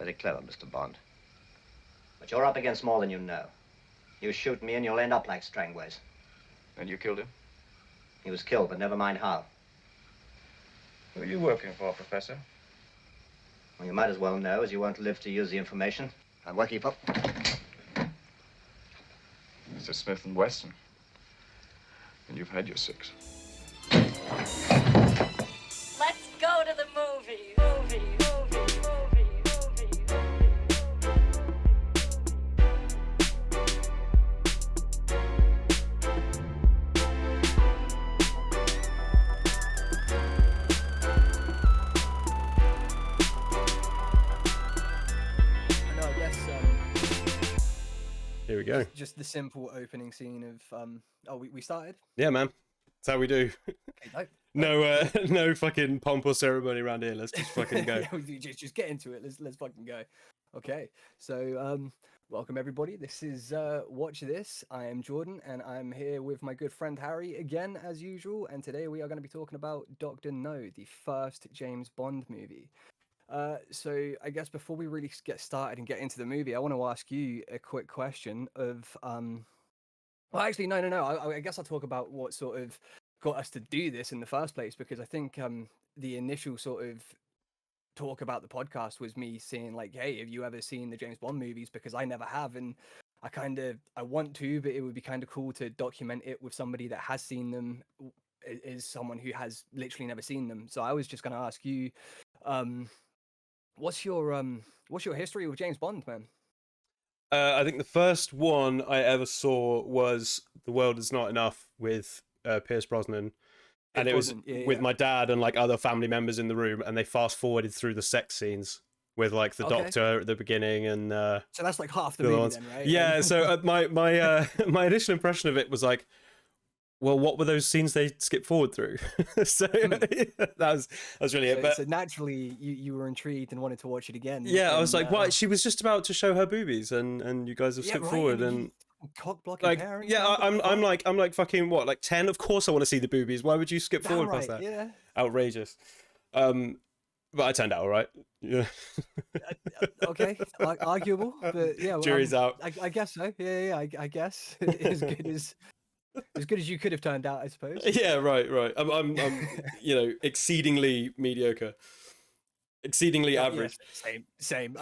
Very clever, Mr. Bond. But you're up against more than you know. You shoot me and you'll end up like Strangways. And you killed him? He was killed, but never mind how. Who are you working for, Professor? Well, you might as well know, as you won't live to use the information. I'm working for... Mr. Smith & Wesson. And you've had your 6. Let's go to the movies. Here we go. Just the simple opening scene of oh, we started. Yeah, man. That's how we do. Okay, No fucking pomp or ceremony around here. Let's just fucking go. just get into it. Let's fucking go. Okay, so welcome everybody. This is Watch This. I am Jordan, and I'm here with my good friend Harry again as usual. And today we are going to be talking about Dr. No, the first James Bond movie. So I guess before we really get started and get into the movie, I want to ask you a quick question of well, actually, no. I guess I'll talk about what sort of got us to do this in the first place, because I think the initial sort of talk about the podcast was me saying like, hey, have you ever seen the James Bond movies? Because I never have, and I want to, but it would be kind of cool to document it with somebody that has seen them, is someone who has literally never seen them. So I was just going to ask you, what's your history with James Bond, man? I think the first one I ever saw was The World Is Not Enough with Pierce Brosnan. And it was with my dad and like other family members in the room, and they fast forwarded through the sex scenes with like the doctor at the beginning, and so that's like half the movie then, right? Yeah. So my initial impression of it was like, well, what were those scenes they skipped forward through? So that was really it. But so naturally, you were intrigued and wanted to watch it again. Yeah, I was like, "What? She was just about to show her boobies, and you guys have skipped forward and cock blocking like, parents." yeah, I'm like fucking what, like 10? Of course, I want to see the boobies. Why would you skip forward past that? Yeah, outrageous. But I turned out all right. Yeah. Okay, arguable, but yeah, jury's out. I guess so. Yeah, I guess as good as you could have turned out, I suppose. Yeah, right. I'm exceedingly mediocre, exceedingly average. Yes, same.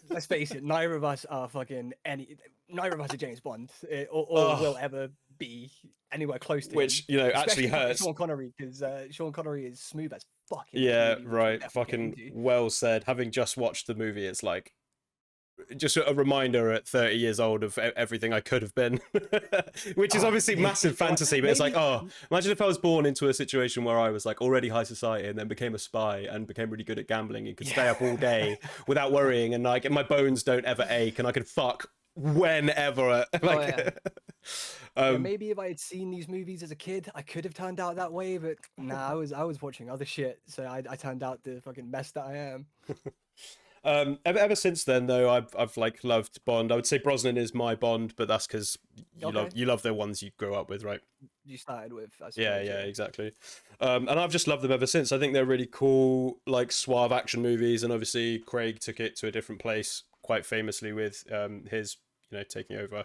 Let's face it, neither of us are neither of us are James Bond, or will ever be anywhere close to which him. Actually hurts. Sean Connery, because Sean Connery is smooth as fucking. Yeah, right. Fucking well said. Having just watched the movie, it's like just a reminder at 30 years old of everything I could have been, which is obviously massive fantasy, but it's like, imagine if I was born into a situation where I was like already high society and then became a spy and became really good at gambling and could stay up all day without worrying, and like my bones don't ever ache and I could fuck whenever. Maybe if I had seen these movies as a kid, I could have turned out that way, but nah, I was watching other shit, so I turned out the fucking mess that I am. Ever since then, though, I've like loved Bond. I would say Brosnan is my Bond, but that's because you love the ones you grew up with, right? You started with, I suppose, yeah, exactly. And I've just loved them ever since. I think they're really cool, like suave action movies, and obviously Craig took it to a different place quite famously with his taking over.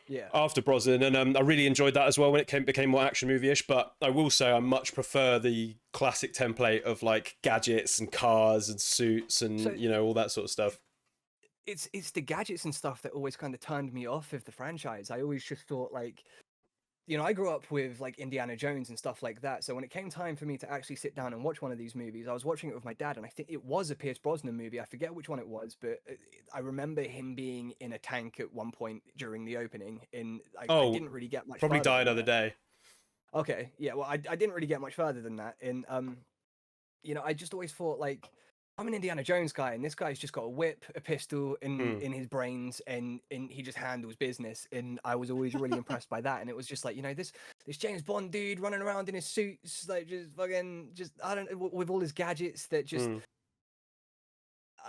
Yeah. After Brosnan, and I really enjoyed that as well when it became more action movie-ish. But I will say I much prefer the classic template of like gadgets and cars and suits and all that sort of stuff. It's the gadgets and stuff that always kind of turned me off of the franchise. I always just thought like, I grew up with like Indiana Jones and stuff like that. So when it came time for me to actually sit down and watch one of these movies, I was watching it with my dad, and I think it was a Pierce Brosnan movie. I forget which one it was, but I remember him being in a tank at one point during the opening. I didn't really get much. Probably Die Another Day. Okay, yeah. Well, I didn't really get much further than that. And I just always thought like, I'm an Indiana Jones guy, and this guy's just got a whip, a pistol in his brains, and he just handles business. And I was always really impressed by that. And it was just like, this James Bond dude running around in his suits, like I don't know, with all his gadgets that just.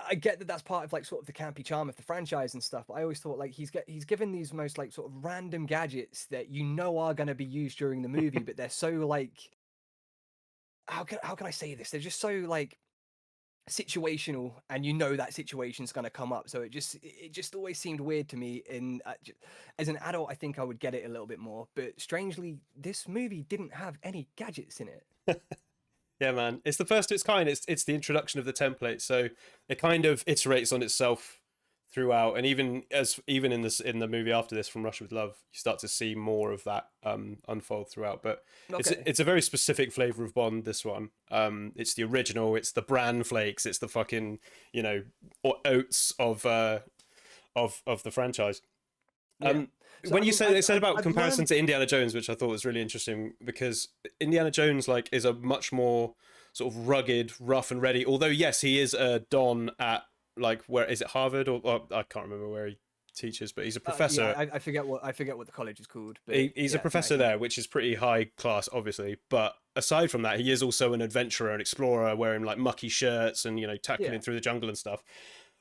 I get that that's part of like sort of the campy charm of the franchise and stuff, but I always thought like he's given these most like sort of random gadgets that are going to be used during the movie, but they're so like, how can I say this? They're just so like situational, and you know that situation's going to come up. So it just always seemed weird to me. In as an adult, I think I would get it a little bit more, but strangely, this movie didn't have any gadgets in it. Yeah, man, it's the first of its kind. It's the introduction of the template, so it kind of iterates on itself throughout, and even in the movie after this, From Russia with Love, you start to see more of that unfold throughout. But Okay. it's a very specific flavor of Bond. This one, it's the original. It's the bran flakes. It's the fucking oats of the franchise. Yeah. So, When I you mean, said about I've comparison learned- to Indiana Jones, which I thought was really interesting, because Indiana Jones like is a much more sort of rugged, rough and ready. Although yes, he is a Don at like, where is it, Harvard or I can't remember where he teaches, but he's a professor. yeah, I forget what the college is called. But He's yeah, a professor no, there, which is pretty high class, obviously. But aside from that, he is also an adventurer, an explorer, wearing like mucky shirts and tackling Yeah. through the jungle and stuff.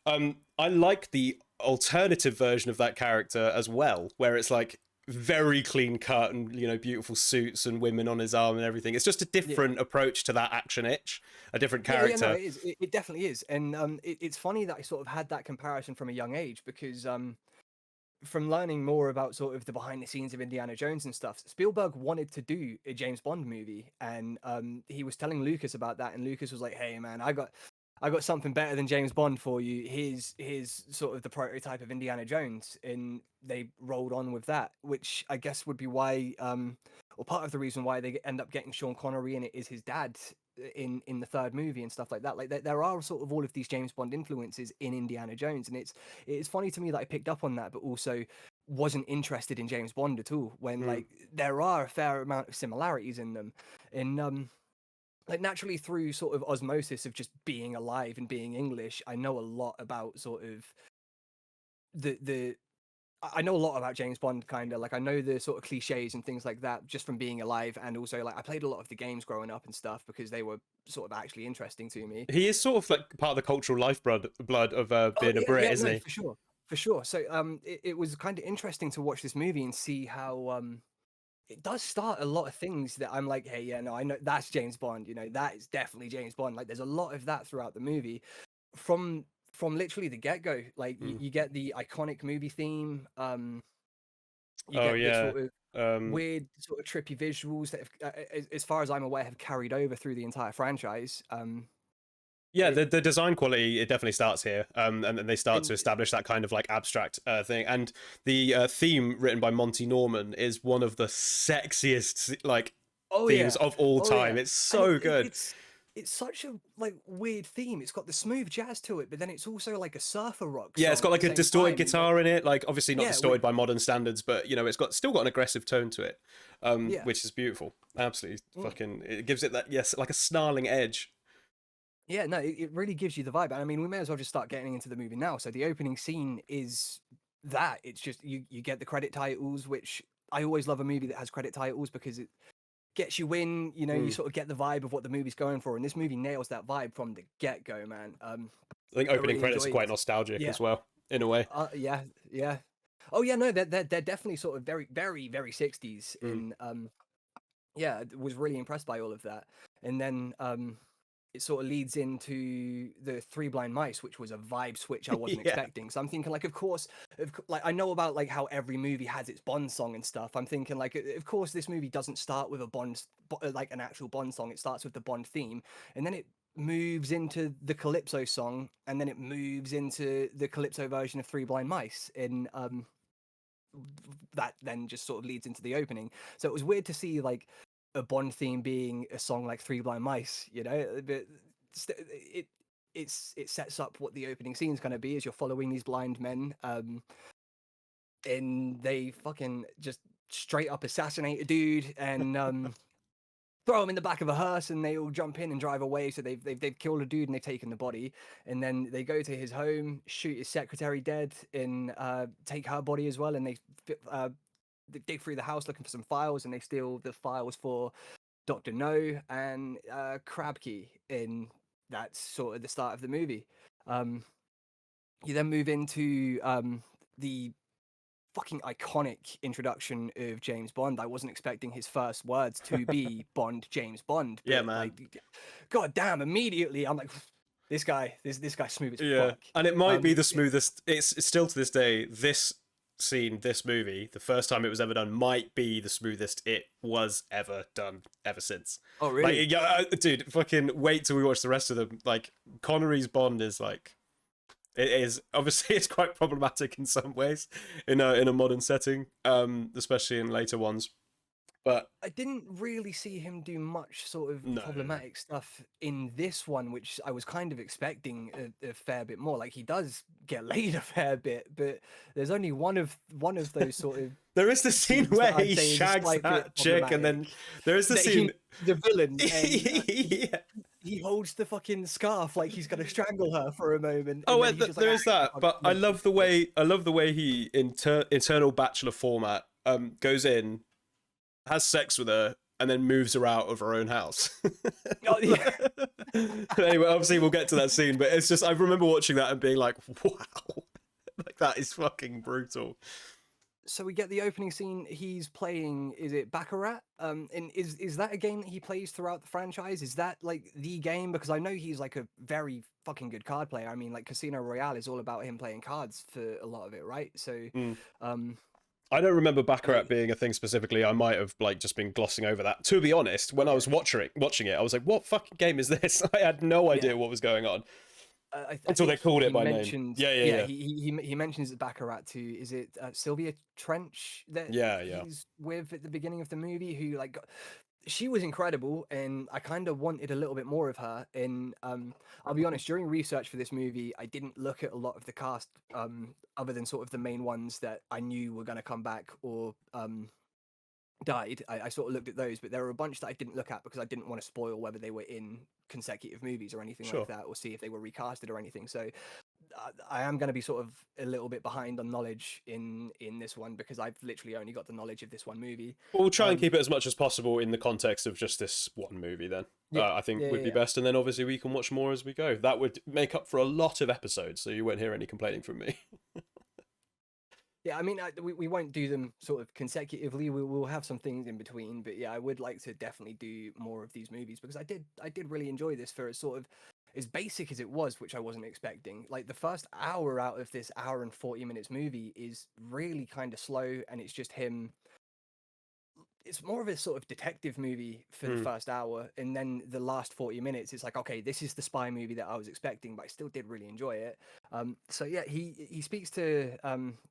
I like the alternative version of that character as well, where it's like very clean cut and beautiful suits and women on his arm and everything. It's just a different approach to that action itch, a different character. Yeah, no, it is. It definitely is, and it's funny that I sort of had that comparison from a young age, because from learning more about sort of the behind the scenes of Indiana Jones and stuff, Spielberg wanted to do a James Bond movie, and he was telling Lucas about that, and Lucas was like, "Hey, man, I got something better than James Bond for you. Here's sort of the prototype of Indiana Jones," and they rolled on with that, which I guess would be why, or part of the reason why they end up getting Sean Connery in it is his dad in the third movie and stuff like that. Like there are sort of all of these James Bond influences in Indiana Jones, and it's funny to me that I picked up on that, but also wasn't interested in James Bond at all, when like there are a fair amount of similarities in them, in like naturally through sort of osmosis of just being alive and being English. I know a lot about sort of I know a lot about James Bond, kind of like I know the sort of cliches and things like that just from being alive, and also like I played a lot of the games growing up and stuff because they were sort of actually interesting to me. He is sort of like part of the cultural lifeblood of being a Brit, isn't no, he? for sure. So it was kind of interesting to watch this movie and see how it does start a lot of things that I'm like, hey, yeah, no, I know that's James Bond. That is definitely James Bond. Like, there's a lot of that throughout the movie, from literally the get go. Like, you get the iconic movie theme. You get the sort of weird, sort of trippy visuals that, as far as I'm aware, have carried over through the entire franchise. Yeah, the design quality, it definitely starts here, and then they start to establish that kind of like abstract thing. And the theme written by Monty Norman is one of the sexiest like themes of all time. It's so good. It's such a like weird theme. It's got the smooth jazz to it, but then it's also like a surfer rock. Yeah, it's got like a distorted guitar in it, like obviously not Yeah, distorted by modern standards, but it's still got an aggressive tone to it, Yeah. which is beautiful. Absolutely fucking, it gives it that like a snarling edge. Yeah, no, it really gives you the vibe. And I mean, we may as well just start getting into the movie now. So the opening scene is that. It's just you get the credit titles, which I always love a movie that has credit titles because it gets you in, you sort of get the vibe of what the movie's going for. And this movie nails that vibe from the get-go, man. I think opening really credits are enjoyed quite it. nostalgic as well, in a way. Yeah. Oh yeah, no, they're definitely sort of very, very, very 60s. In yeah, I was really impressed by all of that. And then it sort of leads into the Three Blind Mice, which was a vibe switch I wasn't expecting. So I'm thinking, like, of course, like I know about like how every movie has its Bond song and stuff. I'm thinking, like, of course, this movie doesn't start with a Bond, like an actual Bond song. It starts with the Bond theme, and then it moves into the Calypso song, and then it moves into the Calypso version of Three Blind Mice. In that then just sort of leads into the opening. So it was weird to see like a Bond theme being a song like Three Blind Mice, but it sets up what the opening scene is going to be, as you're following these blind men, and they fucking just straight up assassinate a dude and throw him in the back of a hearse, and they all jump in and drive away. So they've killed a dude and they've taken the body, and then they go to his home, shoot his secretary dead, and take her body as well, and they dig through the house looking for some files, and they steal the files for Dr. No and Krabkey. In that's sort of the start of the movie. You then move into the fucking iconic introduction of James Bond. I wasn't expecting his first words to be Bond, James Bond. Yeah, man. Like, God damn, immediately I'm like, this guy's smooth as Yeah, fuck. and it might be the Yeah. smoothest. It's still to this day. This scene, this movie, the first time it was ever done, might be the smoothest it was ever done ever since. Oh really? Like, yeah, dude, fucking wait till we watch the rest of them. Like, Connery's Bond is like, it is obviously it's quite problematic in some ways in a modern setting, especially in later ones. But I didn't really see him do much sort of No. problematic stuff in this one, which I was kind of expecting a fair bit more. Like he does get laid a fair bit, but there's only one of those sort of there is the scene scenes where that I'd he say is a shags slight bit that chick, and then problematic. there is the that scene. the villain, and, Yeah. he holds the fucking scarf like he's gonna strangle her for a moment. Oh, and then well, he's just there like, is that, "Ah, but fuck I you." love the way he eternal bachelor format goes in, has sex with her, and then moves her out of her own house. Oh, yeah. Anyway, obviously we'll get to that scene, but it's just I remember watching that and being like, wow, like that is fucking brutal. So we get the opening scene. He's playing. Is it Baccarat? And is that a game that he plays throughout the franchise? Is that like the game? Because I know he's like a very fucking good card player. I mean, like Casino Royale is all about him playing cards for a lot of it, right? So, I don't remember Baccarat being a thing specifically. I might have like just been glossing over that. To be honest, when I was watching it, I was like, "What fucking game is this?" I had no idea what was going on until they think called it he by mentioned, name. Yeah. He mentions Baccarat too. Is it Sylvia Trench that Yeah. he's with at the beginning of the movie? Who like she was incredible, and I kind of wanted a little bit more of her. And I'll be honest, during research for this movie, I didn't look at a lot of the cast, other than sort of the main ones that I knew were going to come back or died. I sort of looked at those, but there were a bunch that I didn't look at because I didn't want to spoil whether they were in consecutive movies or anything Sure. like that, or see if they were recasted or anything. So I am going to be sort of a little bit behind on knowledge in this one because I've literally only got the knowledge of this one movie. We'll try and keep it as much as possible in the context of just this one movie then. Yeah, I think yeah, would be yeah. best, and then obviously we can watch more as we go. That would make up for a lot of episodes, so you won't hear any complaining from me. Yeah, I mean, we won't do them sort of consecutively. We'll have some things in between, but yeah, I would like to definitely do more of these movies because I did really enjoy this for as sort of as basic as it was, which I wasn't expecting. Like the first hour out of this hour and 40 minutes movie is really kind of slow, and it's just him. It's more of a sort of detective movie for the first hour, and then the last 40 minutes, it's like, okay, this is the spy movie that I was expecting, but I still did really enjoy it. So yeah, he speaks to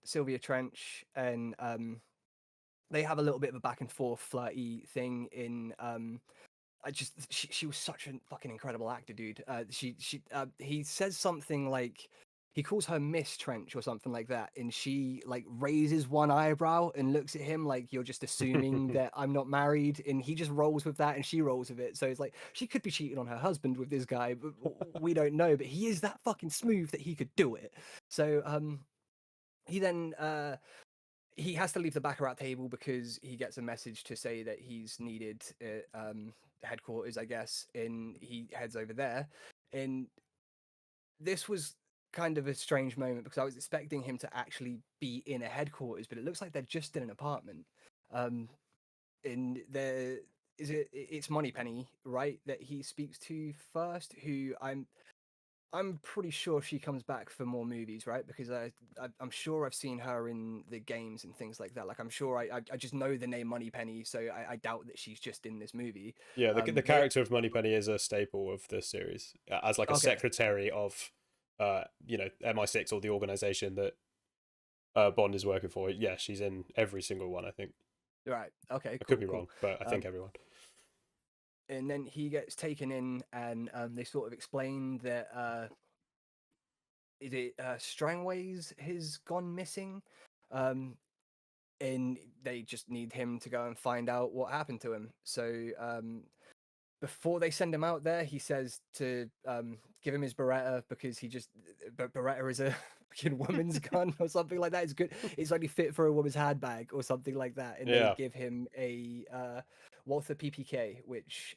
Sylvia Trench, and they have a little bit of a back and forth flirty thing in she was such a fucking incredible actor, dude. He says something like he calls her Miss Trench or something like that, and she like raises one eyebrow and looks at him like you're just assuming that I'm not married, and he just rolls with that and she rolls with it. So it's like she could be cheating on her husband with this guy, but we don't know. But he is that fucking smooth that he could do it. So he then he has to leave the Baccarat table because he gets a message to say that he's needed at headquarters, I guess, and he heads over there. And this was kind of a strange moment because I was expecting him to actually be in a headquarters, but it looks like they're just in an apartment. And it's Moneypenny, right, that he speaks to first, who I'm pretty sure she comes back for more movies, right? Because I'm sure I've seen her in the games and things like that. Like I'm sure I just know the name Moneypenny, so I doubt that she's just in this movie. Yeah, the character of Moneypenny is a staple of the series as like a secretary of, MI6 or the organization that Bond is working for. Yeah, she's in every single one, I think. Right. Okay. I could be wrong, but I think everyone. And then he gets taken in, and they sort of explain that is it Strangways has gone missing, and they just need him to go and find out what happened to him. So before they send him out there, he says to give him his Beretta because Beretta is a fucking woman's gun or something like that. It's good. It's only fit for a woman's handbag or something like that. And they give him a Walther PPK, which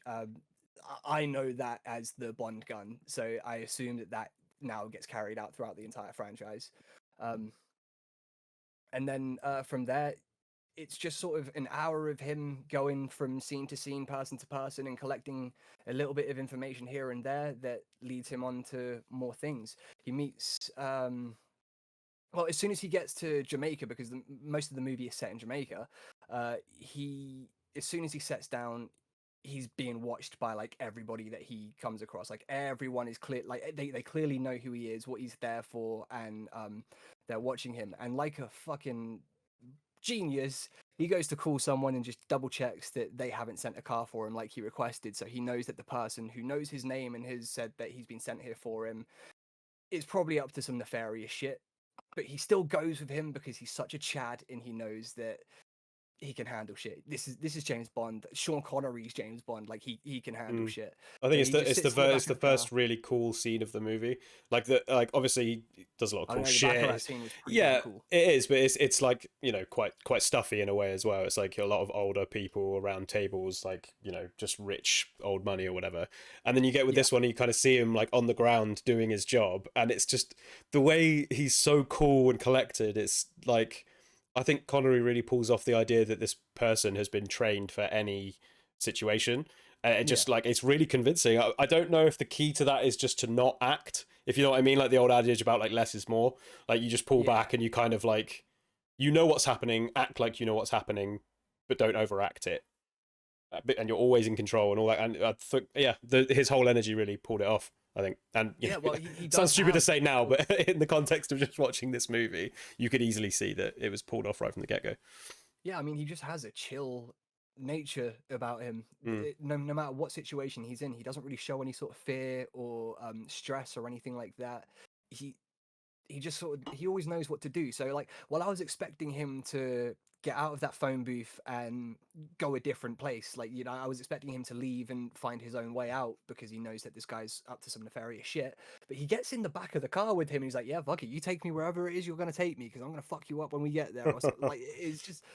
I know that as the Bond gun. So I assume that now gets carried out throughout the entire franchise. And then from there, it's just sort of an hour of him going from scene to scene, person to person, and collecting a little bit of information here and there that leads him on to more things. He meets, well, as soon as he gets to Jamaica, because most of the movie is set in Jamaica, as soon as he sets down, he's being watched by like everybody that he comes across. Like everyone is clear, like they clearly know who he is, what he's there for, and they're watching him. And like a fucking genius, he goes to call someone and just double checks that they haven't sent a car for him like he requested, so he knows that the person who knows his name and has said that he's been sent here for him is probably up to some nefarious shit. But he still goes with him because he's such a Chad and he knows that he can handle shit. This is James Bond. Sean Connery's James Bond. Like he can handle shit. I think And it's he just sits in it's the back of car. first really cool scene of the movie. Like obviously he does a lot of I cool know, the back of shit. that scene was pretty Yeah, cool. it is, but it's like, you know, quite stuffy in a way as well. It's like a lot of older people around tables, like, you know, just rich old money or whatever. And then you get with this one, you kind of see him like on the ground doing his job, and it's just the way he's so cool and collected. It's like, I think Connery really pulls off the idea that this person has been trained for any situation. And it just like, it's really convincing. I don't know if the key to that is just to not act, if you know what I mean, like the old adage about like less is more. Like you just pull back and you kind of like, you know what's happening, act like you know what's happening, but don't overact it. And you're always in control and all that. And I think, his whole energy really pulled it off, I think. And you know, Well, he it sounds does stupid to have say now, but in the context of just watching this movie, you could easily see that it was pulled off right from the get-go. Yeah, I mean, he just has a chill nature about him. No matter what situation he's in, he doesn't really show any sort of fear or stress or anything like that. He just he always knows what to do. So like, while I was expecting him to get out of that phone booth and go a different place, like, you know, I was expecting him to leave and find his own way out because he knows that this guy's up to some nefarious shit. But he gets in the back of the car with him and he's like, yeah, fuck it, you take me wherever it is you're gonna take me because I'm gonna fuck you up when we get there. Or something. Like, it's just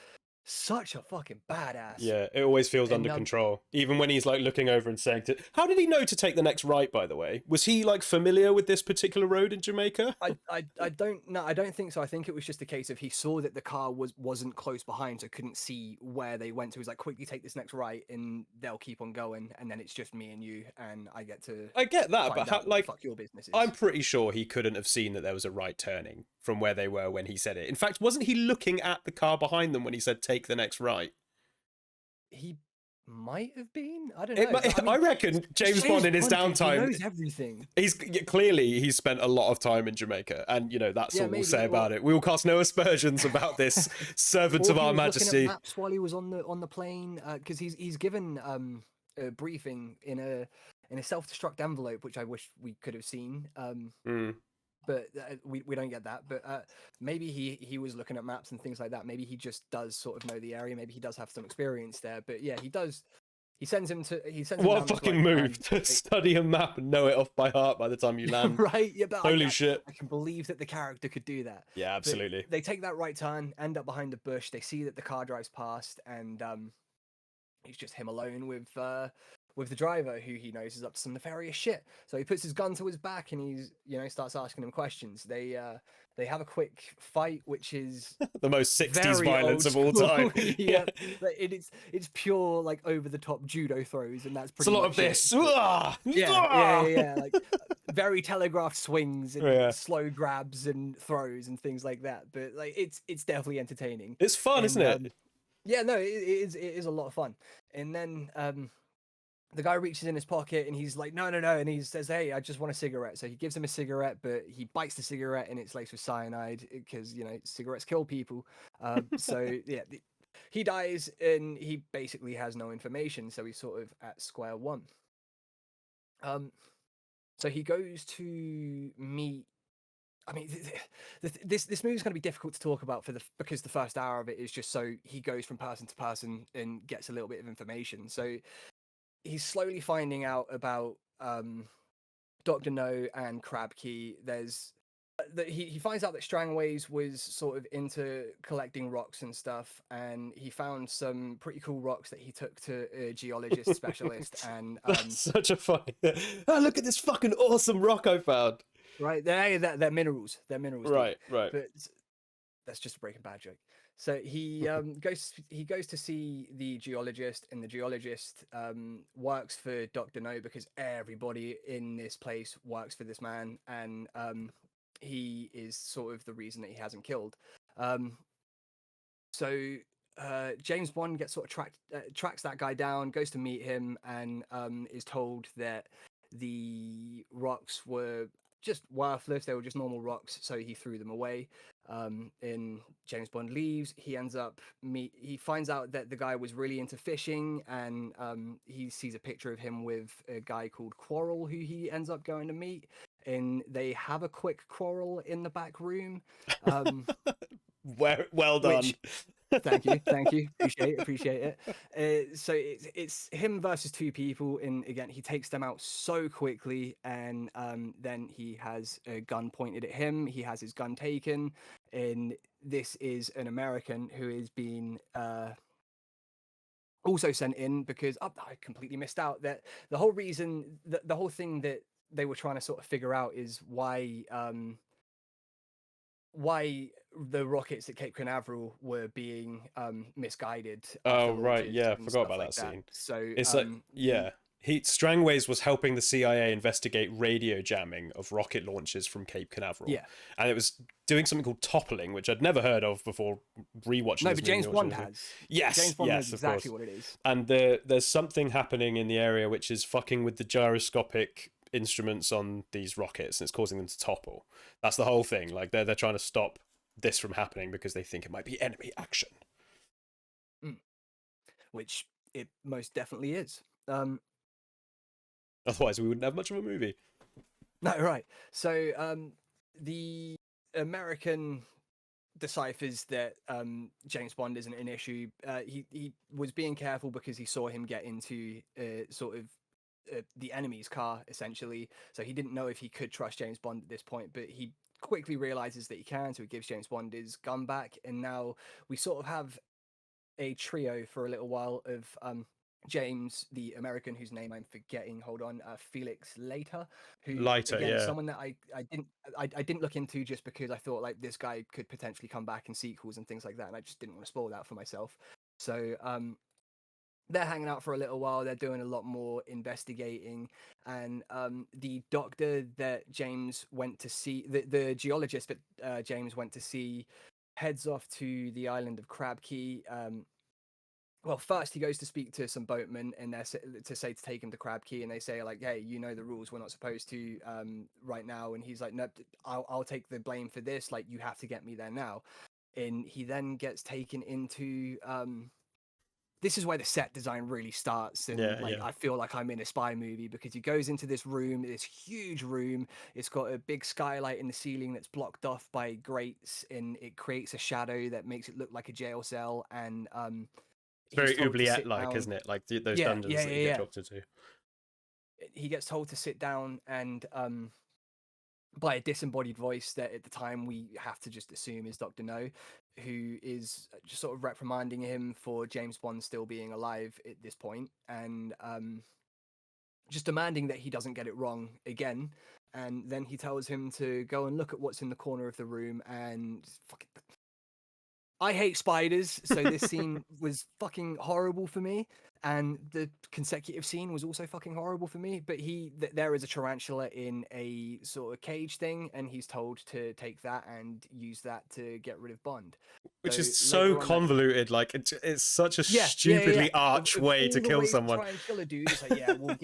such a fucking badass. Yeah, it always feels And, under control. Even when he's like looking over and saying, how did he know to take the next right, by the way? Was he like familiar with this particular road in Jamaica? I don't know. I don't think so. I think it was just a case of he saw that the car wasn't close behind, so couldn't see where they went. So he's like, quickly take this next right and they'll keep on going. And then it's just me and you and I get to I get that, find but out how, what the like, fuck your business is. I'm pretty sure he couldn't have seen that there was a right turning from where they were when he said it. In fact, wasn't he looking at the car behind them when he said, take the next right? He might have been. I don't know. It might, but, I mean, I reckon James Bond in his Bond, dude, downtime, he knows everything. he's spent a lot of time in Jamaica, and you know that's Yeah, all we'll maybe, say about it. We will cast no aspersions about this servant Or of he our was Majesty. looking at maps while he was on the plane, because he's given a briefing in a self-destruct envelope, which I wish we could have seen. But we don't get that. But maybe he was looking at maps and things like that. Maybe he just does sort of know the area. Maybe he does have some experience there. But yeah, he does. He sends him to. He sends him What a down this fucking road, move and to study a map and know it off by heart by the time you land. right? Yeah, but Holy shit. I can believe that the character could do that. Yeah, But absolutely. they take that right turn, end up behind a bush. They see that the car drives past, and it's just him alone with the driver, who he knows is up to some nefarious shit. So he puts his gun to his back and he's, you know, starts asking him questions. They have a quick fight, which is The most 60s very violence of all old time. school. Yeah, like, it's pure like over the top judo throws, and that's It's pretty a lot much of it. this. Ah! Yeah, like very telegraphed swings and Yeah. slow grabs and throws and things like that. But like it's definitely entertaining. It's fun, isn't it? Yeah, no, it is a lot of fun. And then the guy reaches in his pocket and he's like, no, and he says, hey, I just want a cigarette. So he gives him a cigarette, but he bites the cigarette and it's laced with cyanide because, you know, cigarettes kill people. So yeah, he dies and he basically has no information. So he's sort of at square one. So he goes to meet. I mean, this movie is going to be difficult to talk about because the first hour of it is just so he goes from person to person and gets a little bit of information. So he's slowly finding out about Dr. No and Crab Key. There's that he finds out that Strangways was sort of into collecting rocks and stuff, and he found some pretty cool rocks that he took to a geologist specialist. And That's such a funny. Oh, look at this fucking awesome rock I found. right, they're minerals. They're minerals. dude. Right. But that's just a Breaking Bad joke. So he goes to see the geologist, and the geologist works for Dr. No because everybody in this place works for this man, and he is sort of the reason that he hasn't killed. So James Bond gets sort of tracks that guy down, goes to meet him, and is told that the rocks were just worthless. They were just normal rocks, so he threw them away. And James Bond leaves. He finds out that the guy was really into fishing, and he sees a picture of him with a guy called Quarrel, who he ends up going to meet. And they have a quick quarrel in the back room. Well done. Thank you. Appreciate it. So it's him versus two people, and again, he takes them out so quickly, and then he has a gun pointed at him. He has his gun taken, and this is an American who is being also sent in because I completely missed out that the whole reason, the whole thing that they were trying to sort of figure out is why the rockets at Cape Canaveral were being misguided. Oh right, yeah, I forgot about that scene. So it's Strangways was helping the CIA investigate radio jamming of rocket launches from Cape Canaveral. Yeah, and it was doing something called toppling, which I'd never heard of before rewatching. No, this but James movie, Bond has. Yes, James Bond knows of exactly course. what it is. And there's something happening in the area which is fucking with the gyroscopic instruments on these rockets, and it's causing them to topple. That's the whole thing. Like they're trying to stop this from happening because they think it might be enemy action. Which it most definitely is. Otherwise, we wouldn't have much of a movie. No, right. So the American deciphers that James Bond isn't an issue. He was being careful because he saw him get into sort of the enemy's car, essentially. So he didn't know if he could trust James Bond at this point, but he quickly realizes that he can, so he gives James Bond his gun back, and now we sort of have a trio for a little while of James, the American, whose name I'm forgetting. Hold on, Felix Leiter, someone that I didn't look into just because I thought like this guy could potentially come back in sequels and things like that, and I just didn't want to spoil that for myself. So they're hanging out for a little while. They're doing a lot more investigating, and the doctor that James went to see, the geologist that James went to see, heads off to the island of Crab Key. Well, first he goes to speak to some boatmen, and they're to take him to Crab Key, and they say like, "Hey, you know the rules. We're not supposed to right now." And he's like, "Nope, I'll take the blame for this. Like, you have to get me there now." And he then gets taken into this is where the set design really starts, and I feel like I'm in a spy movie because he goes into this room, this huge room. It's got a big skylight in the ceiling that's blocked off by grates, and it creates a shadow that makes it look like a jail cell. And it's very Oubliette-like, isn't it? Like those dungeons that you get dropped into. He gets told to sit down, and by a disembodied voice that at the time we have to just assume is Dr. No, who is just sort of reprimanding him for James Bond still being alive at this point, and just demanding that he doesn't get it wrong again. And then he tells him to go and look at what's in the corner of the room, and fucking... I hate spiders, so this scene was fucking horrible for me, and the consecutive scene was also fucking horrible for me. But there is a tarantula in a sort of cage thing, and he's told to take that and use that to get rid of Bond. Which is so convoluted. Like it's such a stupidly arch way to kill someone. Try and kill a dude. It's like, we'll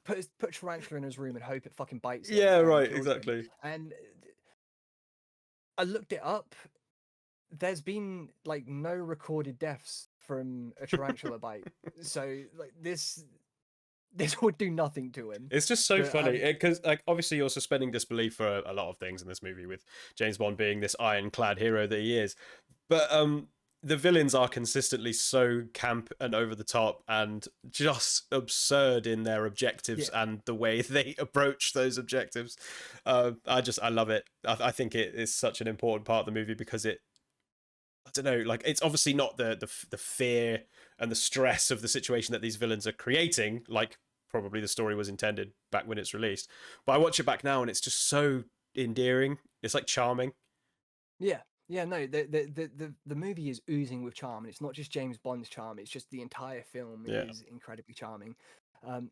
put a tarantula in his room and hope it fucking bites him. Yeah, right, exactly. Him. And I looked it up. There's been like no recorded deaths from a tarantula bite, so like this would do nothing to him. It's just so funny because like obviously you're suspending disbelief for a lot of things in this movie, with James Bond being this ironclad hero that he is, but the villains are consistently so camp and over the top and just absurd in their objectives and the way they approach those objectives. I love it. I think it is such an important part of the movie because I don't know, like it's obviously not the fear and the stress of the situation that these villains are creating, like probably the story was intended back when it's released. But I watch it back now and it's just so endearing. It's like charming. Yeah, Yeah, no, the movie is oozing with charm, and it's not just James Bond's charm. It's just the entire film Yeah. is incredibly charming, and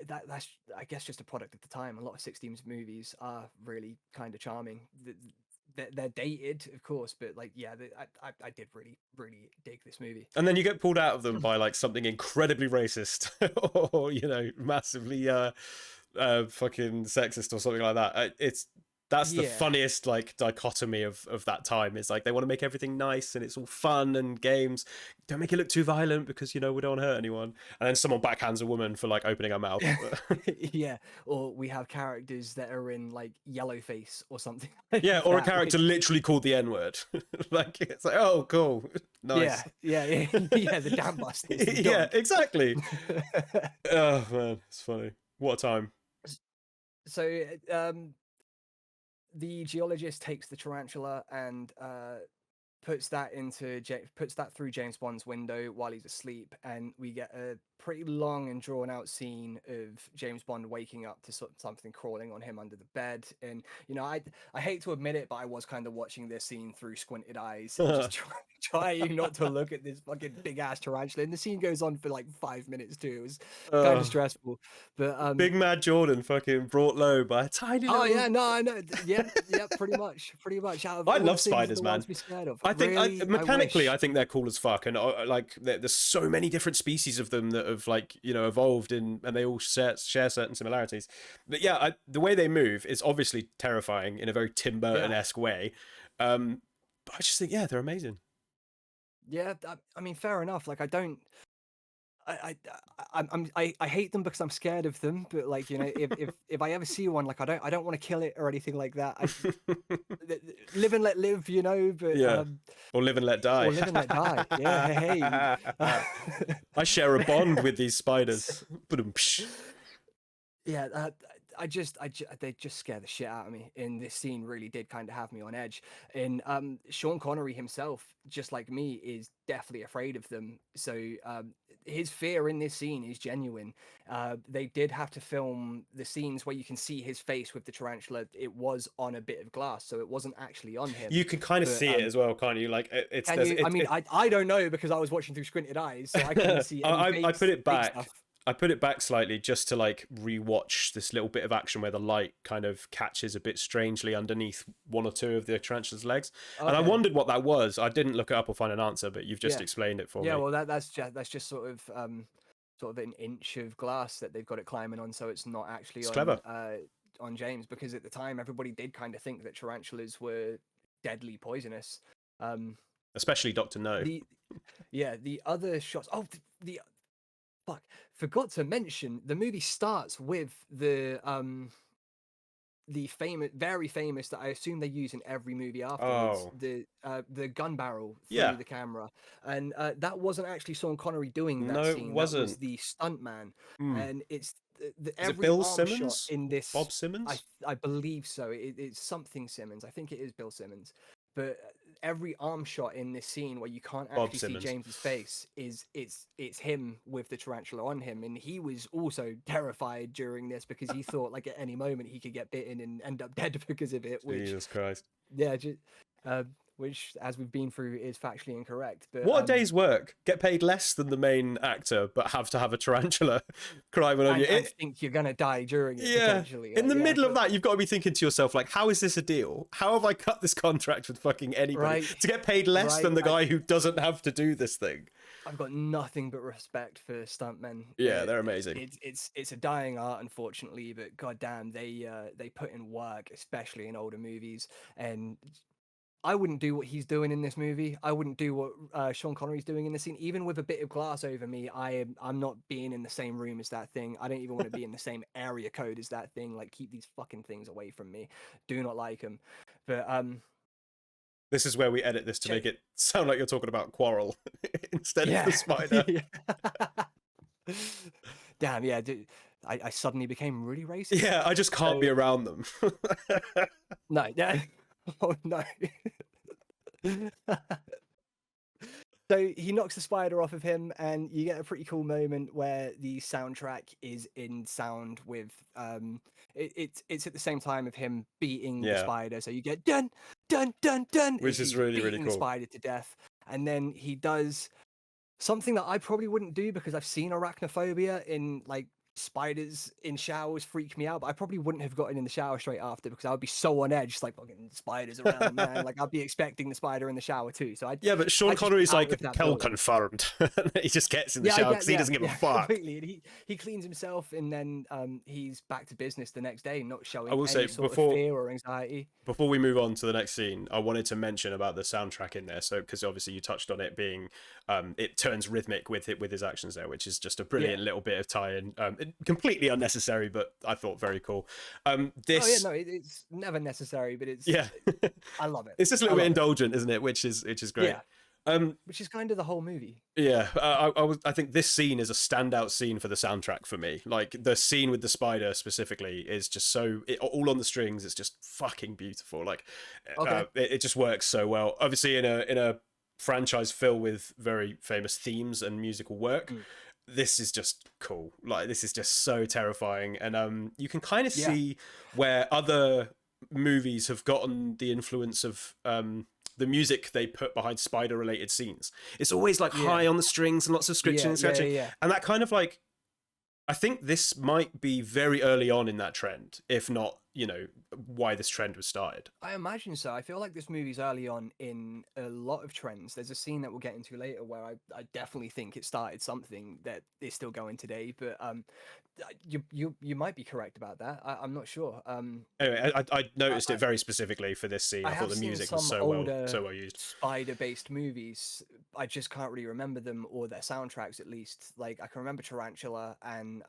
that's I guess just a product of the time. A lot of '60s movies are really kind of charming. They're dated, of course, but like yeah, I did really dig this movie. And then you get pulled out of them by like something incredibly racist or massively fucking sexist or something like that. That's the funniest like dichotomy of that time. Is like they want to make everything nice and it's all fun and games. Don't make it look too violent because we don't want to hurt anyone. And then someone backhands a woman for like opening her mouth. Yeah, or we have characters that are in like yellowface or something. Yeah, or a character literally called the N-word. Like it's like, oh, cool, nice. Yeah, the damn busters. Yeah, exactly. Oh man, it's funny. What a time. So, the geologist takes the tarantula and puts that through James Bond's window while he's asleep, and we get a pretty long and drawn out scene of James Bond waking up to something crawling on him under the bed. And I hate to admit it, but I was kind of watching this scene through squinted eyes, just trying not to look at this fucking big ass tarantula. And the scene goes on for like 5 minutes too. It was kind of stressful. But Big Mad Jordan fucking brought low by a tiny little... Oh yeah, no, I know. Yeah, pretty much. I love spiders, man. I think really, mechanically, I think they're cool as fuck, and like there's so many different species of them that have like evolved and they all share certain similarities. But yeah, the way they move is obviously terrifying in a very Tim Burton-esque way. But I just think they're amazing. Yeah, I mean, fair enough. Like, I hate them because I'm scared of them. But like, if I ever see one, like, I don't want to kill it or anything like that. Live and let live, But or live and let die. Or live and let die. Yeah, hey. I share a bond with these spiders. Yeah, they just scare the shit out of me. And this scene really did kind of have me on edge. And Sean Connery himself, just like me, is definitely afraid of them. So his fear in this scene is genuine. They did have to film the scenes where you can see his face with the tarantula. It was on a bit of glass, so it wasn't actually on him. You can kind of see it as well, can't you? Like I don't know because I was watching through squinted eyes, so I couldn't see. I put it back. I put it back slightly just to like rewatch this little bit of action where the light kind of catches a bit strangely underneath one or two of the tarantula's legs. Okay. And I wondered what that was. I didn't look it up or find an answer, but you've just explained it for me. Yeah, well, that's just sort of an inch of glass that they've got it climbing on, so it's not actually on James, because at the time everybody did kind of think that tarantulas were deadly poisonous. Especially Dr. No. The other shots. Oh, fuck! Forgot to mention the movie starts with the famous, very famous, that I assume they use in every movie afterwards. The gun barrel through the camera, and that wasn't actually Sean Connery doing that scene. It wasn't. That was the stuntman, and it's Is it Bill Simmons? Shot in this. Bob Simmons? I believe so. It's something Simmons. I think it is Bill Simmons. But every arm shot in this scene where you can't actually see James's face it's him with the tarantula on him, and he was also terrified during this because he thought like at any moment he could get bitten and end up dead because of it. Jesus Christ! Yeah, which, as we've been through, is factually incorrect. But what a day's work! Get paid less than the main actor, but have to have a tarantula climbing on you. I think you're gonna die during it. Potentially. In the middle of that, you've got to be thinking to yourself, like, how is this a deal? How have I cut this contract with fucking anybody to get paid less than the guy who doesn't have to do this thing? I've got nothing but respect for stuntmen. Yeah, they're amazing. It's a dying art, unfortunately, but goddamn, they put in work, especially in older movies. And I wouldn't do what he's doing in this movie. I wouldn't do what Sean Connery's doing in this scene. Even with a bit of glass over me, I'm not being in the same room as that thing. I don't even want to be in the same area code as that thing. Like, keep these fucking things away from me. Do not like them. But this is where we edit this to make it sound like you're talking about Quarrel instead of the spider. Damn, yeah, dude. I suddenly became really racist. Yeah, I just can't be around them. No, yeah. Oh no. So he knocks the spider off of him, and you get a pretty cool moment where the soundtrack is in sound with it's at the same time of him beating the spider. So you get dun dun dun dun, Which as is he's really, really beating cool. Spider to death, and then he does something that I probably wouldn't do because I've seen arachnophobia in like spiders in showers freak me out, but I probably wouldn't have gotten in the shower straight after because I would be so on edge, just like fucking spiders around, man. Like I'd be expecting the spider in the shower too. So Yeah, but Sean I'd just be Connery's out like of that hell building. confirmed. He just gets in the Yeah, I shower get- because he doesn't give a fuck. Completely. And he cleans himself, and then he's back to business the next day, not showing I will any say, sort before- of fear or anxiety. Before we move on to the next scene, I wanted to mention about the soundtrack in there. So, because obviously you touched on it being, it turns rhythmic with his actions there, which is just a brilliant little bit of tie-in. Completely unnecessary, but I thought very cool. This, Oh yeah, no, it's never necessary, but it's yeah, I love it. it's just a little I bit love it. indulgent, isn't it? Which is great. Yeah. Which is kind of the whole movie. Yeah, I think this scene is a standout scene for the soundtrack for me. Like the scene with the spider specifically is just so all on the strings. It's just fucking beautiful. Like, Okay. it just works so well. Obviously, in a franchise filled with very famous themes and musical work, this is just cool. Like this is just so terrifying, and you can kind of Yeah. see where other movies have gotten the influence of the music they put behind spider related scenes. It's always like high on the strings and lots of scratching and scratching. Yeah. And that kind of like, I think this might be very early on in that trend, if not, why this trend was started. I imagine so. I feel like this movie's early on in a lot of trends. There's a scene that we'll get into later where I definitely think it started something that is still going today. But you might be correct about that. I'm not sure. Anyway, I noticed it very specifically for this scene. I thought have the seen music was some so older well used. spider-based movies. I just can't really remember them or their soundtracks, at least. Like I can remember Tarantula and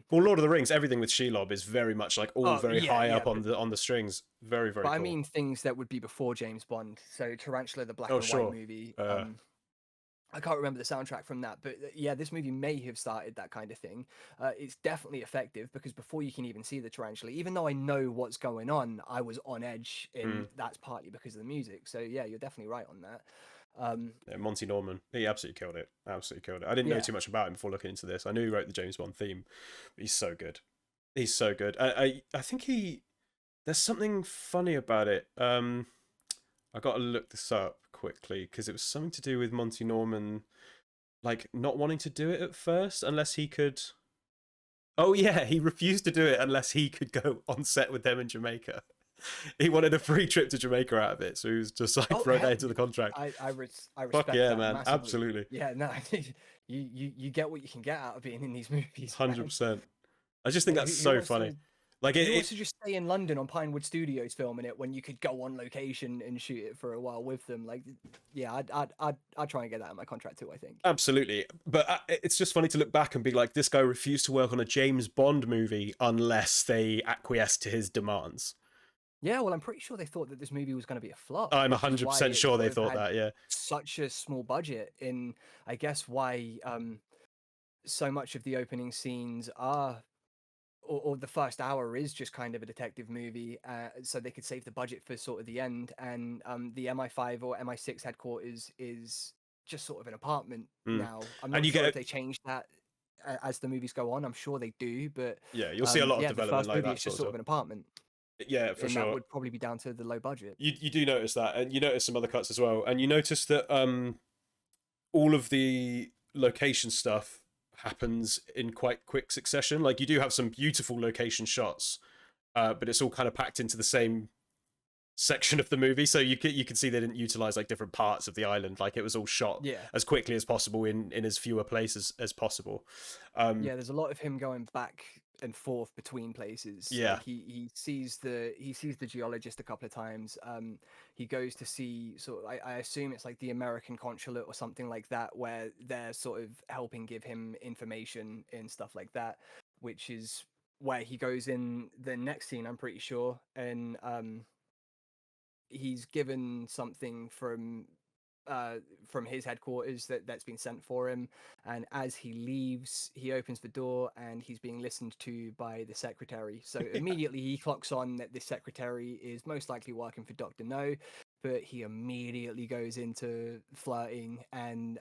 Well, Lord of the Rings, everything with Shelob is very much like all very high up on the strings. Very, very but cool. I mean things that would be before James Bond. So Tarantula, the black and sure. white movie. I can't remember the soundtrack from that, but yeah, this movie may have started that kind of thing. It's definitely effective because before you can even see the tarantula, even though I know what's going on, I was on edge, and that's partly because of the music. So yeah, you're definitely right on that. Yeah, Monty Norman, he absolutely killed it. Absolutely killed it. I didn't know too much about him before looking into this. I knew he wrote the James Bond theme, but he's so good. He's so good. I think there's something funny about it. I got to look this up quickly because it was something to do with Monty Norman, like not wanting to do it at first unless he could. Oh yeah, he refused to do it unless he could go on set with them in Jamaica. He wanted a free trip to Jamaica out of it, so he was just like thrown that into the contract. I respect Fuck yeah, that man, massively. absolutely. Yeah, no, you get what you can get out of being in these movies. 100%. I just think Yeah, that's who so wants funny. to- Like You it, also just stay in London on Pinewood Studios filming it when you could go on location and shoot it for a while with them. Like, yeah, I'd try and get that in my contract too, I think. absolutely, but it's just funny to look back and be like, this guy refused to work on a James Bond movie unless they acquiesced to his demands. Yeah, well, I'm pretty sure they thought that this movie was going to be a flop. I'm which is why 100% it sure they sort of thought had that. Yeah, such a small budget. In I guess why so much of the opening scenes are. Or the first hour is just kind of a detective movie, so they could save the budget for sort of the end. And the MI5 or MI6 headquarters is just sort of an apartment now. I'm not you sure get if they change that as the movies go on. I'm sure they do, but yeah, you'll see a lot of the development first like movie that is just sort sort of an apartment. Yeah, for And sure. that would probably be down to the low budget. You do notice that, and you notice some other cuts as well, and you notice that all of the location stuff happens in quite quick succession. Like you do have some beautiful location shots, but it's all kind of packed into the same section of the movie, so you can see they didn't utilize like different parts of the island. Like it was all shot as quickly as possible in as fewer places as possible. Yeah, there's a lot of him going back and forth between places. Yeah. Like he sees the geologist a couple of times. He goes to see I assume it's like the American consulate or something like that, where they're sort of helping give him information and stuff like that, which is where he goes in the next scene, I'm pretty sure. And he's given something from his headquarters that's been sent for him, and as he leaves, he opens the door and he's being listened to by the secretary. So immediately he clocks on that this secretary is most likely working for Dr. No, but he immediately goes into flirting, and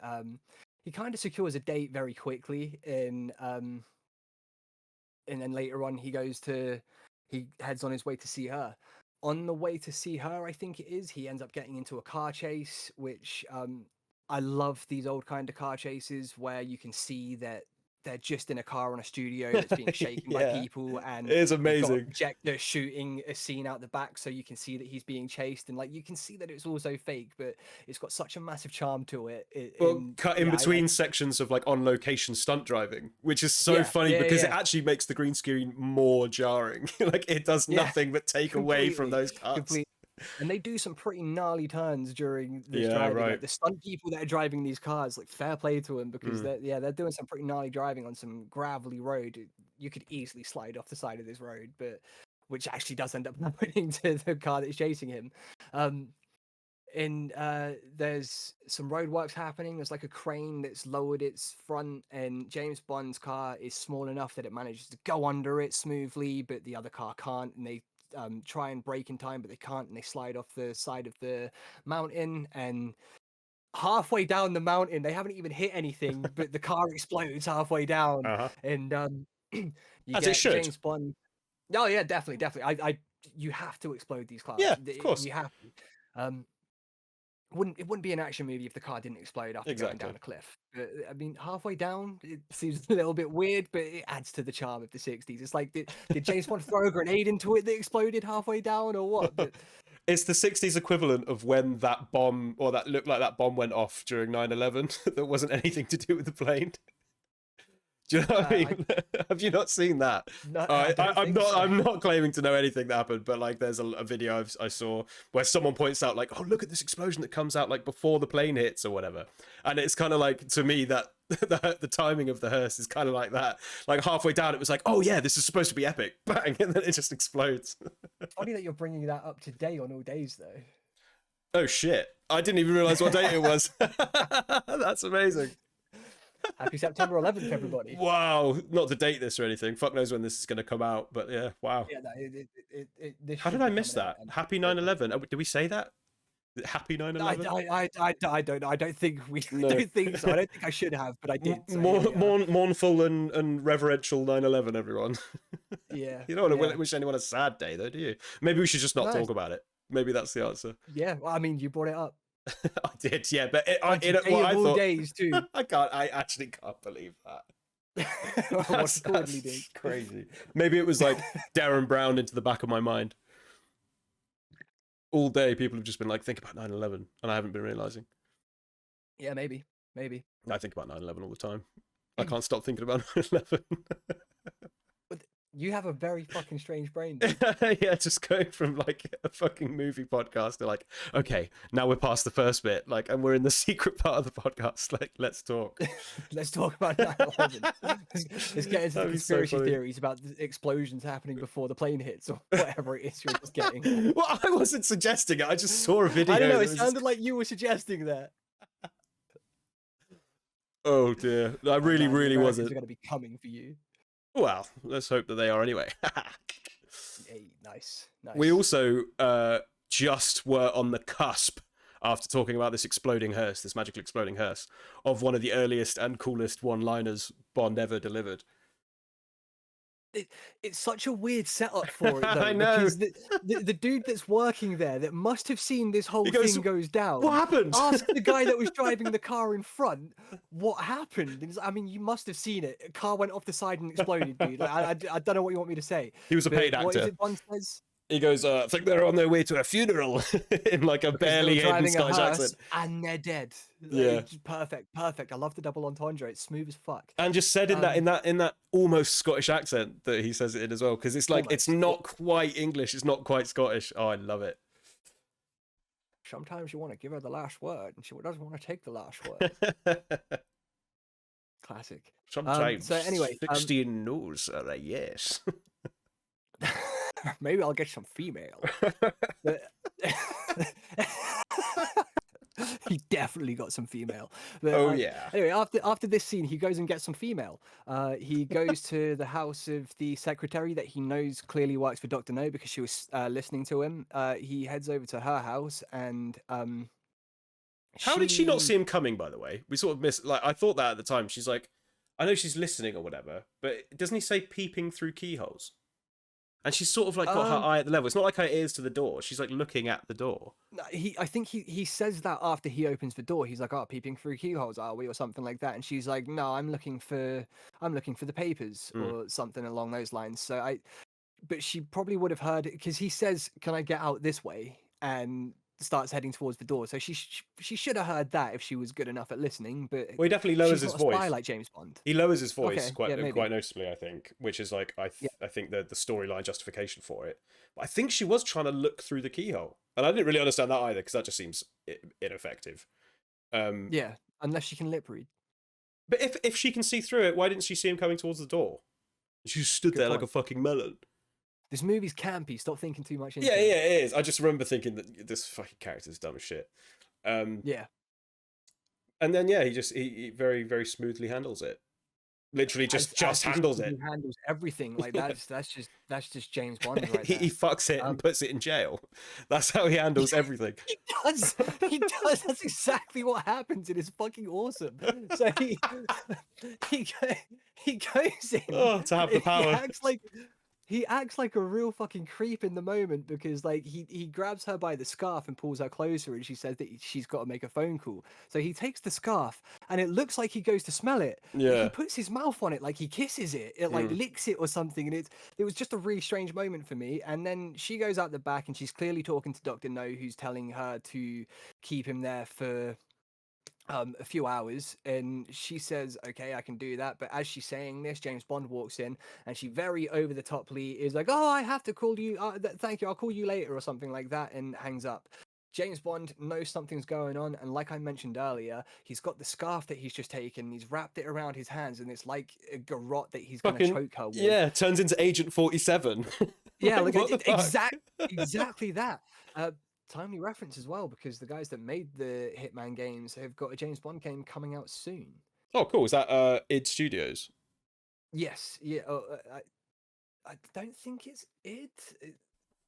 he kind of secures a date very quickly, and then later on he heads on his way to see her. on the way to see her, I think it is, he ends up getting into a car chase, which I love these old kind of car chases where you can see that they're just in a car on a studio that's being shaken by Yeah. people, and It is they've got a amazing. projector shooting a scene out the back so you can see that he's being chased, and like you can see that it's also fake, but it's got such a massive charm to it. Well, cut in yeah, between sections of like on location stunt driving, which is so Yeah, funny yeah, because it yeah. actually makes the green screen more jarring. Like it does Yeah, nothing but take away from completely, those cuts. completely. And they do some pretty gnarly turns during this Yeah, driving. right. Like the stunt people that are driving these cars, like fair play to them, because Mm. they're doing some pretty gnarly driving on some gravelly road. You could easily slide off the side of this road, but which actually does end up happening to the car that's chasing him. There's some roadworks happening. There's like a crane that's lowered its front, and James Bond's car is small enough that it manages to go under it smoothly, but the other car can't, and they try and brake in time, but they can't, and they slide off the side of the mountain, and halfway down the mountain, they haven't even hit anything, but the car explodes halfway down, Uh-huh. and you As it get should. James Bond. Oh yeah, definitely. I you have to explode these cars. Yeah, of course. You have to. It wouldn't be an action movie if the car didn't explode after going down Exactly. a cliff. But, I mean, halfway down, it seems a little bit weird, but it adds to the charm of the 60s. It's like, did James Bond throw a grenade into it that exploded halfway down, or what? But, It's the 60s equivalent of when that bomb, or that looked like that bomb went off during 9/11 that wasn't anything to do with the plane. Do you know what I mean? Have you not seen that? no, I don't I'm think not. so. I'm not claiming to know anything that happened, but like, there's a video I saw where someone points out, like, "Oh, look at this explosion that comes out like before the plane hits or whatever," and it's kind of like, to me, that the timing of the hearse is kind of like that. Like halfway down, it was like, "Oh yeah, this is supposed to be epic," bang, and then it just explodes. Funny that you're bringing that up today on All Days, though. Oh shit! I didn't even realize what date it was. That's amazing. Happy September 11th, everybody. Wow, not to date this or anything. Fuck knows when this is going to come out, but yeah, wow. Yeah, no, this How should did I be miss coming out, that? and Happy 9/11. Did we say that? Happy 9/11. I don't know. I don't think we. No. I don't think so. I don't think I should have, but I did. So here we are. Mournful and reverential 9/11, everyone. Yeah. You don't want to yeah. wish anyone a sad day, though, do you? Maybe we should just not No. talk about it. Maybe that's the answer. Yeah, well, I mean, you brought it up. I did, yeah, but On in today what I of all thought, days, too. I actually can't believe that. What's accordingly doing? Crazy. Maybe it was like Darren Brown into the back of my mind. All day, people have just been like, think about 9/11, and I haven't been realizing. Yeah, maybe. I think about 9/11 all the time. I can't stop thinking about 9/11. You have a very fucking strange brain. Dude. Yeah, just going from like a fucking movie podcast to like, okay, now we're past the first bit, like, and we're in the secret part of the podcast. Like, let's talk. Let's talk about 9/11. Let's get into the That'd be so conspiracy funny. theories about the explosions happening before the plane hits, or whatever it is you're just getting. Well, I wasn't suggesting it. I just saw a video. I don't know. that It was sounded just- like you were suggesting that. Oh dear, I really, really Americans wasn't. are going to be coming for you. Well, let's hope that they are anyway. Hey, nice. We also just were on the cusp, after talking about this exploding hearse, this magical exploding hearse, of one of the earliest and coolest one-liners Bond ever delivered. It's such a weird setup for it, though. I know. Because the dude that's working there that must have seen this whole He goes, thing goes down. What happened? Ask the guy that was driving the car in front what happened. And he's like, I mean, you must have seen it. A car went off the side and exploded, dude. Like, I don't know what you want me to say. He was a But paid what is actor. it Bond says? He goes, I think they're on their way to a funeral, in like a Because they were barely hidden driving a Scottish hearse accent. And they're dead. Yeah. It's perfect. I love the double entendre. It's smooth as fuck. And just said in that almost Scottish accent that he says it in as well, because it's like it's not quite English, it's not quite Scottish. Oh, I love it. Sometimes you want to give her the last word, and she doesn't want to take the last word. Classic. Sometimes so anyway, 16 no's are a yes. Maybe I'll get some female. But- he definitely got some female. But, Oh yeah. Anyway, after this scene, he goes and gets some female. He goes to the house of the secretary that he knows clearly works for Dr. No because she was listening to him. He heads over to her house and How did she not see him coming, by the way? We sort of missed, like, I thought that at the time. She's like, I know she's listening or whatever, but doesn't he say peeping through keyholes? And she's sort of like got her eye at the level. It's not like her ears to the door. She's like looking at the door. No, I think he says that after he opens the door. He's like, "Oh, peeping through keyholes, are we?" or something like that. And she's like, "No, I'm looking for the papers or something along those lines." So but she probably would have heard it because he says, "Can I get out this way?" and starts heading towards the door. So she should have heard that if she was good enough at listening. But Well, he definitely lowers she's his not a spy voice. like James Bond. He lowers his voice Okay, quite yeah, maybe. quite noticeably, I think, which is like I think the storyline justification for it. But I think she was trying to look through the keyhole, and I didn't really understand that either because that just seems ineffective. Yeah, unless she can lip read. But if she can see through it, why didn't she see him coming towards the door? She stood Good there like point. a fucking melon. This movie's campy. Stop thinking too much into Yeah, it. yeah, it is. I just remember thinking that this fucking character's dumb as shit. Yeah. And then he very very smoothly handles it. Literally just handles it. He handles everything. Like that's just James Bond right He there. fucks it and puts it in jail. That's how he handles everything. He does. He does. That's exactly what happens. It is fucking awesome. So he goes in. Oh, to have the power. He acts like a real fucking creep in the moment because like he grabs her by the scarf and pulls her closer and she says that she's got to make a phone call. So he takes the scarf and it looks like he goes to smell it. Yeah. He puts his mouth on it like he kisses it. It like licks it or something. And it was just a really strange moment for me. And then she goes out the back and she's clearly talking to Dr. No, who's telling her to keep him there for a few hours, and she says, "Okay, I can do that." But as she's saying this, James Bond walks in, and she very over the toply is like, "Oh, I have to call you. Thank you. I'll call you later," or something like that, and hangs up. James Bond knows something's going on, and like I mentioned earlier, he's got the scarf that he's just taken. He's wrapped it around his hands, and it's like a garrote that he's going to choke her with. Yeah, turns into Agent 47. Yeah, like what the fuck? exactly that. Timely reference as well, because the guys that made the Hitman games have got a James Bond game coming out soon. Oh, cool. Is that id Studios? Yes, yeah. I don't think it's it.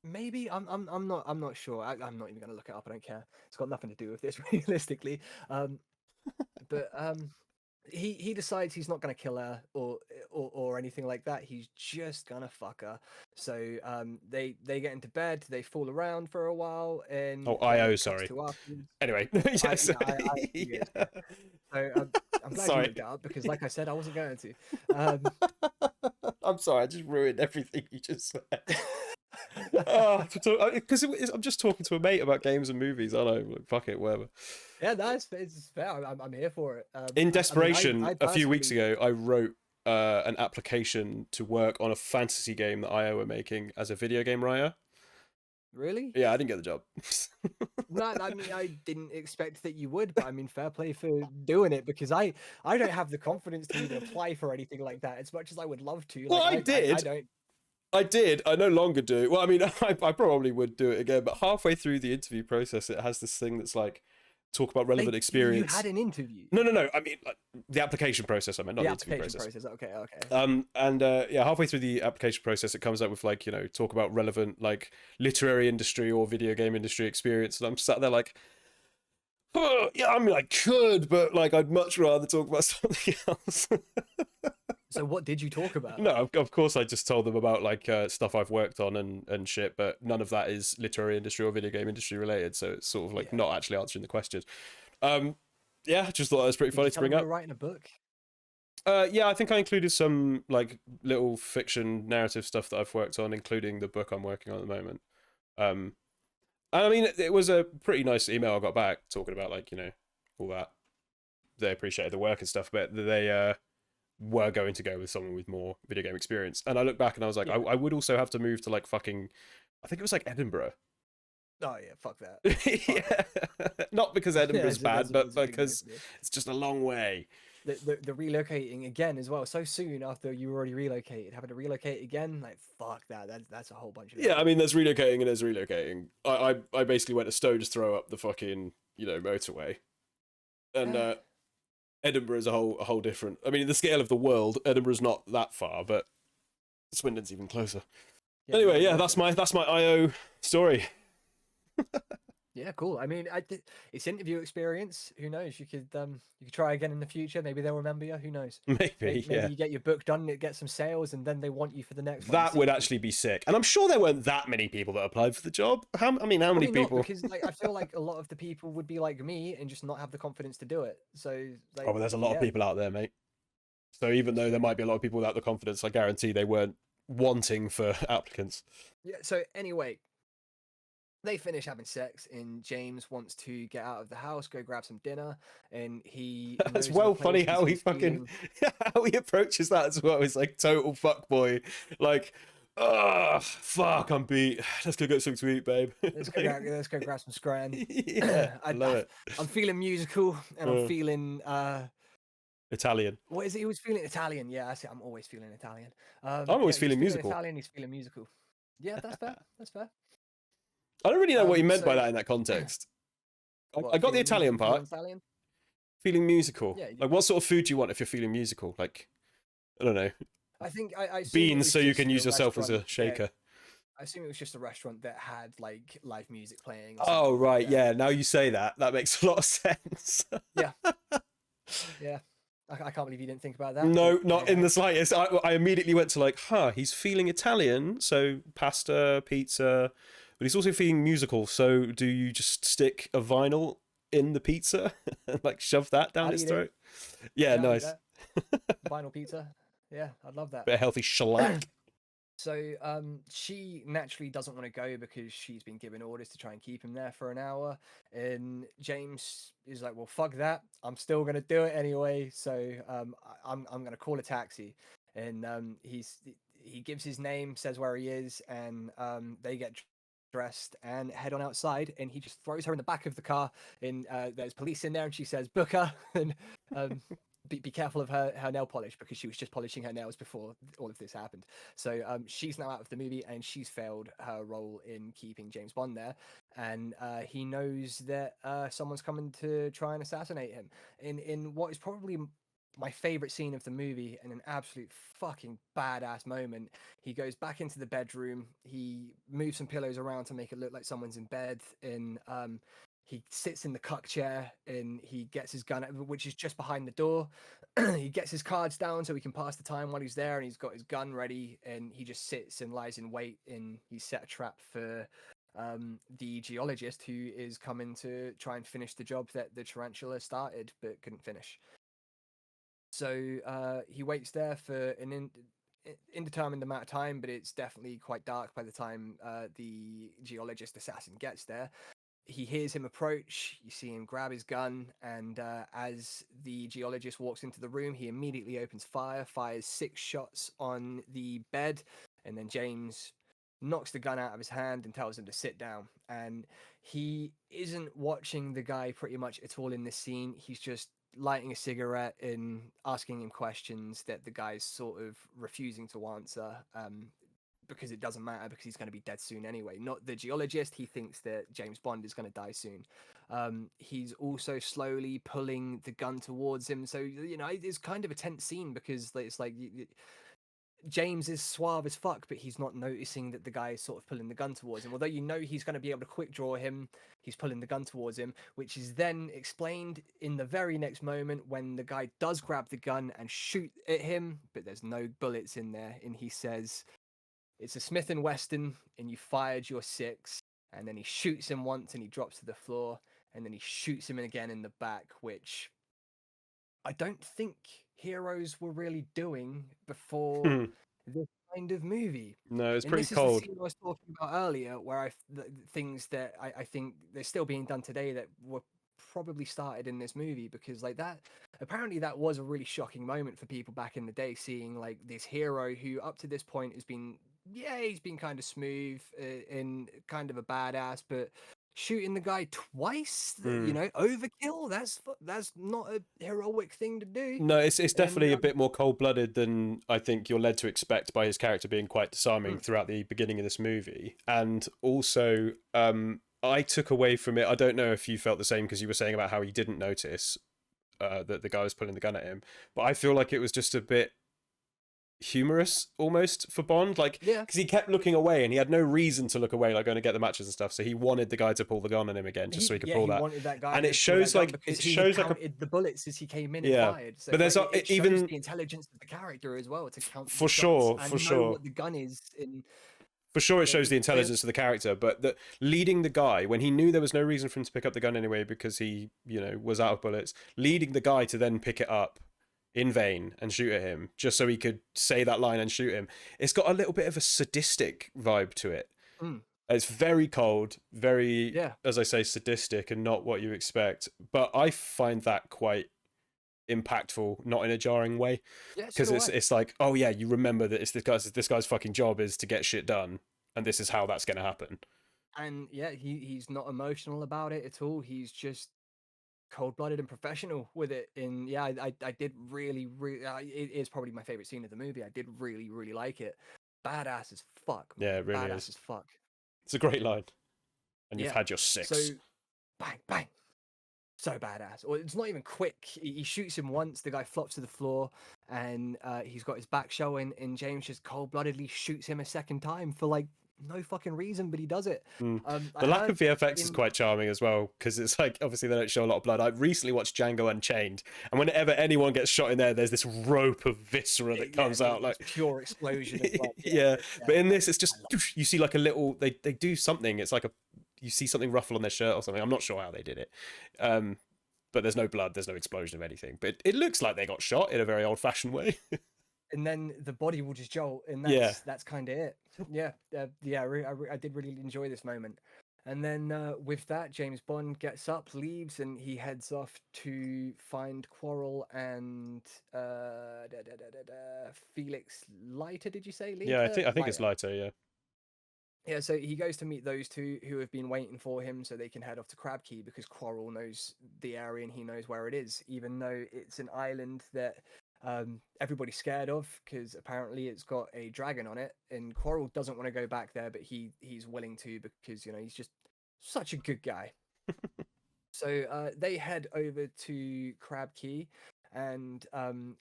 Maybe I'm not sure. I'm not even gonna look it up. I don't care. It's got nothing to do with this realistically. But he decides he's not gonna kill her or anything like that. He's just gonna fuck her. So they get into bed. They fool around for a while and Sorry. to Anyway, yes. yeah. So I'm glad you looked it up because, like I said, I wasn't going to. I'm sorry. I just ruined everything you just said. Because I'm just talking to a mate about games and movies. I don't know. Like, fuck it, whatever. Yeah, it's fair. I'm here for it. In desperation, I a few weeks ago, I wrote an application to work on a fantasy game that IO were making as a video game writer. Really? Yeah, I didn't get the job. No, I mean, I didn't expect that you would, but I mean, fair play for doing it because I don't have the confidence to even apply for anything like that as much as I would love to. Well, like, I did. I don't. I did. I no longer do. Well, I mean, I probably would do it again, but halfway through the interview process, it has this thing that's like, talk about relevant experience. You had an interview. No. I mean, like, the application process. I meant not the interview process. Okay. Halfway through the application process, it comes up with like, talk about relevant like literary industry or video game industry experience, and I'm sat there like, oh, yeah, I mean, I could, but like, I'd much rather talk about something else. So what did you talk about? No, of course I just told them about like stuff I've worked on and shit, but none of that is literary industry or video game industry related, so it's sort of like not actually answering the questions. Yeah, just thought that was pretty funny to bring up. You're writing a book. Yeah, I think I included some like little fiction narrative stuff that I've worked on, including the book I'm working on at the moment. And I mean, it was a pretty nice email I got back talking about like, all that. They appreciated the work and stuff, but they were going to go with someone with more video game experience. And I look back and I was like, I would also have to move to like fucking, I think it was like Edinburgh. Oh yeah, fuck that. Yeah. Not because Edinburgh's bad, but because it's just a long way. The relocating again as well so soon after you already relocated, having to relocate again, like fuck that. That's a whole bunch of I mean, there's relocating and there's relocating. I basically went a stone's throw up the fucking motorway, and Edinburgh is a whole different. I mean, in the scale of the world, Edinburgh's not that far, but Swindon's even closer. Anyway, that's my IO story. Yeah, cool. I mean, it's interview experience. Who knows? You could try again in the future. Maybe they'll remember you. Who knows? Maybe, Maybe yeah. you get your book done, it gets some sales, and then they want you for the next one. That the would sequel. actually be sick. And I'm sure there weren't that many people that applied for the job. How many Probably people? not, because like I feel like a lot of the people would be like me and just not have the confidence to do it. So like, Oh, but there's a lot of people out there, mate. So even though there might be a lot of people without the confidence, I guarantee they weren't wanting for applicants. Yeah. So anyway, they finish having sex, and James wants to get out of the house, go grab some dinner, and he. It's knows of a well place funny he's how he been fucking feeling- how he approaches that as well. He's like total fuckboy. Like, oh fuck, I'm beat. Let's go get something to eat, babe. Let's go grab some scran. Yeah, I love it. I'm feeling musical, and I'm feeling Italian. what is it? He was feeling Italian. Yeah, I say I'm always feeling Italian. I'm always he's feeling musical. Italian. He's feeling musical. Yeah, that's fair. That's fair. I don't really know what he meant by so- that in that context. What, I got the feeling Italian musical, part. Italian? Feeling musical. Yeah, Like, what sort of food do you want if you're feeling musical? Like, I don't know, I think I assume it beans was so you just can a use yourself as a restaurant shaker. that- I assume it was just a restaurant that had like live music playing. Or Oh something like right, that. yeah. Now you say that, that makes a lot of sense. Yeah. I can't believe you didn't think about that. No, but not there in you the slightest. I immediately went to like, he's feeling Italian, so pasta, pizza, but he's also feeling musical. So do you just stick a vinyl in the pizza and like shove that down I'd its eat it. throat? Yeah, I'd eat nice. that. Vinyl pizza. Yeah, I'd love that. Bit of healthy shellac. So she naturally doesn't want to go because she's been given orders to try and keep him there for an hour, and James is like, well, fuck that, I'm still gonna do it anyway. So I'm gonna call a taxi, and he gives his name, says where he is, and they get dressed and head on outside, and he just throws her in the back of the car, and there's police in there, and she says book her, and be careful of her nail polish, because she was just polishing her nails before all of this happened. So she's now out of the movie, and she's failed her role in keeping James Bond there, and he knows that someone's coming to try and assassinate him in what is probably my favorite scene of the movie, and an absolute fucking badass moment. He goes back into the bedroom, he moves some pillows around to make it look like someone's in bed, and he sits in the cuck chair, and he gets his gun, which is just behind the door. He gets his cards down so he can pass the time while he's there, and he's got his gun ready, and he just sits and lies in wait, and he's set a trap for the geologist, who is coming to try and finish the job that the tarantula started but couldn't finish. So he waits there for an indeterminate amount of time, but it's definitely quite dark by the time the geologist assassin gets there. He hears him approach, you see him grab his gun, and as the geologist walks into the room, he immediately opens fire, fires 6 shots on the bed, and then James knocks the gun out of his hand and tells him to sit down. And he isn't watching the guy pretty much at all in this scene. He's just lighting a cigarette and asking him questions that the guy's sort of refusing to answer. Because it doesn't matter, because he's going to be dead soon anyway. Not the geologist. He thinks that James Bond is going to die soon. He's also slowly pulling the gun towards him. So, you know, it's kind of a tense scene, because it's like James is suave as fuck, but he's not noticing that the guy is sort of pulling the gun towards him. Although you know he's going to be able to quick draw him, he's pulling the gun towards him, which is then explained in the very next moment when the guy does grab the gun and shoot at him, but there's no bullets in there. And he says, it's a Smith & Wesson, and you fired your 6. And then he shoots him once, and he drops to the floor, and then he shoots him again in the back, which I don't think heroes were really doing before this kind of movie. No, it's And pretty this cold. is the scene I was talking about earlier, where things that I think they're still being done today that were probably started in this movie, because like that, apparently that was a really shocking moment for people back in the day, seeing like this hero who up to this point has been, he's been kind of smooth and kind of a badass, but shooting the guy twice, you know, overkill, that's not a heroic thing to do. No, it's definitely a bit more cold-blooded than I think you're led to expect by his character being quite disarming throughout the beginning of this movie. And also, I took away from it, I don't know if you felt the same, because you were saying about how he didn't notice that the guy was pulling the gun at him, but I feel like it was just a bit humorous almost for Bond, like Yeah. because he kept looking away and he had no reason to look away, like going to get the matches and stuff. So he wanted the guy to pull the gun on him again, just so he could pull he that. wanted that guy, And to it pull shows that gun like because it he shows like counted the bullets as he came in Yeah. and fired. So But there's like, it shows even- the intelligence of the character as well to count For the shots sure, and for know sure. what the gun is in. For sure, it Yeah, shows the yeah. intelligence of the character, but the leading the guy when he knew there was no reason for him to pick up the gun anyway because he, was out of bullets. Leading the guy to then pick it up in vain and shoot at him just so he could say that line and shoot him. It's got a little bit of a sadistic vibe to it. Mm. It's very cold, very, Yeah. as I say, sadistic and not what you expect. But I find that quite impactful, not in a jarring way, Yeah, because so do I. it's like, oh yeah, you remember that it's this guy's fucking job is to get shit done, and this is how that's going to happen. And yeah, he's not emotional about it at all. He's just cold-blooded and professional with it. And yeah, I did really it is probably my favorite scene of the movie. I did really like it. Badass as fuck, man. Yeah, it really Badass is. as fuck. It's a great line, and you've Yeah. had your six. So bang bang, so badass. Or it's not even quick. He shoots him once, the guy flops to the floor, and he's got his back showing, and James just cold-bloodedly shoots him a second time for like no fucking reason, but he does it. Mm. I The lack heard of VFX is in- quite charming as well, because it's like obviously they don't show a lot of blood. I recently watched Django Unchained, and whenever anyone gets shot in there's this rope of viscera that comes out like pure explosion of blood. yeah. But in this, it's just you see like a little. They do something. It's like you see something ruffle on their shirt or something. I'm not sure how they did it. But there's no blood. There's no explosion of anything. But it looks like they got shot in a very old-fashioned way. And then the body will just jolt, and that's kind of it. Yeah, I did really enjoy this moment. And then with that, James Bond gets up, leaves, and he heads off to find Quarrel and Felix Leiter. Did you say? Yeah, I Leiter? think it's lighter. Yeah. Yeah, so he goes to meet those two who have been waiting for him so they can head off to Crab Key because Quarrel knows the area and he knows where it is, even though it's an island that everybody's scared of because apparently it's got a dragon on it, and Quarrel doesn't want to go back there, but he's willing to because he's just such a good guy. So they head over to Crab Key, and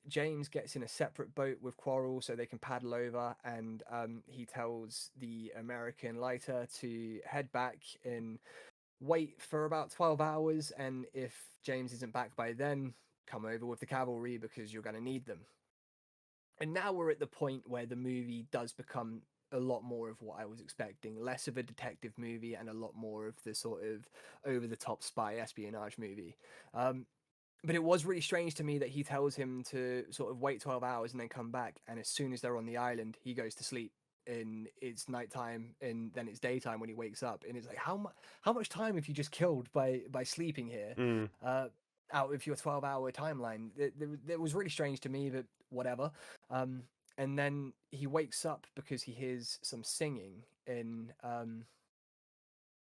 James gets in a separate boat with Quarrel so they can paddle over, and he tells the American Leiter to head back and wait for about 12 hours, and if James isn't back by then, come over with the cavalry because you're going to need them. And now we're at the point where the movie does become a lot more of what I was expecting, less of a detective movie and a lot more of the sort of over-the-top spy espionage movie. But it was really strange to me that he tells him to sort of wait 12 hours and then come back, and as soon as they're on the island, he goes to sleep, and it's nighttime, and then it's daytime when he wakes up, and it's like, how much time have you just killed by sleeping here? Out of your 12-hour timeline. It was really strange to me, but whatever. And then he wakes up because he hears some singing, and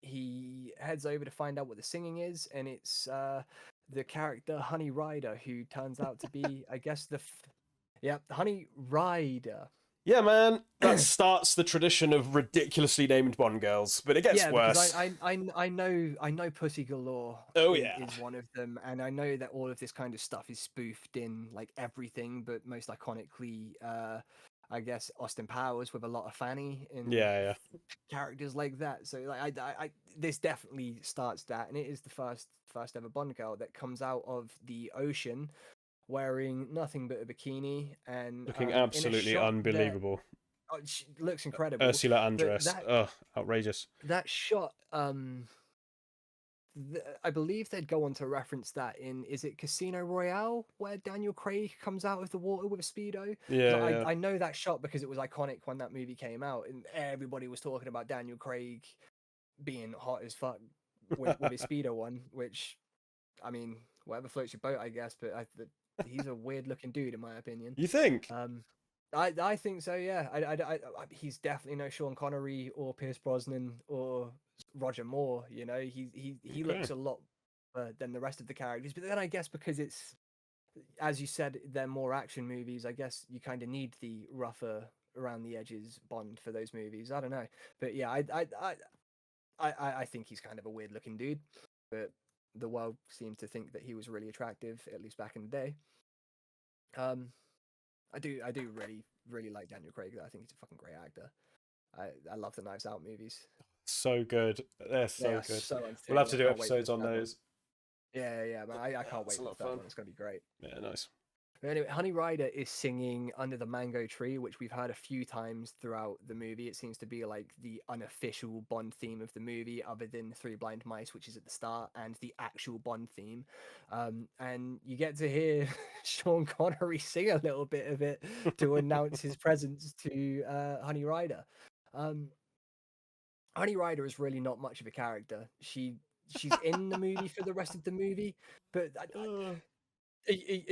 he heads over to find out what the singing is, and it's the character Honey Rider, who turns out to be, I guess, Honey Rider. Yeah, man, that starts the tradition of ridiculously named Bond girls, but it gets worse. Because I know Pussy Galore. Oh, yeah. Is one of them, and I know that all of this kind of stuff is spoofed in like everything, but most iconically, I guess Austin Powers with a lot of Fanny and Yeah. characters like that. So like I this definitely starts that, and it is the first ever Bond girl that comes out of the ocean wearing nothing but a bikini and Looking in a absolutely shot unbelievable. she looks incredible. Ursula Andress. that- Ugh, outrageous. That shot, I believe they'd go on to reference that in, is it Casino Royale, where Daniel Craig comes out of the water with a Speedo? Yeah. I know that shot because it was iconic when that movie came out, and everybody was talking about Daniel Craig being hot as fuck with his Speedo on, which, I mean, whatever floats your boat, I guess, but he's a weird looking dude, in my opinion. You think? I think so, yeah. He's definitely no Sean Connery or Pierce Brosnan or Roger Moore. He looks a lot than the rest of the characters. But then I guess because it's, as you said, they're more action movies. I guess you kind of need the rougher around the edges Bond for those movies. I don't know, but yeah, I think he's kind of a weird looking dude, but the world seems to think that he was really attractive, at least back in the day. I do really really like Daniel Craig. I think he's a fucking great actor. I love the Knives Out movies. So good. They're so They are good. so We'll have to do entertaining. I can't wait for episodes the on third one. those. Yeah, man. I can't wait It's a for lot the of third fun. one. It's gonna be great. Yeah, nice. But anyway, Honey Rider is singing Under the Mango Tree, which we've heard a few times throughout the movie. It seems to be like the unofficial Bond theme of the movie, other than Three Blind Mice, which is at the start, and the actual Bond theme. And you get to hear Sean Connery sing a little bit of it to announce his presence to Honey Rider. Honey Rider is really not much of a character. She's in the movie for the rest of the movie, but are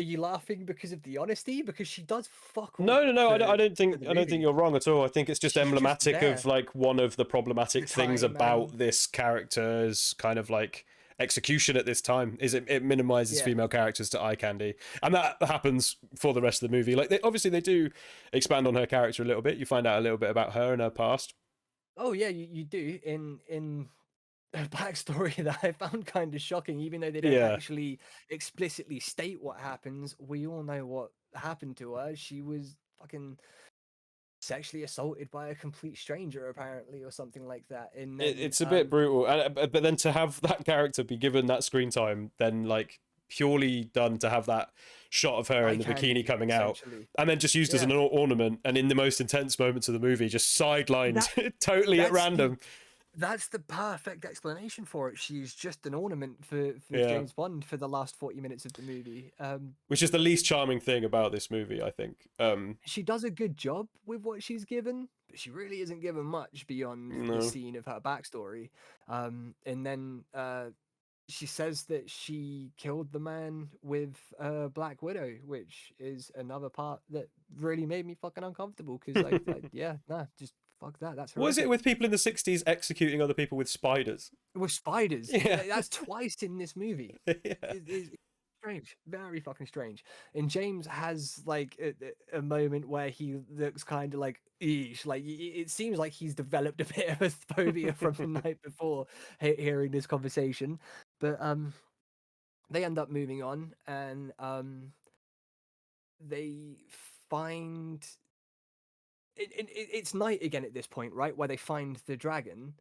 you laughing because of the honesty? Because she does fuck all. No. I for don't think the I don't movie. think you're wrong at all. I think it's just She's just emblematic of there. like one of the problematic The things time about and- this character's kind of like execution at this time is it minimizes Yeah. female characters to eye candy, and that happens for the rest of the movie. Like obviously they do expand on her character a little bit. You find out a little bit about her and her past. Oh yeah, you do in a backstory that I found kind of shocking, even though they don't Yeah. actually explicitly state what happens. We all know what happened to her. She was fucking sexually assaulted by a complete stranger, apparently, or something like that. And then, It's a bit brutal, but then to have that character be given that screen time, then like purely done to have that shot of her in the bikini coming out, essentially. and then just used as an ornament, and in the most intense moments of the movie, just sidelined totally at that's the- random. That's the perfect explanation for it. She's just an ornament for Yeah. James Bond for the last 40 minutes of the movie. Which is the least charming thing about this movie, I think. She does a good job with what she's given, but she really isn't given much beyond No. the scene of her backstory. And then she says that she killed the man with Black Widow, which is another part that really made me fucking uncomfortable because, just fuck that. That's Was it horrific. with people in the 60s executing other people with spiders? With spiders. Yeah. That's twice in this movie. Yeah. It's strange, very fucking strange. And James has like a moment where he looks kind of like eesh, like it seems like he's developed a bit of a phobia from the night before hearing this conversation. But they end up moving on, and they find it's night again at this point, right? Where they find the dragon.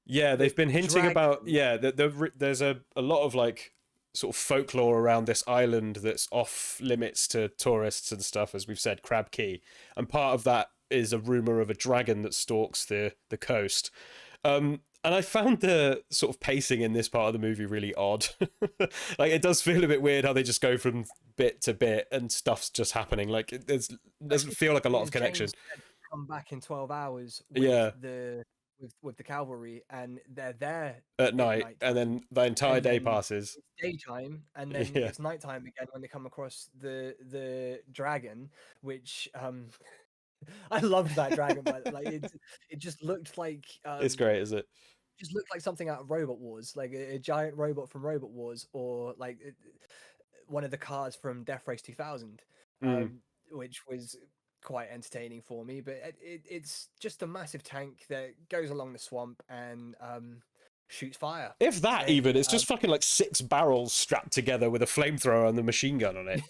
Yeah, they've been hinting about dragon. there's a lot of like sort of folklore around this island that's off limits to tourists and stuff, as we've said, Crab Key, and part of that is a rumor of a dragon that stalks the coast. And I found the sort of pacing in this part of the movie really odd. Like it does feel a bit weird how they just go from bit to bit and stuff's just happening. Like it doesn't feel like a lot of connection. James said, come back in 12 hours with Yeah. with the cavalry, and they're there At night, night and then the entire and day then passes. it's daytime, and then Yeah. it's nighttime again when they come across the dragon, which I loved that dragon, but like it just looked like It's great, is it? just looked like something out of Robot Wars, like a giant robot from Robot Wars, or like one of the cars from Death Race 2000, which was quite entertaining for me. But it's just a massive tank that goes along the swamp and shoots fire. If that And, even, it's just fucking like 6 barrels strapped together with a flamethrower and the machine gun on it.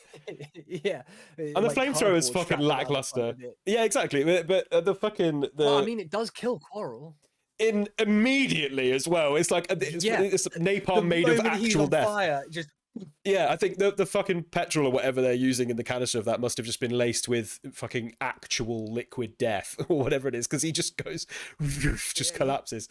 Yeah, And the flamethrower is fucking lackluster. Yeah, exactly. But the fucking Well, I mean, it does kill Quarrel. in immediately as well. It's like it's napalm made of moment he's actual on death. fire, just Yeah, I think the fucking petrol or whatever they're using in the canister of that must have just been laced with fucking actual liquid death or whatever it is, because he just goes, just collapses.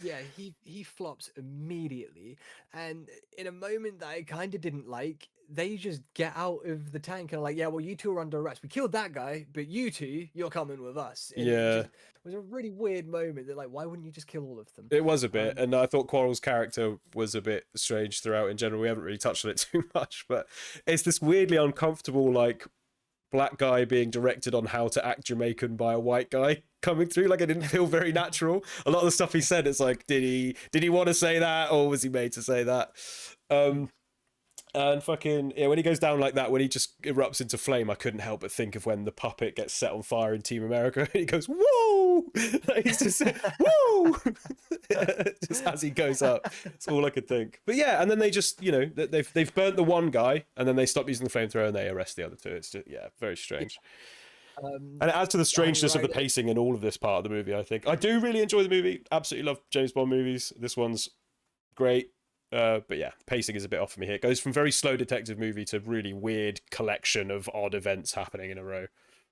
He flops immediately, and in a moment that I kind of didn't like, they just get out of the tank and are like, yeah, well, you two are under arrest. We killed that guy, but you two, you're coming with us. And it was a really weird moment that, like, why wouldn't you just kill all of them? It was a bit, and I thought Quarrel's character was a bit strange throughout in general. We haven't really touched on it too much, but it's this weirdly uncomfortable, like, black guy being directed on how to act Jamaican by a white guy coming through. Like, it didn't feel very natural. A lot of the stuff he said, it's like, did he want to say that, or was he made to say that? And fucking, yeah, when he goes down like that, when he just erupts into flame, I couldn't help but think of when the puppet gets set on fire in Team America, and he goes, whoa! He's just, whoa! Just as he goes up. That's all I could think. But yeah, and then they just, you know, they've burnt the one guy, and then they stop using the flamethrower, and they arrest the other two. It's just, yeah, very strange. And it adds to the strangeness of the Rider- pacing in all of this part of the movie, I think. I do really enjoy the movie. Absolutely love James Bond movies. This one's great. But yeah, pacing is a bit off for me here. It goes from very slow detective movie to really weird collection of odd events happening in a row.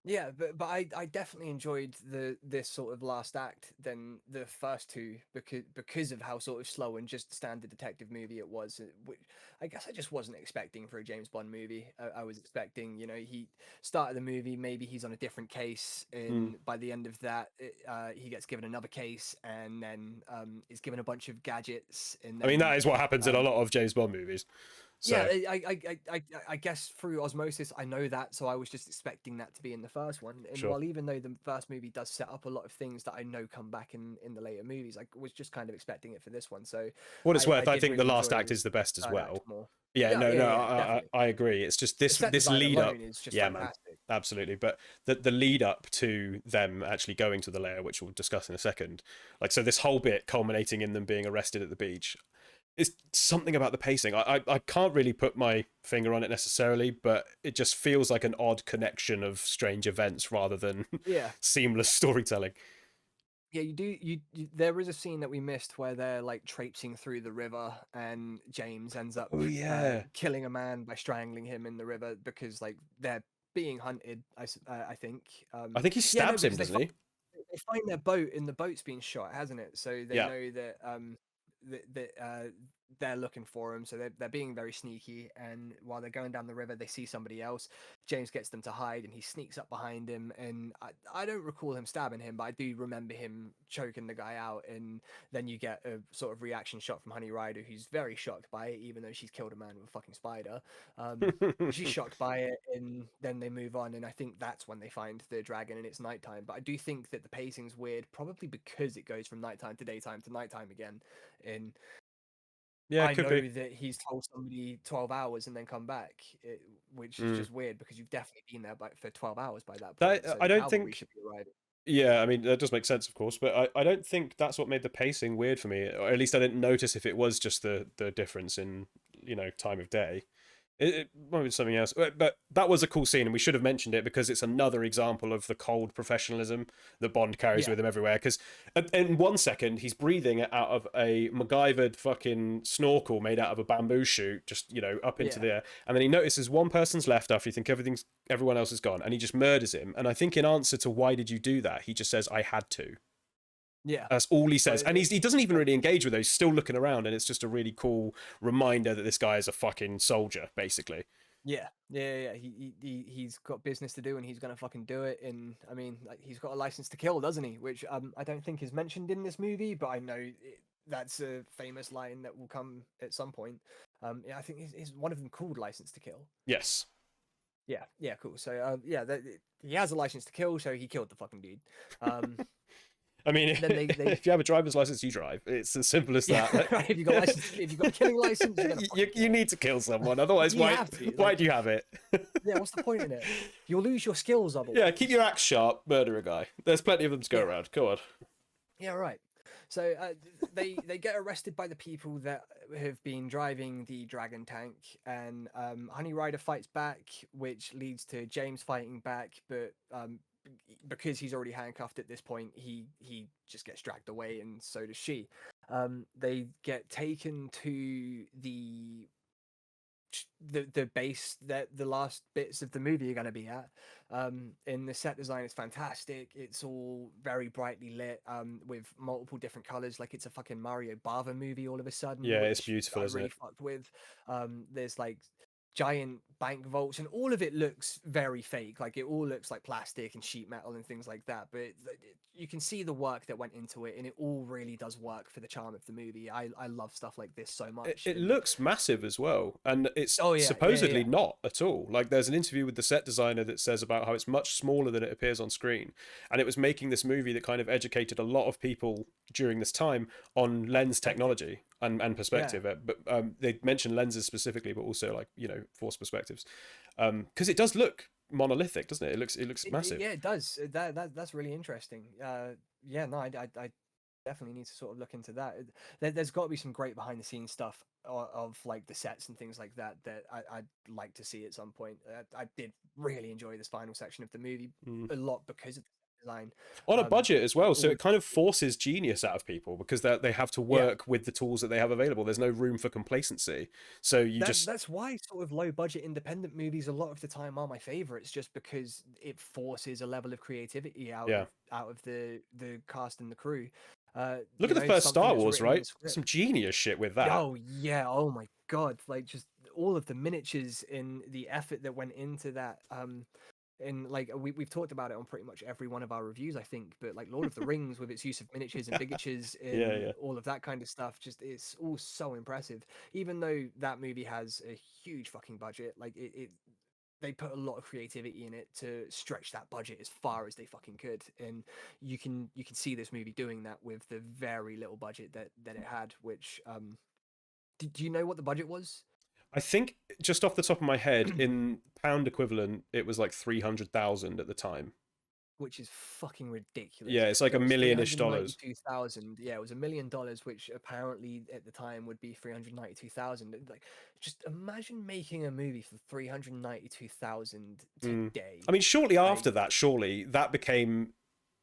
Yeah, but I definitely enjoyed this sort of last act than the first two because of how sort of slow and just standard detective movie it was. Which I guess I just wasn't expecting for a James Bond movie. I was expecting, he started the movie, maybe he's on a different case, and by the end of that, he gets given another case, and then is given a bunch of gadgets. And then, I mean, that is what happens in a lot of James Bond movies. So. Yeah, I guess through osmosis, I know that, so I was just expecting that to be in the first one. And Sure. while even though the first movie does set up a lot of things that I know come back in the later movies, I was just kind of expecting it for this one. So what it's worth, I did think the really last enjoy act is the best as third well. act more. Yeah, no, definitely. I agree. It's just this The set this design lead up. alone is just Yeah, man, fantastic. absolutely. But the lead up to them actually going to the lair, which we'll discuss in a second, like so, this whole bit culminating in them being arrested at the beach. It's something about the pacing. I can't really put my finger on it necessarily, but it just feels like an odd connection of strange events rather than Yeah. seamless storytelling. Yeah, you there is a scene that we missed where they're like traipsing through the river and James ends up killing a man by strangling him in the river because like they're being hunted, I think. I think he stabs him, because doesn't he? They find their boat and the boat's being shot, hasn't it? So they Yeah. know that they're looking for him, so they're being very sneaky. And while they're going down the river, they see somebody else. James gets them to hide, and he sneaks up behind him. And I don't recall him stabbing him, but I do remember him choking the guy out. And then you get a sort of reaction shot from Honey Rider, who's very shocked by it, even though she's killed a man with a fucking spider. She's shocked by it, and then they move on. And I think that's when they find the dragon, and it's nighttime. But I do think that the pacing's weird, probably because it goes from nighttime to daytime to nighttime again. And Yeah, I it could know be. that he's told somebody 12 hours and then come back, which is just weird because you've definitely been there for 12 hours by that point. That, So I don't Cavalry think. should be arriving. Yeah, I mean that does make sense, of course, but I don't think that's what made the pacing weird for me, or at least I didn't notice if it was just the difference in time of day. It might be something else, but that was a cool scene, and we should have mentioned it because it's another example of the cold professionalism that Bond carries with him everywhere. Because in 1 second he's breathing out of a MacGyvered fucking snorkel made out of a bamboo shoot, just up into the air, and then he notices one person's left after you think everyone else is gone, and he just murders him. And I think in answer to why did you do that, he just says, "I had to." Yeah, that's all he says, and he doesn't even really engage with those. He's still looking around, and it's just a really cool reminder that this guy is a fucking soldier, basically. Yeah. He's got business to do, and he's gonna fucking do it. And I mean, like, he's got a license to kill, doesn't he? Which I don't think is mentioned in this movie, but I know that's a famous line that will come at some point. I think is one of them called License to Kill. Yes. Yeah, cool. So he has a license to kill, so he killed the fucking dude. I mean, then if you have a driver's license, you drive. It's as simple as that. Right, if you got a killing license, you need to kill someone. Otherwise, why do you have it? Yeah, what's the point in it? You'll lose your skills otherwise. Yeah, keep your axe sharp. Murder a guy. There's plenty of them to go around. Go on. Yeah, right. So they get arrested by the people that have been driving the dragon tank, and Honey Rider fights back, which leads to James fighting back, but because he's already handcuffed at this point, he just gets dragged away, and so does she. They get taken to the base that the last bits of the movie are going to be at. And the set design is fantastic. It's all very brightly lit, with multiple different colors, like it's a fucking Mario Bava movie all of a sudden. Yeah, it's beautiful, I isn't really it? fucked with. There's like giant bank vaults, and all of it looks very fake. Like it all looks like plastic and sheet metal and things like that, but you can see the work that went into it, and it all really does work for the charm of the movie. I love stuff like this so much. It looks massive as well, and it's supposedly not at all. Like there's an interview with the set designer that says about how it's much smaller than it appears on screen, and it was making this movie that kind of educated a lot of people during this time on lens technology and perspective. But they mentioned lenses specifically, but also like force perspectives, because it does look monolithic, doesn't it? It looks massive. Yeah, it does. That's really interesting. Yeah, no, I definitely need to sort of look into that. There's got to be some great behind the scenes stuff of like the sets and things like that I'd like to see at some point. I did really enjoy this final section of the movie a lot because of the design on a budget as well, so all- it kind of forces genius out of people because they have to work with the tools that they have available. There's no room for complacency, so that's why sort of low budget independent movies a lot of the time are my favorites, just because it forces a level of creativity out of the cast and the crew. Look at the first Star Wars, right? Some genius shit with that. Oh yeah, oh my god, like just all of the miniatures and the effort that went into that. And like we've talked about it on pretty much every one of our reviews, I think, but like Lord of the Rings with its use of miniatures and bigatures and all of that kind of stuff, just it's all so impressive. Even though that movie has a huge fucking budget, like they put a lot of creativity in it to stretch that budget as far as they fucking could, and you can see this movie doing that with the very little budget that it had. Which do you know what the budget was? I think just off the top of my head, in pound equivalent, it was like 300,000 at the time. Which is fucking ridiculous. Yeah, it's like $1 million-ish. 2,000. Yeah, it was $1 million, which apparently at the time would be 392,000. Like, just imagine making a movie for 392,000 today. I mean, shortly after that, surely that became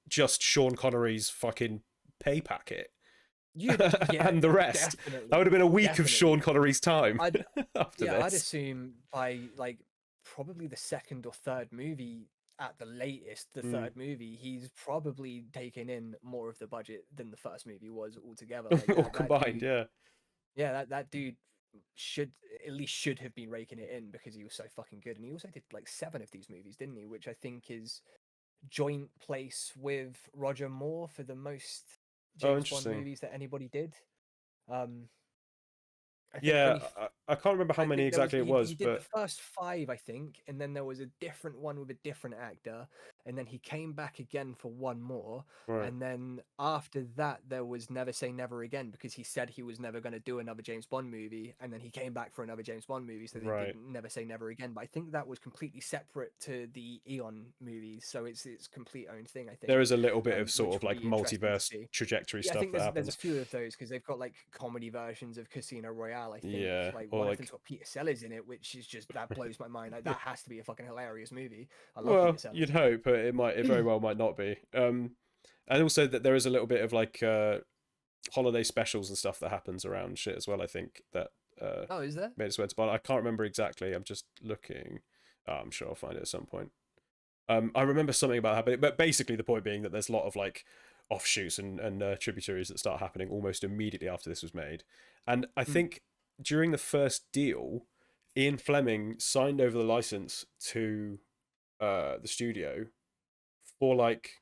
just Sean Connery's fucking pay packet. And the rest. Definitely, that would have been a week of Sean Connery's time. I'd this. assume by like probably the second or third movie, at the latest, the third movie, he's probably taken in more of the budget than the first movie was altogether. Like, all combined, dude, that dude should have been raking it in because he was so fucking good. And he also did like 7 of these movies, didn't he? Which I think is joint place with Roger Moore for the most James Bond movies that anybody did. I can't remember how many exactly it was. He did the first 5, I think, and then there was a different one with a different actor, and then he came back again for one more, and then after that there was Never Say Never Again, because he said he was never going to do another James Bond movie, and then he came back for another James Bond movie, so they did Never Say Never Again. But I think that was completely separate to the Eon movies, so it's complete own thing. I think there is a little bit of sort of like multiverse trajectory stuff. I think that happens. There's a few of those because they've got like comedy versions of Casino Royale. I think like or one like... of them's got Peter Sellers in it, which is just that blows my mind. Like, that has to be a fucking hilarious movie. I love Peter Sellers. You'd hope, but it very well might not be. And also that there is a little bit of like holiday specials and stuff that happens around shit as well. I think that is there? made its way to Bond. I can't remember exactly. I'm just looking. I'm sure I'll find it at some point. I remember something about that, but basically the point being that there's a lot of like offshoots and tributaries that start happening almost immediately after this was made. And I think during the first deal, Ian Fleming signed over the license to the studio for like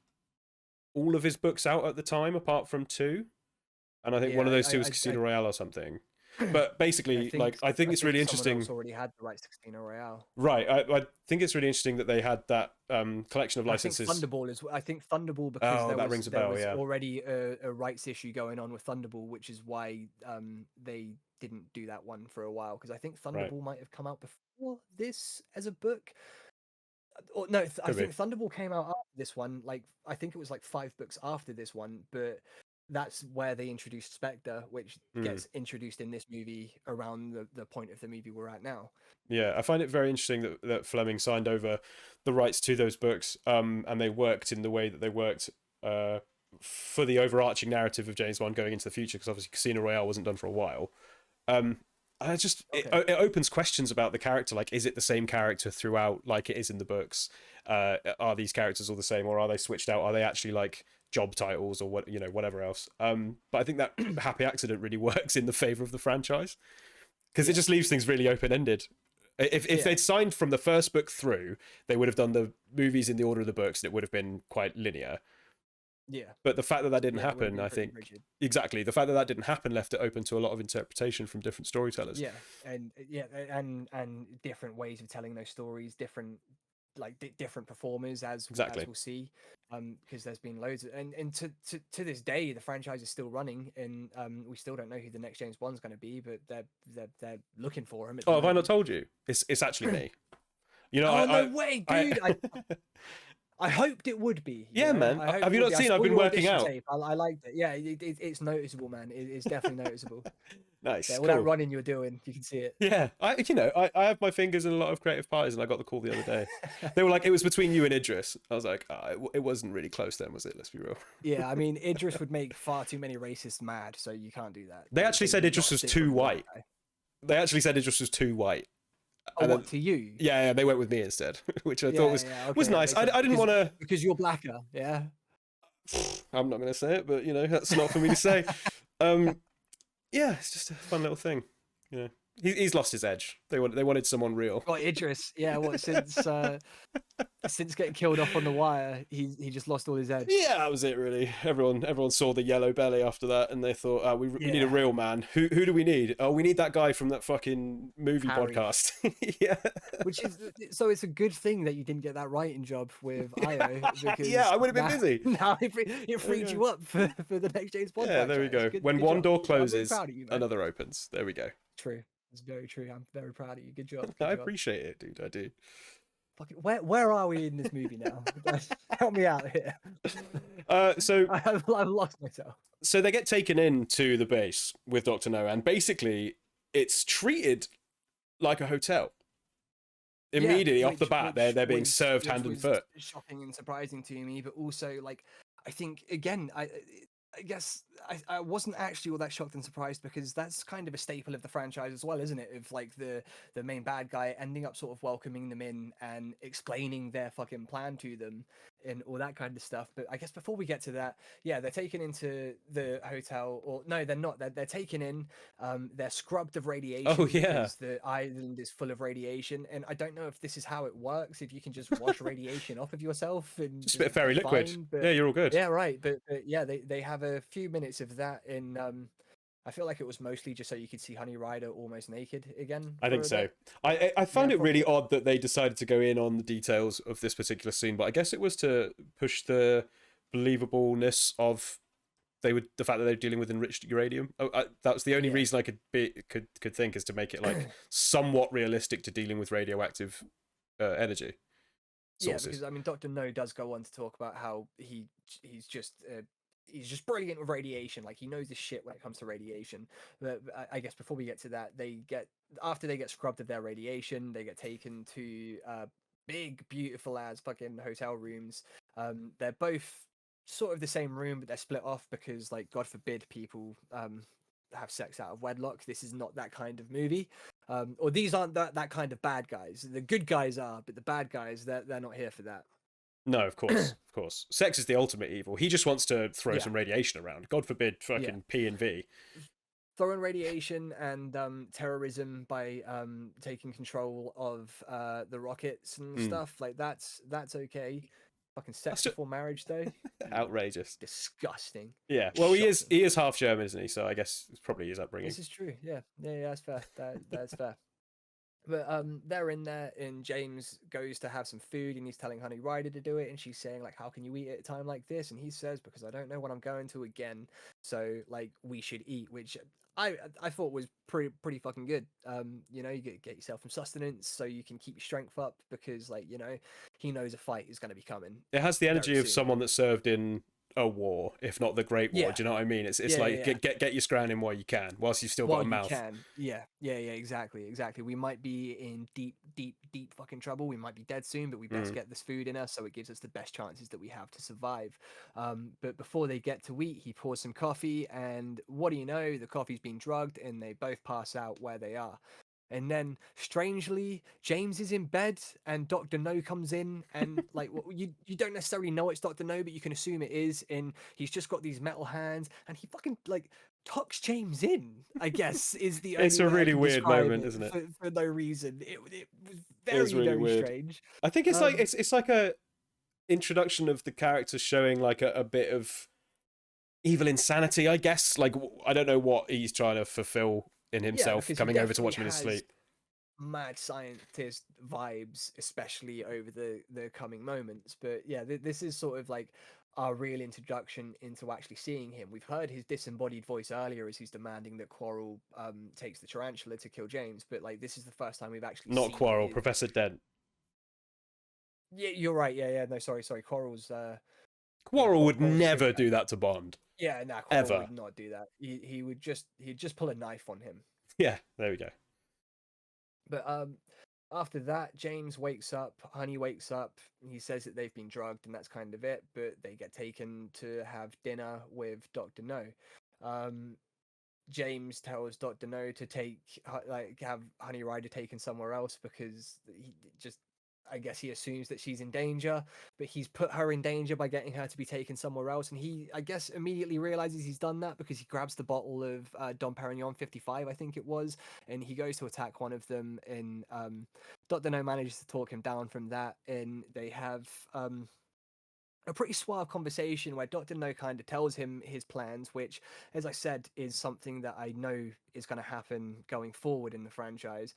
all of his books out at the time, apart from 2. And I think one of those 2 was Casino Royale or something. But basically, I think it's really interesting. Already had the rights to Casino Royale. Right. I think it's really interesting that they had that collection of licenses. I think Thunderball because that rings a bell, was already a rights issue going on with Thunderball, which is why they didn't do that one for a while, because I think Thunderball might have come out before this as a book. Or no, I think Thunderball came out after this one. Like, I think it was like 5 books after this one, but that's where they introduced Spectre, which gets introduced in this movie around the point of the movie we're at now. Yeah, I find it very interesting that Fleming signed over the rights to those books, and they worked in the way that they worked for the overarching narrative of James Bond going into the future, because obviously Casino Royale wasn't done for a while. It opens questions about the character. Like, is it the same character throughout, like it is in the books? Are these characters all the same, or are they switched out? Are they actually like job titles or whatever else? But I think that happy accident really works in the favor of the franchise, because it just leaves things really open-ended. If they'd signed from the first book through, they would have done the movies in the order of the books, and it would have been quite linear. Yeah. But the fact that didn't happen, I think, exactly, the fact that didn't happen left it open to a lot of interpretation from different storytellers. Yeah, and different ways of telling those stories, different performers, as we'll see, because there's been loads of, and to this day the franchise is still running, and we still don't know who the next James Bond's going to be, but they're looking for him. Have I not told you? It's actually me. No way, dude! I hoped it would be. Yeah, man. I hoped Have it you would not be. I seen I've saw been your working audition out? tape. I liked it. Yeah, it's noticeable, man. It's definitely noticeable. Nice. Yeah, all Cool. that running you're doing, you can see it. Yeah, I have my fingers in a lot of creative pies, and I got the call the other day. They were like, it was between you and Idris. I was like, it wasn't really close then, was it? Let's be real. Yeah, I mean, Idris would make far too many racists mad, so you can't do that. They actually said you've Idris gotta was stick too with the white. guy. They actually said Idris was too white. Oh, And what, to you? Yeah, they went with me instead, which I Yeah, thought was yeah, okay, was that nice. makes sense. I didn't want to. Because you're blacker, yeah? I'm not going to say it, but that's not for me to say. Yeah, it's just a fun little thing. He's lost his edge. They wanted someone real. Got Idris, yeah, what, since getting killed off on the wire, he just lost all his edge. Yeah, that was it really. Everyone saw the yellow belly after that, and they thought, we need a Yeah. real man. Who do we need? Oh, we need that guy from that fucking movie Harry. podcast. Yeah. Which is, so it's a good thing that you didn't get that writing job with Io. Because Yeah, I would have been now- busy. Now it freed go. you up for the next James Bond. Yeah, there we franchise. go. Good- When good one job. door I'm really closes, proud of you, man. another opens. There we go. True. It's very true. I'm very proud of you. Good job. I Good job. appreciate it, dude. I do. Fucking, where are we in this movie now? Help me out here. So I've lost myself. so they get taken into the base with Dr. No, and basically it's treated like a hotel. Immediately off the bat, they're being served hand and was foot. Shocking and surprising to me, but also like I think again, I guess I wasn't actually all that shocked and surprised because that's kind of a staple of the franchise as well, isn't it? Of like the main bad guy ending up sort of welcoming them in and explaining their fucking plan to them and all that kind of stuff. But I guess before we get to that, yeah, they're taken into the hotel, or no, they're not. They're taken in. They're scrubbed of radiation. Oh, yeah. because the island is full of radiation, and I don't know if this is how it works. If you can just wash radiation off of yourself and Just a bit of fairy be liquid. fine, but- Yeah, you're all good. yeah, right. But yeah, they have a few minutes of that in. I feel like it was mostly just so you could see Honey Rider almost naked again. I think for a so. bit. I found Yeah, it really odd that they decided to go in on the details of this particular scene, but I guess it was to push the believableness of the fact that they're dealing with enriched uranium. That was the only Yeah. reason I could think, is to make it like somewhat realistic to dealing with radioactive energy Yeah, sources. because I mean, Doctor No does go on to talk about how he's just brilliant with radiation. Like he knows his shit when it comes to radiation. But I guess before we get to that, after they get scrubbed of their radiation, they get taken to big, beautiful as fucking hotel rooms. They're both sort of the same room, but they're split off because, like, God forbid people have sex out of wedlock. This is not that kind of movie. Or these aren't that kind of bad guys. The good guys are, but the bad guys, they're not here for that. No, of course, of course. Sex is the ultimate evil. He just wants to throw Yeah. some radiation around. God forbid, fucking P and V. Throwing radiation and terrorism by taking control of the rockets and stuff, like that's okay. Fucking sex ju- before marriage, though. Outrageous. Disgusting. Yeah. Well, he Shocking. is half German, isn't he? So I guess it's probably his upbringing. This is true. Yeah, that's fair. That's fair. But they're in there, and James goes to have some food, and he's telling Honey Rider to do it, and she's saying like, "How can you eat at a time like this?" And he says, "Because I don't know what I'm going to again. So like, we should eat," which I thought was pretty fucking good. You know, you get yourself some sustenance so you can keep your strength up because like, you know, he knows a fight is going to be coming. It has the energy very of soon. someone that served in a war, if not the Great War. Yeah. Do you know what I mean? It's Yeah, like yeah. get your scrown in while you can, whilst you've still got While a you mouth. can. Yeah, exactly. We might be in deep fucking trouble. We might be dead soon, but we best get this food in us so it gives us the best chances that we have to survive. But before they get to eat, he pours some coffee, and what do you know? The coffee's been drugged, and they both pass out where they are. And then, strangely, James is in bed, and Dr. No comes in, and like you don't necessarily know it's Dr. No, but you can assume it is. And he's just got these metal hands, and he fucking like tucks James in. I guess is the only It's a way I really can weird describe moment, isn't it? For no reason. It was is really very weird. strange. I think it's like Um, it's like a introduction of the character showing like a bit of evil insanity, I guess. Like I don't know what he's trying to fulfill in himself, because he coming over to watch him in definitely his has sleep. Mad scientist vibes, especially over the coming moments. But yeah, this is sort of like our real introduction into actually seeing him. We've heard his disembodied voice earlier as he's demanding that Quarrel takes the tarantula to kill James, but like this is the first time we've actually Not seen Quarrel, his- Professor Dent. Yeah, you're right. Yeah. No, sorry. Quarrel's. Quarrel would Quarrel's true. never do that to Bond. Yeah, nah, Quarrel Ever. would not do that. He'd just pull a knife on him. Yeah, there we go. But after that, James wakes up, Honey wakes up, he says that they've been drugged, and that's kind of it. But they get taken to have dinner with Dr. No. James tells Dr. No to have Honey Rider taken somewhere else because he just, I guess he assumes that she's in danger, but he's put her in danger by getting her to be taken somewhere else. And he, I guess, immediately realizes he's done that because he grabs the bottle of Dom Perignon 55, I think it was, and he goes to attack one of them. And Dr. No manages to talk him down from that, and they have a pretty suave conversation where Dr. No kind of tells him his plans, which, as I said, is something that I know is going to happen going forward in the franchise.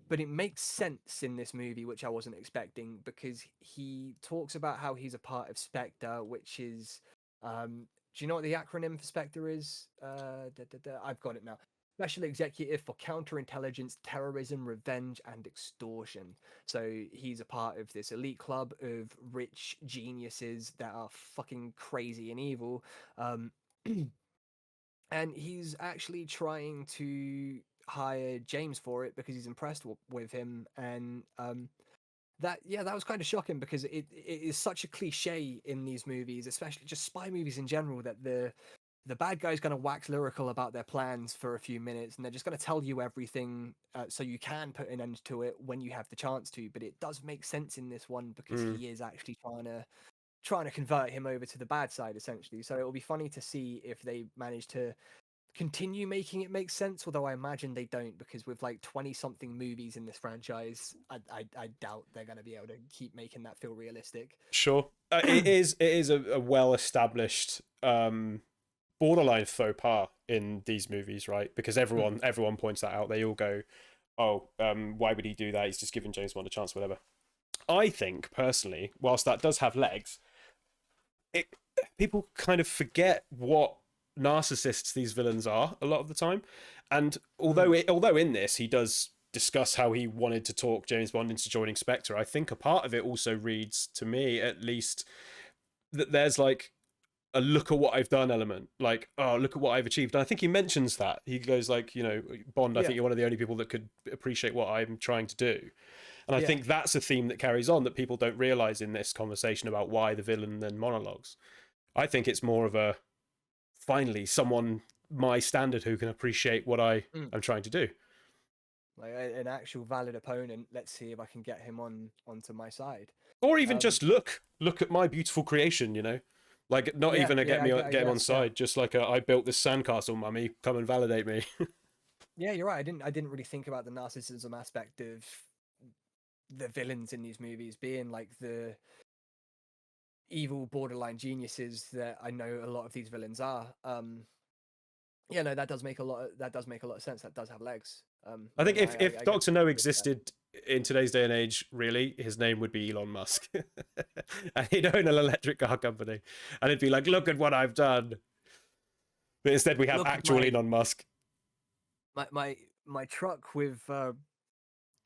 But it makes sense in this movie, which I wasn't expecting, because he talks about how he's a part of Spectre, which is, do you know what the acronym for Spectre is? I've got it now. Special Executive for Counterintelligence, Terrorism, Revenge, and Extortion. So he's a part of this elite club of rich geniuses that are fucking crazy and evil. And he's actually trying to hire James for it because he's impressed with him. And that was kind of shocking because it is such a cliche in these movies, especially just spy movies in general, that the bad guy's going to wax lyrical about their plans for a few minutes, and they're just going to tell you everything so you can put an end to it when you have the chance to. But it does make sense in this one because he is actually trying to convert him over to the bad side, essentially. So it'll be funny to see if they manage to continue making it make sense, although I imagine they don't, because with like 20-something movies in this franchise, I doubt they're going to be able to keep making that feel realistic. Sure. It is a well-established borderline faux pas in these movies, right? Because everyone points that out. They all go, oh, why would he do that? He's just giving James Bond a chance, whatever. I think, personally, whilst that does have legs, people kind of forget what narcissists these villains are a lot of the time. And although in this he does discuss how he wanted to talk James Bond into joining Spectre, I think a part of it also reads, to me at least, that there's like a look at what I've done element, like, oh, look at what I've achieved. And I think he mentions that. He goes like, you know, Bond, I think you're one of the only people that could appreciate what I'm trying to do. And I think that's a theme that carries on that people don't realize in this conversation about why the villain then monologues. I think it's more of a, finally, someone my standard who can appreciate what I'm trying to do. Like an actual valid opponent. Let's see if I can get him onto my side. Or even just look at my beautiful creation, you know? Like, not even get him on side, just like I built this sandcastle, mummy. Come and validate me. Yeah, you're right. I didn't really think about the narcissism aspect of the villains in these movies being like the evil borderline geniuses that I know a lot of these villains are. No, that does make a lot of sense. That does have legs. I think if Dr. No existed in today's day and age, really, his name would be Elon Musk. And he'd own an electric car company. And he'd be like, look at what I've done. But instead we have actual Elon Musk. My truck with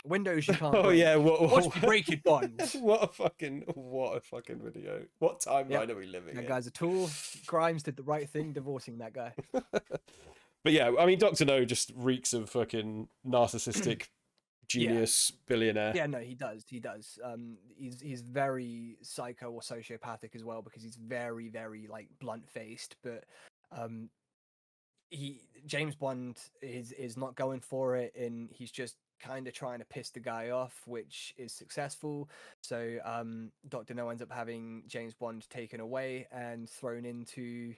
windows you can't break. Oh yeah, watch me break it, Bond. What a fucking video. What timeline are we living in? That guy's a tool. Grimes did the right thing divorcing that guy. But yeah, I mean, Dr. No just reeks of fucking narcissistic genius billionaire. Yeah, no, he does. He's very psycho or sociopathic as well, because he's very, very like blunt-faced, but James Bond is not going for it, and he's just kind of trying to piss the guy off, which is successful. So Dr. No ends up having James Bond taken away and thrown into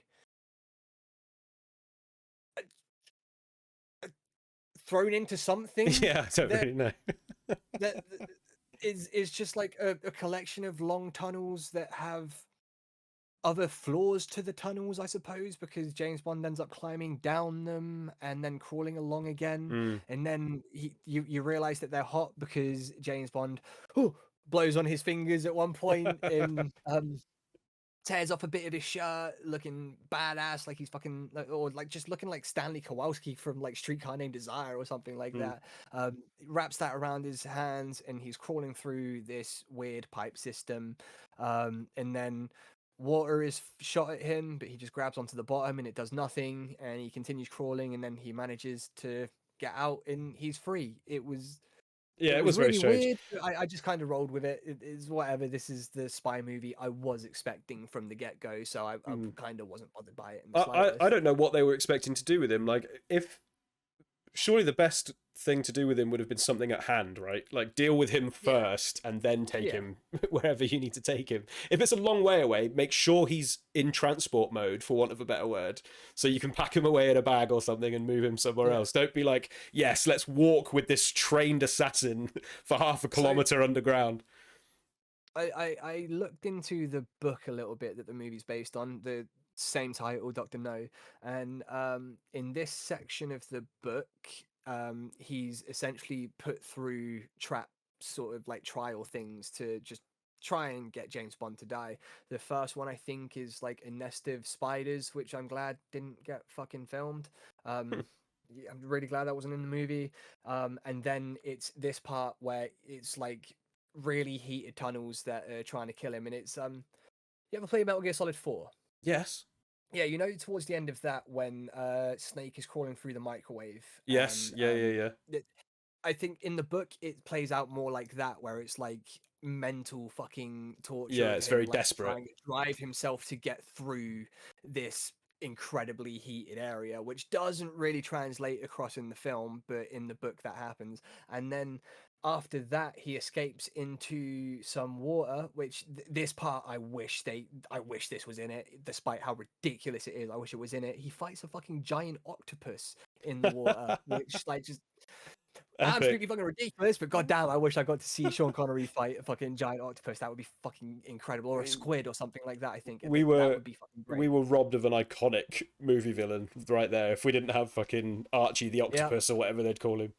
something. Yeah, I don't really know. that is just like a collection of long tunnels that have other floors to the tunnels, I suppose, because James Bond ends up climbing down them and then crawling along again. And then you realize that they're hot because James Bond blows on his fingers at one point in tears off a bit of his shirt, looking badass, like he's fucking, or like just looking like Stanley Kowalski from like Streetcar Named Desire or something like that. Wraps that around his hands, and he's crawling through this weird pipe system, and then water is shot at him, but he just grabs onto the bottom and it does nothing, and he continues crawling, and then he manages to get out and he's free. It was very really strange. weird. I just kind of rolled with it. It is whatever. This is the spy movie I was expecting from the get-go, so I kind of wasn't bothered by it in the I don't know what they were expecting to do with him. Like, surely the best thing to do with him would have been something at hand, right? Like, deal with him first and then take him wherever you need to take him. If it's a long way away, make sure he's in transport mode, for want of a better word, so you can pack him away in a bag or something and move him somewhere else. Don't be like, yes, let's walk with this trained assassin for half a kilometer underground. I looked into the book a little bit that the movie's based on, the same title, Dr. No, and in this section of the book, he's essentially put through trap sort of like trial things to just try and get James Bond to die. The first one I think is like a nest of spiders, which I'm glad didn't get fucking filmed. I'm really glad that wasn't in the movie. And then it's this part where it's like really heated tunnels that are trying to kill him, and it's you ever play Metal Gear Solid 4? Yes. Yeah, you know, towards the end of that when Snake is crawling through the microwave. Yes. Yeah. I think in the book it plays out more like that, where it's like mental fucking torture. Yeah, it's very like, desperate. trying to drive himself to get through this incredibly heated area, which doesn't really translate across in the film, but in the book that happens. And then after that he escapes into some water, which this part I wish this was in it, despite how ridiculous it is. I wish it was in it. He fights a fucking giant octopus in the water, which like just absolutely fucking ridiculous, but goddamn, I wish I got to see Sean Connery fight a fucking giant octopus. That would be fucking incredible, or a squid or something like that. I think that would be fucking great. We were robbed of an iconic movie villain right there. If we didn't have fucking Archie the Octopus or whatever they'd call him.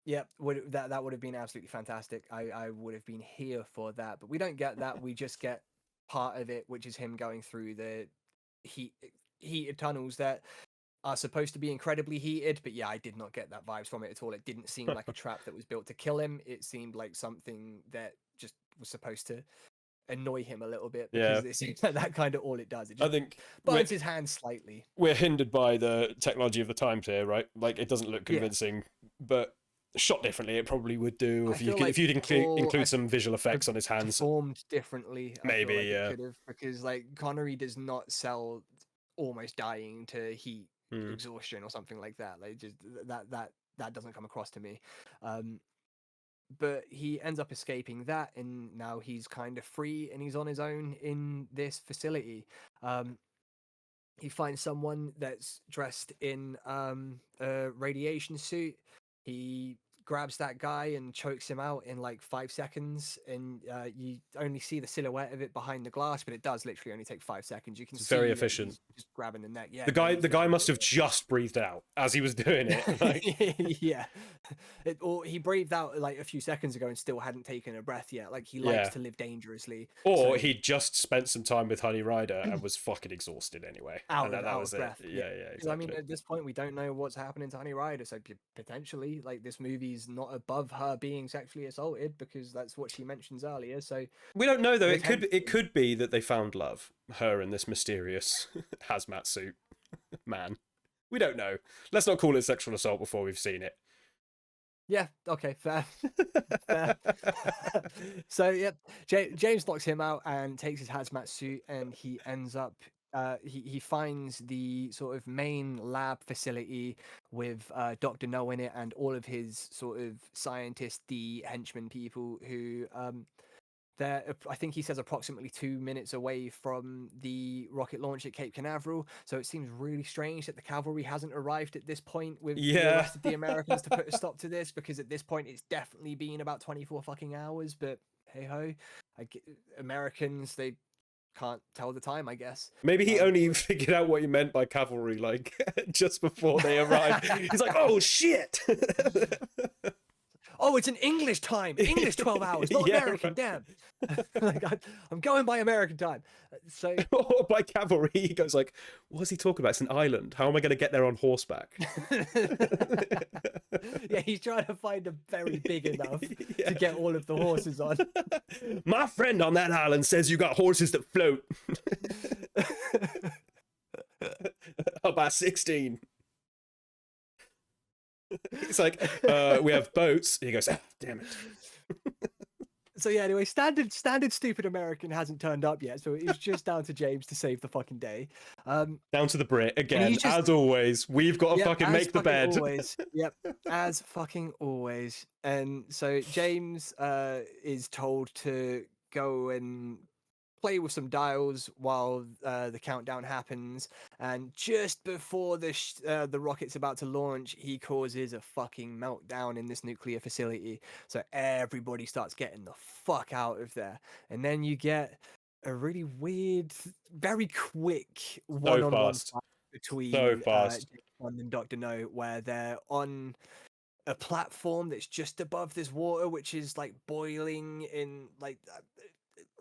Yeah, that would have been absolutely fantastic. I would have been here for that, but we don't get that. We just get part of it, which is him going through the heated tunnels that are supposed to be incredibly heated. But yeah, I did not get that vibes from it at all. It didn't seem like a trap that was built to kill him. It seemed like something that just was supposed to annoy him a little bit, because it seems like that kind of all it does. It just I think burns his hand slightly. We're hindered by the technology of the times here, right? Like, it doesn't look convincing, but shot differently, it probably would do. If you'd include some visual effects on his hands, formed differently. Maybe, it could have, because like Connery does not sell almost dying to heat exhaustion or something like that. Like, just that doesn't come across to me. But he ends up escaping that, and now he's kind of free and he's on his own in this facility. He finds someone that's dressed in a radiation suit. He grabs that guy and chokes him out in like 5 seconds, and you only see the silhouette of it behind the glass, but it does literally only take 5 seconds. You can see very efficient. Just grabbing the neck. Yeah, the guy must have just breathed out as he was doing it. Like... yeah, or he breathed out like a few seconds ago and still hadn't taken a breath yet. Like, he likes to live dangerously. Or he just spent some time with Honey Rider and was fucking exhausted anyway. Out of breath. Yeah, exactly. I mean, at this point, we don't know what's happening to Honey Rider, so potentially, like, this movie's not above her being sexually assaulted, because that's what she mentions earlier. So we don't know, though. It could be that they found love, her and this mysterious hazmat suit man. We don't know. Let's not call it sexual assault before we've seen it. Yeah, okay, fair. Fair. So, yeah, James knocks him out and takes his hazmat suit, and he ends up, he finds the sort of main lab facility with Dr. No in it, and all of his sort of scientist-y henchmen people who, they're, I think he says, approximately 2 minutes away from the rocket launch at Cape Canaveral. So it seems really strange that the cavalry hasn't arrived at this point with the rest of the Americans to put a stop to this, because at this point it's definitely been about 24 fucking hours. But hey ho, Americans, they can't tell the time, I guess. Maybe he only figured out what he meant by cavalry, like, just before they arrived. He's like, oh shit. oh, it's an English time, English 12 hours, not Yeah, American. right. Damn. Like, I'm going by American time. So Or by cavalry, he goes like, "What's he talking about? It's an island. How am I going to get there on horseback?" yeah, he's trying to find a very big enough Yeah. to get all of the horses on. My friend on that island says you got horses that float. About 16. It's like, we have boats. He goes, ah, damn it. So yeah, anyway, standard stupid American hasn't turned up yet, so it's just down to James to save the fucking day. Down to the Brit again, he's just- as always. We've got to Yep, fucking as make the fucking bed. Always. Yep, as fucking always. And so James is told to go and play with some dials while the countdown happens. And just before the rocket's about to launch, he causes a fucking meltdown in this nuclear facility. So everybody starts getting the fuck out of there. And then you get a really weird, very quick one-on-one fast. fight between So fast. James Bond and Dr. No, where they're on a platform that's just above this water, which is like boiling in like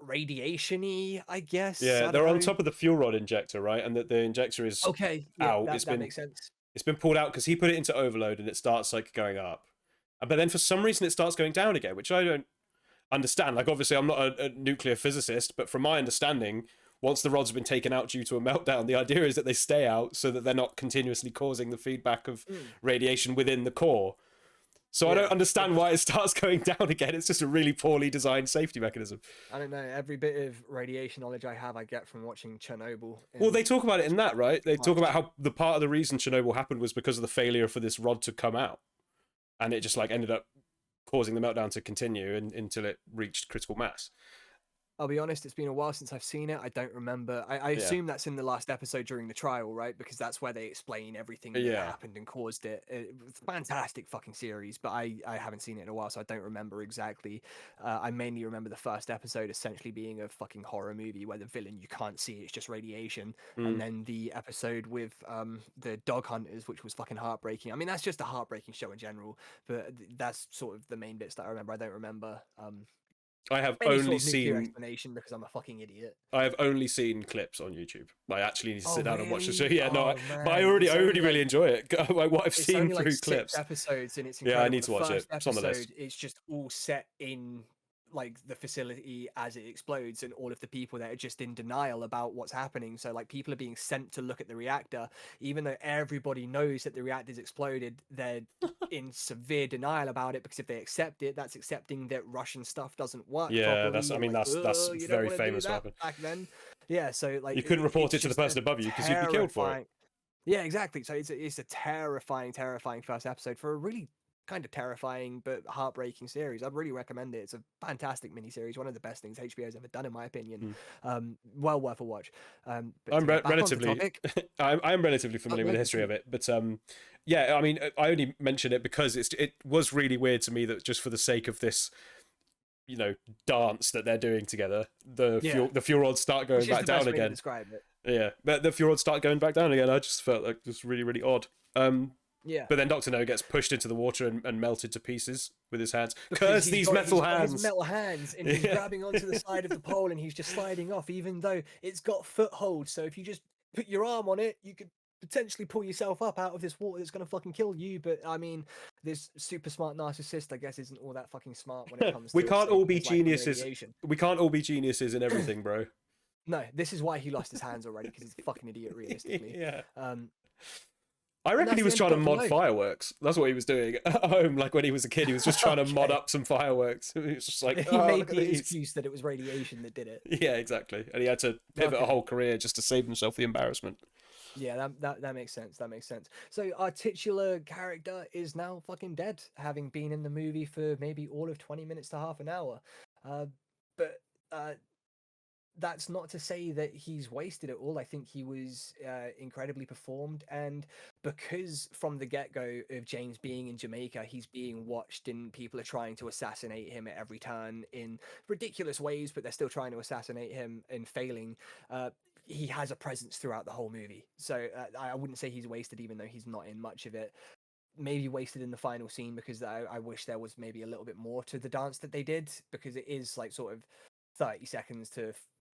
radiation-y, I guess. Yeah, I they're don't on know. top of the fuel rod injector, right? And the injector is Okay, yeah, out. that makes sense. It's been pulled out because he put it into overload and it starts like going up. But then for some reason it starts going down again, which I don't understand. Like, obviously I'm not a nuclear physicist, but from my understanding, once the rods have been taken out due to a meltdown, the idea is that they stay out so that they're not continuously causing the feedback of radiation within the core. So I Yeah. don't understand why it starts going down again. It's just a really poorly designed safety mechanism. I don't know. Every bit of radiation knowledge I have, I get from watching Chernobyl. Well, they talk about it in that, right? They talk Much. about how the part of the reason Chernobyl happened was because of the failure for this rod to come out. And it just like ended up causing the meltdown to continue until it reached critical mass. I'll be honest, it's been a while since I've seen it. I don't remember. I assume that's in the last episode during the trial, right? Because that's where they explain everything that Yeah. happened and caused it. It was a fantastic fucking series, but I haven't seen it in a while, so I don't remember exactly. I mainly remember the first episode essentially being a fucking horror movie where the villain, you can't see, it's just radiation. And then the episode with the dog hunters, which was fucking heartbreaking. I mean, that's just a heartbreaking show in general, but that's sort of the main bits that I remember. I don't remember I have any only sort of nuclear seen explanation because I'm a fucking idiot. clips on YouTube. I actually need to sit down and watch the show. really? Yeah, no, Oh, but man. I already It's only really like- enjoy it. Like what I've It's seen only through like 6 clips. episodes, and it's Yeah, I incredible. need to The watch it. first It's on the list. episode, it's just all set in like the facility as it explodes, and all of the people that are just in denial about what's happening. So like people are being sent to look at the reactor, even though everybody knows that the reactor's exploded. They're in severe denial about it because if they accept it, that's accepting that Russian stuff doesn't work. Yeah, properly. that's- I You're mean, like, that's "Ugh, you don't very wanna do famous what that happened. back then." Yeah, so like You couldn't report it it's to the just a person above you because you'd be killed for it. terrifying- Yeah, exactly. So it's a terrifying first episode for a really kind of terrifying but heartbreaking series. I'd really recommend it. It's a fantastic miniseries, one of the best things HBO's ever done, in my opinion. Well worth a watch. But I'm to get back onto relatively topic, I'm relatively familiar with the history of it, but yeah, I mean, I only mention it because it was really weird to me that just for the sake of this, you know, dance that they're doing together, the fuel rods start going which is back the best down way to again. describe it. Yeah, but the fuel rods start going back down again. I just felt like just really odd. Yeah. But then Dr. No gets pushed into the water and melted to pieces with his hands. Because Curse he's these got- metal he's got his hands! metal hands, and he's Yeah. grabbing onto the side of the pole, and he's just sliding off, even though it's got foothold. So if you just put your arm on it, you could potentially pull yourself up out of this water that's gonna fucking kill you. But I mean, this super smart narcissist, I guess, isn't all that fucking smart when it comes. We to can't all be saving his life from geniuses. radiation. We can't all be geniuses in everything, bro. No, this is why he lost his hands already, because he's a fucking idiot, realistically. Yeah. And I reckon that's he was the trying to end of mod Dr. No. fireworks. That's what he was doing at home. Like when he was a kid, he was just trying to mod Okay. up some fireworks. He was just like, He oh, made look at the these. excuse that it was radiation that did it. Yeah, exactly. And he had to pivot a Okay. whole career just to save himself the embarrassment. Yeah, that makes sense. That makes sense. So our titular character is now fucking dead, having been in the movie for maybe all of 20 minutes to half an hour. But that's not to say that he's wasted it all. I think he was incredibly performed, and because from the get-go of James being in Jamaica, he's being watched and people are trying to assassinate him at every turn in ridiculous ways, but they're still trying to assassinate him and failing. He has a presence throughout the whole movie, so I wouldn't say he's wasted, even though he's not in much of it. maybe wasted in the final scene because I wish there was maybe a little bit more to the dance that they did, because it is like sort of 30 seconds to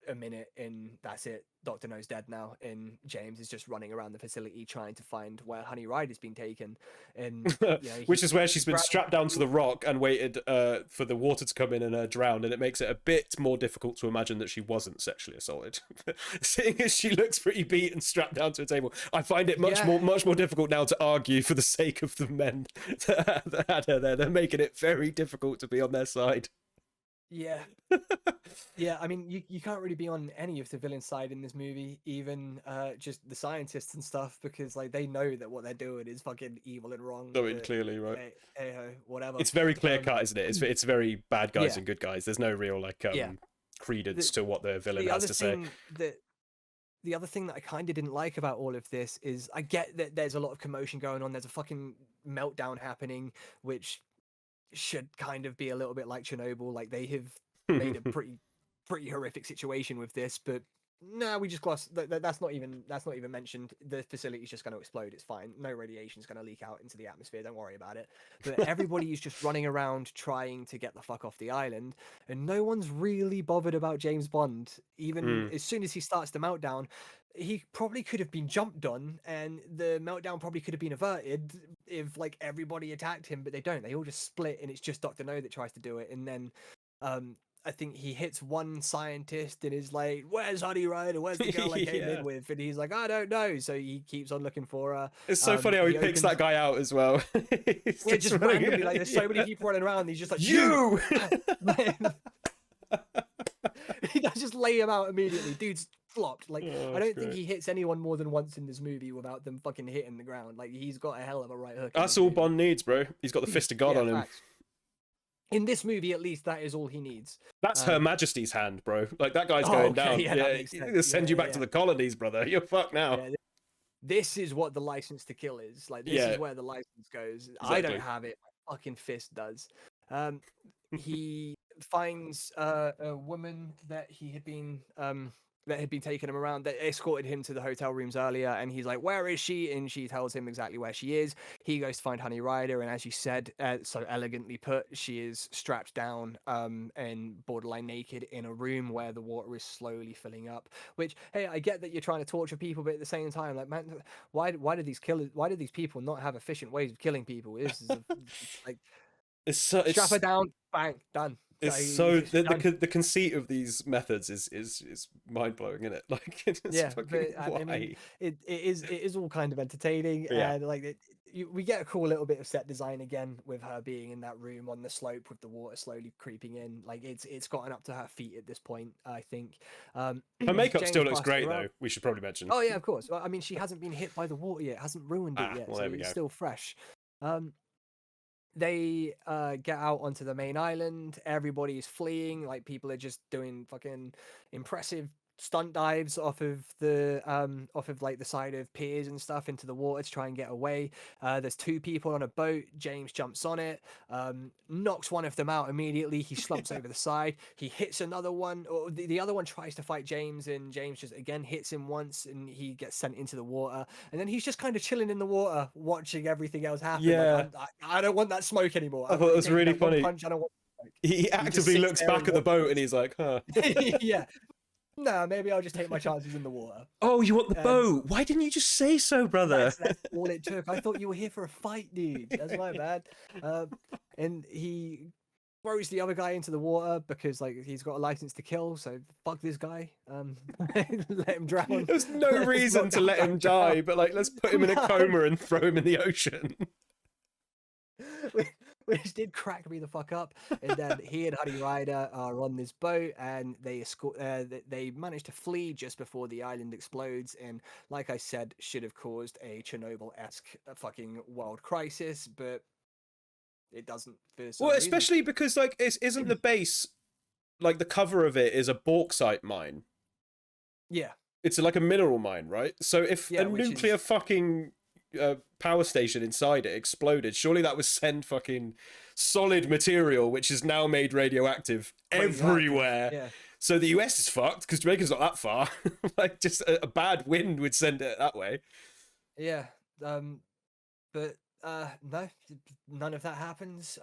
a minute in, that's it, Dr. No's dead now, and James is just running around the facility trying to find where Honey Ryder's been taken, and which is where she's been strapped down to the rock and waited for the water to come in and drown, and it makes it a bit more difficult to imagine that she wasn't sexually assaulted. Seeing as she looks pretty beat and strapped down to a table, I find it much more difficult now to argue for the sake of the men that had her there. They're making it very difficult to be on their side. Yeah. Yeah, I mean, you can't really be on any of the villain side in this movie, even just the scientists and stuff, because like they know that what they're doing is fucking evil and wrong. I mean, clearly, right? Hey, whatever. It's very clear cut, isn't it? It's very bad guys and good guys. There's no real like credence to what the villain has to say. The other thing that I kind of didn't like about all of this is, I get that there's a lot of commotion going on. There's a fucking meltdown happening, which should kind of be a little bit like Chernobyl. Like, they have made a pretty horrific situation with this, but no, we just gloss that's not even mentioned. The facility's just going to explode. It's fine. No radiation's going to leak out into the atmosphere. Don't worry about it. But everybody is just running around trying to get the fuck off the island, and no one's really bothered about James Bond. Even as soon as he starts the meltdown, he probably could have been jumped on, and the meltdown probably could have been averted if like everybody attacked him, but they don't. They all just split, and it's just Dr. No that tries to do it. And then I think he hits one scientist and is like, "Where's Honey Ryder? Where's the girl I came in with?" And he's like, "I don't know." So he keeps on looking for her. It's so funny how he picks that guy out as well. just randomly, like, there's so many people running around. And he's just like, "You!" He does just lay him out immediately. Dude's flopped. Like, I don't think he hits anyone more than once in this movie without them fucking hitting the ground. Like, he's got a hell of a right hook. That's all Bond needs, bro. He's got the fist of God on him. Facts. In this movie, at least, that is all he needs. That's Her Majesty's hand, bro. Like, that guy's going down. He'll send you back to the colonies, brother. You're fucked now. Yeah, this is what the license to kill is. Like, this is where the license goes. Exactly. I don't have it. My fucking fist does. He finds a woman that he had been taking him around, that escorted him to the hotel rooms earlier, and he's like, "Where is she?" And she tells him exactly where she is. He goes to find Honey Ryder, and as you said, so elegantly put, she is strapped down and borderline naked in a room where the water is slowly filling up. Which, hey, I get that you're trying to torture people, but at the same time, like, man, why do these people not have efficient ways of killing people? This is like, strap her down, bang, done. It's so the conceit of these methods is mind blowing, isn't it? Like, I mean, it is all kind of entertaining, and like we get a cool little bit of set design again with her being in that room on the slope with the water slowly creeping in. Like, it's gotten up to her feet at this point, I think. Her makeup still looks great though. We should probably mention. Oh yeah, of course. Well, I mean, she hasn't been hit by the water yet, hasn't ruined it yet, well, so it's still fresh. They get out onto the main island. Everybody's fleeing. Like, people are just doing fucking impressive stunt dives off of like the side of piers and stuff into the water to try and get away. There's two people on a boat. James jumps on it, knocks one of them out immediately. He slumps over the side. He hits another one, or the other one tries to fight James, and James just again hits him once, and he gets sent into the water. And then he's just kind of chilling in the water, watching everything else happen. Yeah, like, I don't want that smoke anymore. I thought it was really funny. Punch, I don't want smoke. He actively looks back at the boat, and he's like, "Huh." Yeah. No, maybe I'll just take my chances in the water. Oh, you want the boat? Why didn't you just say so, brother? That's all it took. I thought you were here for a fight, dude. That's my bad. And he throws the other guy into the water because, like, he's got a license to kill. So fuck this guy. Let him drown. There's no reason to let him die, but like, let's put him in a coma and throw him in the ocean. Which did crack me the fuck up. And then he and Honey Ryder are on this boat, and they manage to flee just before the island explodes. And like I said, should have caused a Chernobyl-esque fucking world crisis, but it doesn't. Well, especially because like, isn't the base, like, the cover of it is a bauxite mine? Yeah, it's like a mineral mine, right? So if a nuclear fucking power station inside it exploded, surely that would send fucking solid material, which is now made radioactive, everywhere. Yeah. So the US is fucked because Jamaica's not that far. Like, just a bad wind would send it that way. Yeah. But No, none of that happens.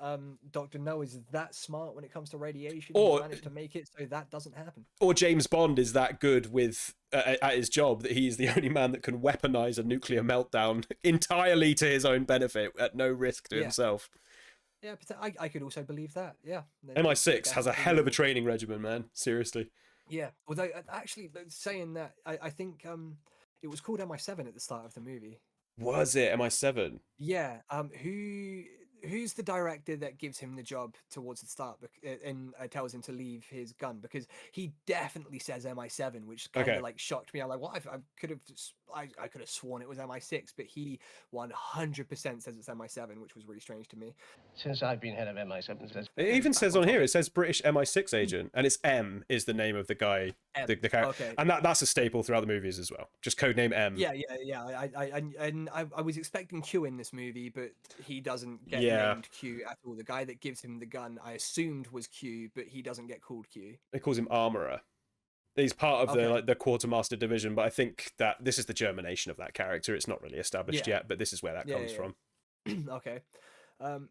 Dr. No is that smart when it comes to radiation. Or- He managed to make it so that doesn't happen. Or James Bond is that good with at his job that he's the only man that can weaponize a nuclear meltdown entirely to his own benefit at no risk to Yeah. himself. Yeah, but I could also believe that. Yeah. MI6 has a Definitely. hell of a training regimen, man. Seriously. Yeah, although actually saying that, I think it was called MI7 at the start of the movie. Was it MI7? Yeah. Who's the director that gives him the job towards the start and tells him to leave his gun, because he definitely says MI7, which kind of Okay. like shocked me. I'm like, what? I could have sworn it was MI6, but he 100% says it's MI7, which was really strange to me. Since I've been head of MI7, says It even says on here, it says British MI6 agent, and it's M is the name of the guy, M, the character, okay. and that's a staple throughout the movies as well. Just codename M. Yeah. I was expecting Q in this movie, but he doesn't get Yeah. named Q at all. The guy that gives him the gun, I assumed was Q, but he doesn't get called Q. It calls him Armorer. He's part of Okay. the quartermaster division, but I think that this is the germination of that character. It's not really established Yeah. yet, but this is where that Yeah, comes yeah. from. Okay.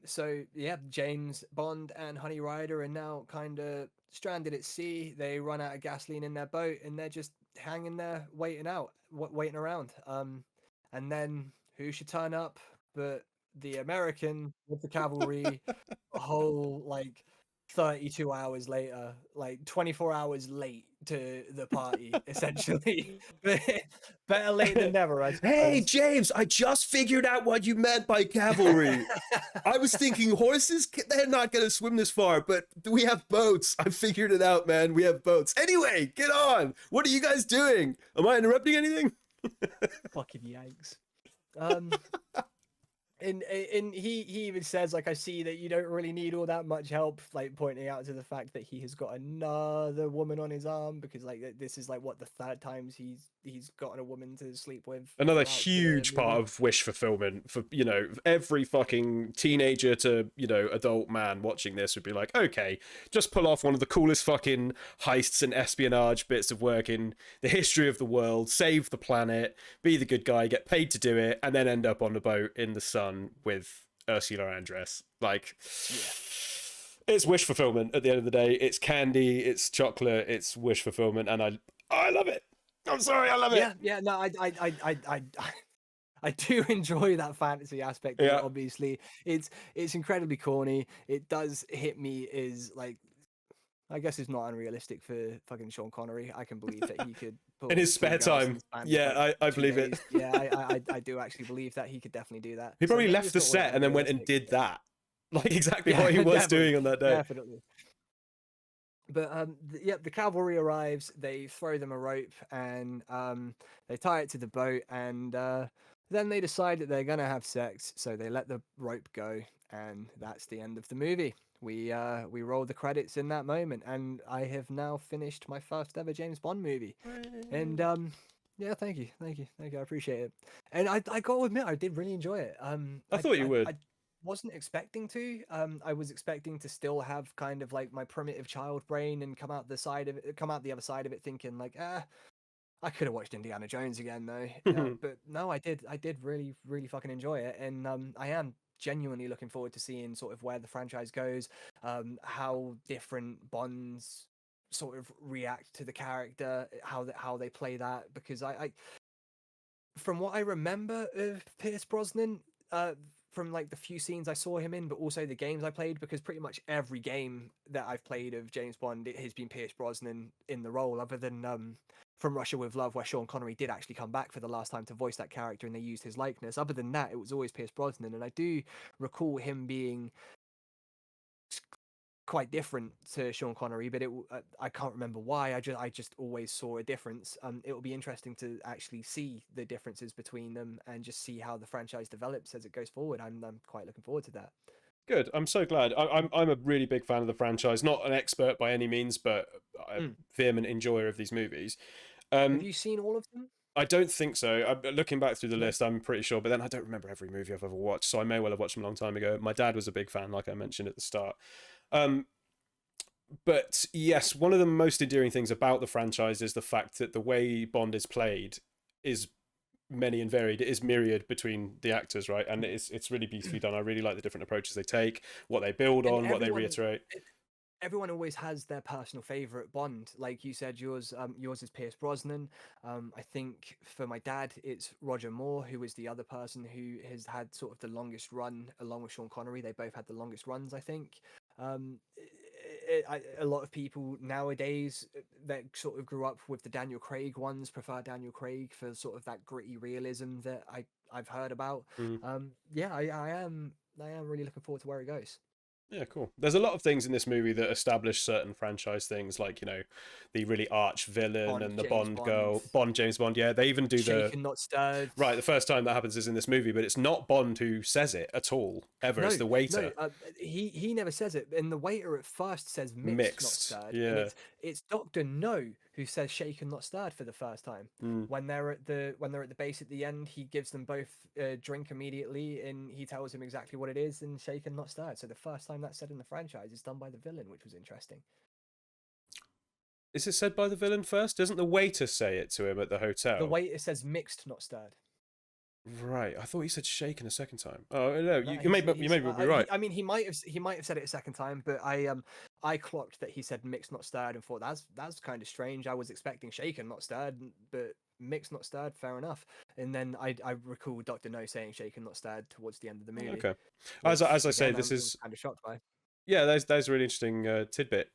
So yeah, James Bond and Honey Rider are now kind of stranded at sea. They run out of gasoline in their boat, and they're just hanging there, waiting around. And then who should turn up but the American with the cavalry? A whole like 32 hours later, like 24 hours late to the party, essentially. Better late than never, I suppose. Hey, James, I just figured out what you meant by cavalry. I was thinking horses, they're not going to swim this far, but we have boats. I figured it out, man. We have boats. Anyway, get on. What are you guys doing? Am I interrupting anything? Fucking Yanks. And he even says, like, I see that you don't really need all that much help, like pointing out to the fact that he has got another woman on his arm, because like this is like what, the third times he's gotten a woman to sleep with. Another throughout the huge part movie. of wish fulfillment for, every fucking teenager to, adult man watching this would be like, okay, just pull off one of the coolest fucking heists and espionage bits of work in the history of the world, save the planet, be the good guy, get paid to do it, and then end up on the boat in the sun with Ursula Andress. Like, it's wish fulfillment at the end of the day. It's candy, it's chocolate, it's wish fulfillment, and I love it. I'm sorry, I love it. Yeah, no, I do enjoy that fantasy aspect of Yeah. it, obviously. It's incredibly corny. It does hit me as like, I guess it's not unrealistic for fucking Sean Connery. I can believe that he could pull In his two spare girls time. in the span of, Yeah, like, I 2 believe it. days. Yeah, I do actually believe that he could definitely do that. He So probably maybe left it's the not all set that and then went and unrealistic, did but- that. Like exactly Yeah, what he was definitely, doing on that day. Definitely. But the cavalry arrives. They throw them a rope and they tie it to the boat, and then they decide that they're gonna have sex. So they let the rope go, and that's the end of the movie. We roll the credits in that moment, and I have now finished my first ever James Bond movie. And yeah, thank you. I appreciate it. And I got to admit, I did really enjoy it. I thought you would. I wasn't expecting to. I was expecting to still have kind of like my primitive child brain and come out the other side of it thinking like, I could have watched Indiana Jones again though. But no, I did really, really fucking enjoy it, and I am genuinely looking forward to seeing sort of where the franchise goes, how different Bonds sort of react to the character, how they play that, because I from what I remember of Pierce Brosnan, from like the few scenes I saw him in, but also the games I played, because pretty much every game that I've played of James Bond, it has been Pierce Brosnan in the role, other than From Russia with Love, where Sean Connery did actually come back for the last time to voice that character and they used his likeness. Other than that, it was always Pierce Brosnan, and I do recall him being quite different to Sean Connery, but I can't remember why. I just always saw a difference. It will be interesting to actually see the differences between them and just see how the franchise develops as it goes forward. I'm quite looking forward to that. Good. I'm so glad. I'm a really big fan of the franchise. Not an expert by any means, but a vehement enjoyer of these movies. Have you seen all of them? I don't think so. Looking back through the list, I'm pretty sure, but then I don't remember every movie I've ever watched, so I may well have watched them a long time ago. My dad was a big fan, like I mentioned at the start. But yes, one of the most endearing things about the franchise is the fact that the way Bond is played is many and varied. It is myriad between the actors, right? And it's really beautifully done. I really like the different approaches they take, what they build And on, what they everyone, reiterate. everyone always has their personal favorite Bond. Like you said, yours is Pierce Brosnan. I think for my dad, it's Roger Moore, who is the other person who has had sort of the longest run, along with Sean Connery. They both had the longest runs, I think. Um, a lot of people nowadays that sort of grew up with the Daniel Craig ones prefer Daniel Craig for sort of that gritty realism that I've heard about. Yeah, I am really looking forward to where it goes. Yeah, cool. There's a lot of things in this movie that establish certain franchise things, like, you know, the really arch villain Bond, and the James Bond girl, Bond. James Bond. Yeah, they even do Shaken, not stirred. right. The first time that happens is in this movie, but it's not Bond who says it at all ever. It's the waiter. No, he never says it, and the waiter at first says mixed, not stirred. Yeah. And it's Doctor No who says shaken, not stirred for the first time. When they're at the base at the end, he gives them both a drink immediately, and he tells them exactly what it is, and shaken, not stirred. So the first time that's said in the franchise is done by the villain, which was interesting. Is it said by the villain first? Doesn't the waiter say it to him at the hotel? The waiter says mixed, not stirred. Right, I thought he said shaken a second time. Oh no, No, you may be right. I mean, he might have said it a second time, but I clocked that he said mixed, not stirred, and thought that's kind of strange. I was expecting shaken, not stirred, but mixed, not stirred, fair enough. And then I recall Doctor No saying shaken, not stirred towards the end of the movie. Okay, as I say, again, this I is was kind of shocked by. yeah, that's a really interesting tidbit.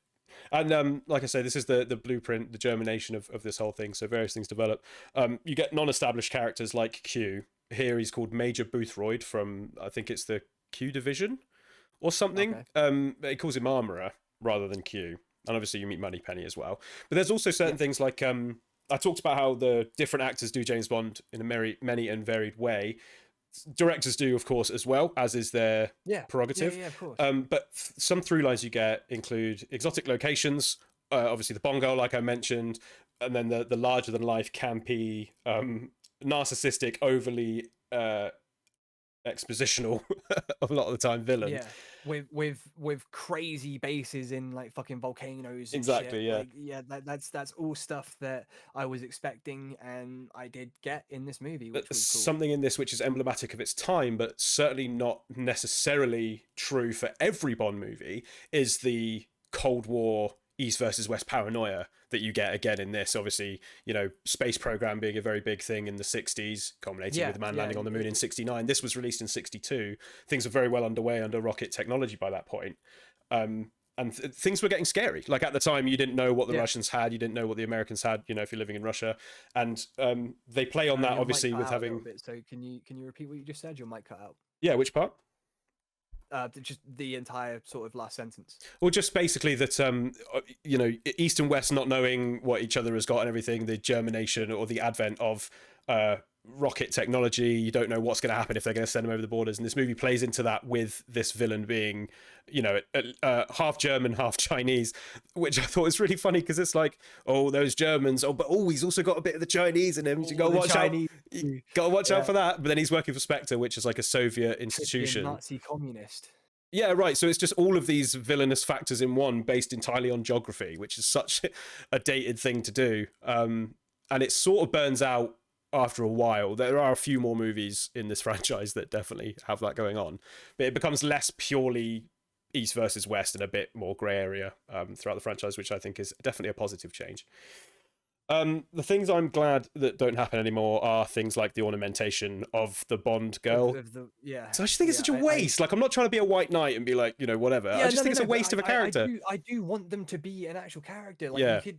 And like I say, this is the blueprint, the germination of this whole thing. So various things develop. You get non-established characters like Q. Here he's called Major Boothroyd from, I think it's the Q division or something. Okay. He calls him Armorer rather than Q. And obviously you meet Moneypenny as well. But there's also certain things like I talked about how the different actors do James Bond in a many and varied way. Directors do, of course, as well, as is their prerogative. Yeah, of course. But some through lines you get include exotic locations, obviously the Bongo, like I mentioned, and then the larger than life, campy, narcissistic, overly expositional a lot of the time villain. Yeah, with crazy bases in like fucking volcanoes. And Exactly, shit. yeah. Like, yeah, that's all stuff that I was expecting, and I did get in this movie, which was cool. Something in this which is emblematic of its time, but certainly not necessarily true for every Bond movie, is the Cold War East versus West paranoia that you get again in this. Obviously, you know, space program being a very big thing in the 60s, culminating with the man landing on the moon in 69. This was released in 62. Things were very well underway under rocket technology by that point. And things were getting scary. Like at the time, you didn't know what the Russians had, you didn't know what the Americans had, you know, if you're living in Russia. And they play on that, Your obviously, mic with cut out a having... little bit, so can you repeat what you just said? Your mic cut out. Yeah, which part? Just the entire sort of last sentence. Well, just basically that, you know, East and West not knowing what each other has got and everything, the germination or the advent of rocket technology. You don't know what's going to happen if they're going to send them over the borders. And this movie plays into that with this villain being, you know, half German, half Chinese, which I thought was really funny because it's like, oh, those Germans, but he's also got a bit of the Chinese in him. You got to watch out. You got to watch out for that. But then he's working for Spectre, which is like a Soviet institution. Nazi communist. Yeah, right. So it's just all of these villainous factors in one, based entirely on geography, which is such a dated thing to do. And it sort of burns out after a while. There are a few more movies in this franchise that definitely have that going on, but it becomes less purely East versus West and a bit more grey area throughout the franchise, which I think is definitely a positive change. The things I'm glad that don't happen anymore are things like the ornamentation of the Bond girl. So I just think it's such a waste. Like, I'm not trying to be a white knight and be like, you know, whatever. I just think it's a waste of a character. I do want them to be an actual character. Like,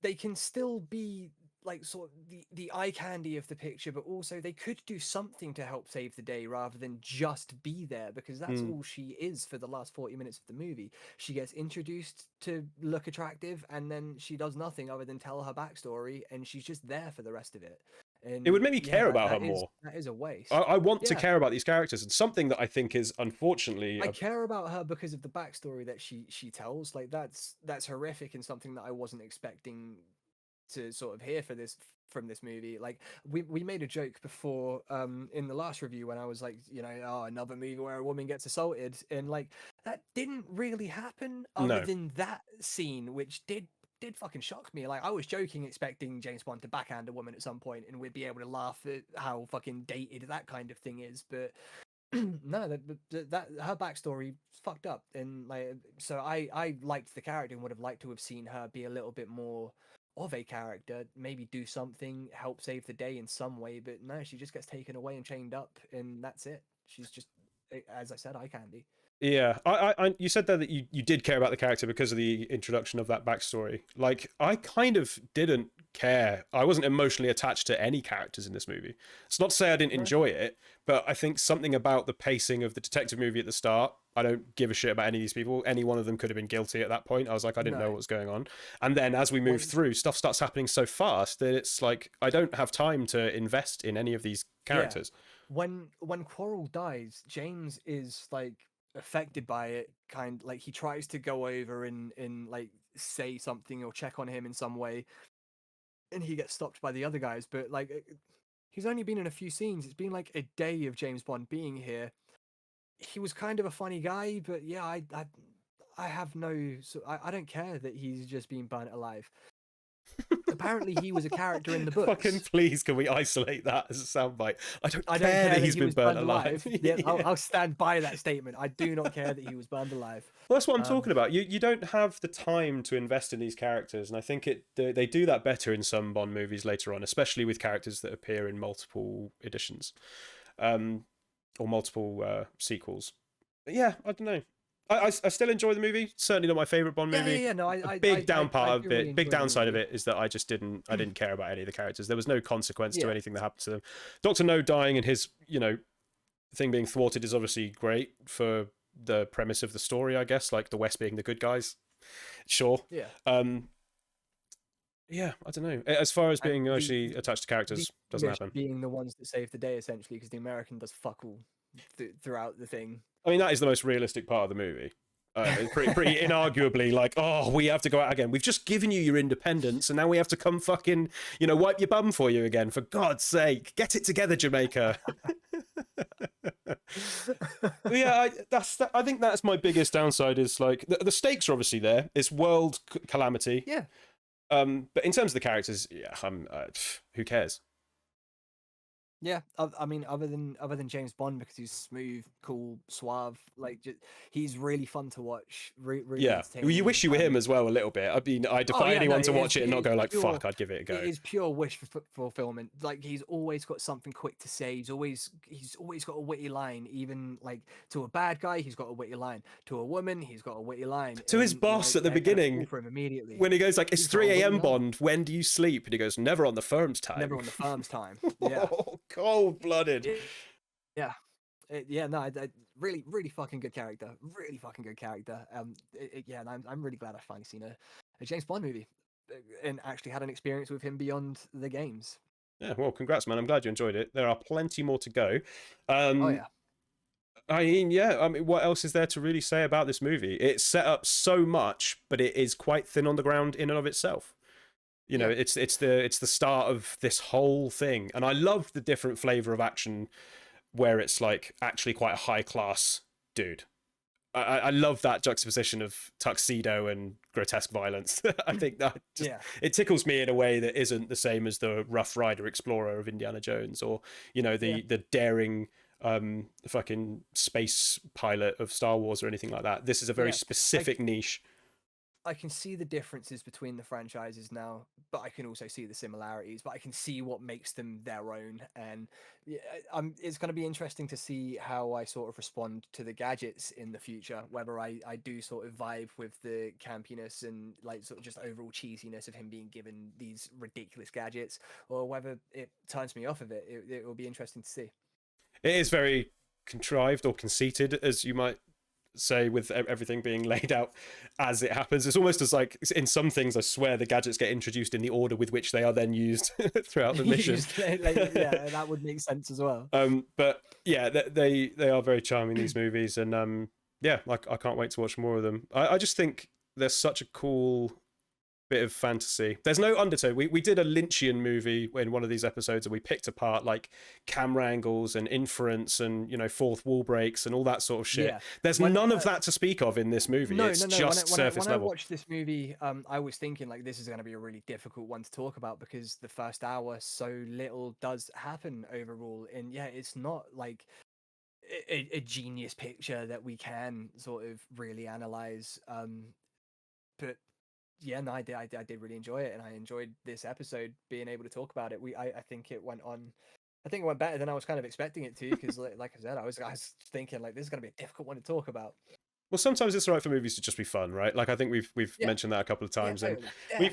they can still be like sort of the eye candy of the picture, but also they could do something to help save the day rather than just be there, because that's all she is for the last 40 minutes of the movie. She gets introduced to look attractive, and then she does nothing other than tell her backstory, and she's just there for the rest of it. And it would make me care about her more. That is a waste. I want to care about these characters, and something that I think is unfortunately... I care about her because of the backstory that she tells. Like, that's horrific, and something that I wasn't expecting to sort of hear from this movie. Like, we made a joke before in the last review when I was like, you know, oh, another movie where a woman gets assaulted, and like that didn't really happen other than that scene, which did did fucking shock me. Like I was joking, expecting James Bond to backhand a woman at some point, and we'd be able to laugh at how fucking dated that kind of thing is. But no, that her backstory fucked up, and like so I liked the character and would have liked to have seen her be a little bit more of a character, maybe do something, help save the day in some way. But no, she just gets taken away and chained up, and that's it. She's just, as I said, eye candy. Yeah, you said there that you did care about the character because of the introduction of that backstory. Like, I kind of didn't care. I wasn't emotionally attached to any characters in this movie. It's not to say I didn't enjoy it, but I think something about the pacing of the detective movie at the start, I don't give a shit about any of these people. Any one of them could have been guilty at that point. I was like, I didn't know what was going on. And then as we move through, stuff starts happening so fast that it's like, I don't have time to invest in any of these characters. Yeah. When Quarrel dies, James is like affected by it, kind like he tries to go over and like say something or check on him in some way, and he gets stopped by the other guys. But like he's only been in a few scenes. It's been like a day of James Bond being here. He was kind of a funny guy, but yeah, I have no, so I don't care that he's just being burnt alive. Apparently he was a character in the books. Fucking please, can we isolate that as a soundbite? I don't care that he's been burnt alive. Yeah, I'll stand by that statement. I do not care that he was burned alive. Well, that's what I'm talking about. You don't have the time to invest in these characters, and I think they do that better in some Bond movies later on, especially with characters that appear in multiple editions, or multiple sequels. But yeah, I don't know. I still enjoy the movie. Certainly not my favorite Bond movie. Yeah, no, big downside of it is that I didn't care about any of the characters. There was no consequence to anything that happened to them. Dr. No dying and his, thing being thwarted is obviously great for the premise of the story, I guess, like the West being the good guys. Sure. Yeah. Yeah, I don't know. As far as being actually attached to characters, doesn't happen. Being the ones that save the day, essentially, because the American does fuck all throughout the thing. I mean, that is the most realistic part of the movie. Pretty inarguably, like, oh, we have to go out again. We've just given you your independence, and now we have to come fucking, wipe your bum for you again. For God's sake, get it together, Jamaica. Yeah, I think that's my biggest downside. Is like the stakes are obviously there. It's world calamity. Yeah. But in terms of the characters, yeah, who cares? Yeah, I mean, other than James Bond, because he's smooth, cool, suave, like he's really fun to watch. Really yeah, you wish you were him as well a little bit. I mean, I defy anyone to watch it and not go like, "Fuck, I'd give it a go." It is pure wish fulfillment. Like he's always got something quick to say. He's always got a witty line. Even like to a bad guy, he's got a witty line. To a woman, he's got a witty line. To his boss at the beginning, for him immediately when he goes like, "It's 3 a.m. Bond. When do you sleep?" And he goes, "Never on the firm's time." Never on the firm's time. Yeah. Cold-blooded. Yeah. No, really, really fucking good character. Really fucking good character. Yeah, and I'm really glad I finally seen a James Bond movie and actually had an experience with him beyond the games. Yeah, well, congrats, man. I'm glad you enjoyed it. There are plenty more to go. Oh, yeah. I mean, what else is there to really say about this movie? It's set up so much, but it is quite thin on the ground in and of itself. It's the start of this whole thing, and I love the different flavor of action where it's like actually quite a high class dude. I love that juxtaposition of tuxedo and grotesque violence. I think that it tickles me in a way that isn't the same as the Rough Rider explorer of Indiana Jones, or the daring fucking space pilot of Star Wars or anything like that. This is a very specific niche. I can see the differences between the franchises now, but I can also see the similarities. But I can see what makes them their own, and it's going to be interesting to see how I sort of respond to the gadgets in the future. Whether I do sort of vibe with the campiness and like sort of just overall cheesiness of him being given these ridiculous gadgets, or whether it turns me off of it. It will be interesting to see. It is very contrived or conceited, as you might say, with everything being laid out as it happens. It's almost as like in some things, I swear the gadgets get introduced in the order with which they are then used throughout the mission. Yeah, that would make sense as well. But yeah, they are very charming, these movies, and yeah, like I can't wait to watch more of them. I just think there's such a cool bit of fantasy. There's no undertow. We did a Lynchian movie in one of these episodes, and we picked apart like camera angles and inference and, you know, fourth wall breaks and all that sort of shit. Yeah. There's none of that to speak of in this movie. It's just surface level. When I watched this movie, I was thinking like this is going to be a really difficult one to talk about because the first hour so little does happen overall, and yeah, it's not like a genius picture that we can sort of really analyze. But yeah, no, I did really enjoy it, and I enjoyed this episode being able to talk about it. I think it went on. I think it went better than I was kind of expecting it to, because like I said, I was thinking like this is going to be a difficult one to talk about. Well, sometimes it's all right for movies to just be fun, right? Like I think we've mentioned that a couple of times, and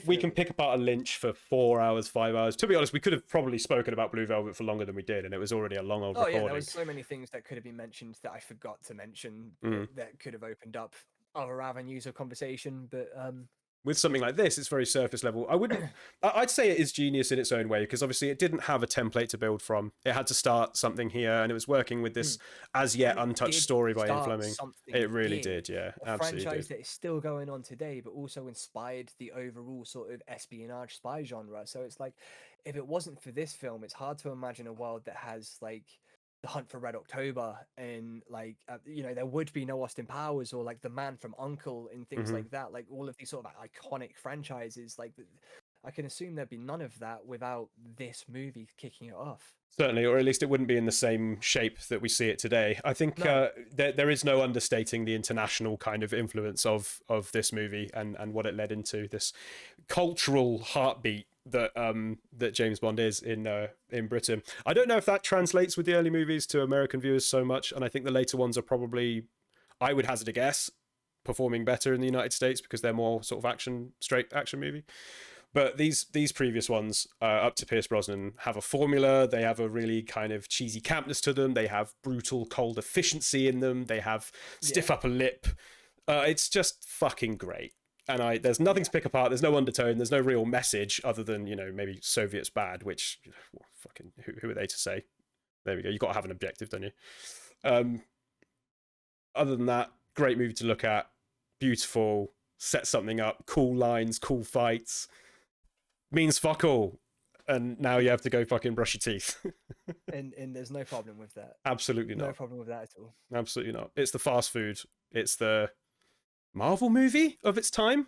we can pick apart a Lynch for 4 hours, 5 hours. To be honest, we could have probably spoken about Blue Velvet for longer than we did, and it was already a long old recording. Yeah, there was so many things that could have been mentioned that I forgot to mention that could have opened up other avenues of conversation, but with something like this, it's very surface level. I'd say it is genius in its own way, because obviously it didn't have a template to build from. It had to start something here, and it was working with this as yet untouched story by Ian Fleming. It really did, yeah. Absolutely franchise did. that is still going on today, but also inspired the overall sort of espionage spy genre. So it's like, if it wasn't for this film, it's hard to imagine a world that has like The Hunt for Red October, and like you know, there would be no Austin Powers or like The Man from U.N.C.L.E. and things like that, like all of these sort of iconic franchises. Like I can assume there'd be none of that without this movie kicking it off. Certainly, or at least it wouldn't be in the same shape that we see it today. I think there is no understating the international kind of influence of this movie and what it led into, this cultural heartbeat that that James Bond is in Britain. I don't know if that translates with the early movies to American viewers so much, and I think the later ones are probably, I would hazard a guess, performing better in the United States because they're more sort of straight action movie. But these previous ones, up to Pierce Brosnan, have a formula. They have a really kind of cheesy campness to them. They have brutal, cold efficiency in them. They have stiff upper lip. It's just fucking great. And there's nothing to pick apart. There's no undertone. There's no real message other than, you know, maybe Soviets bad, which, you know, well, fucking who are they to say? There we go. You've got to have an objective, don't you? Other than that, great movie to look at. Beautiful. Set something up. Cool lines. Cool fights. Means fuck all. And now you have to go fucking brush your teeth. and there's no problem with that. Absolutely not. No problem with that at all. Absolutely not. It's the fast food. It's the Marvel movie of its time.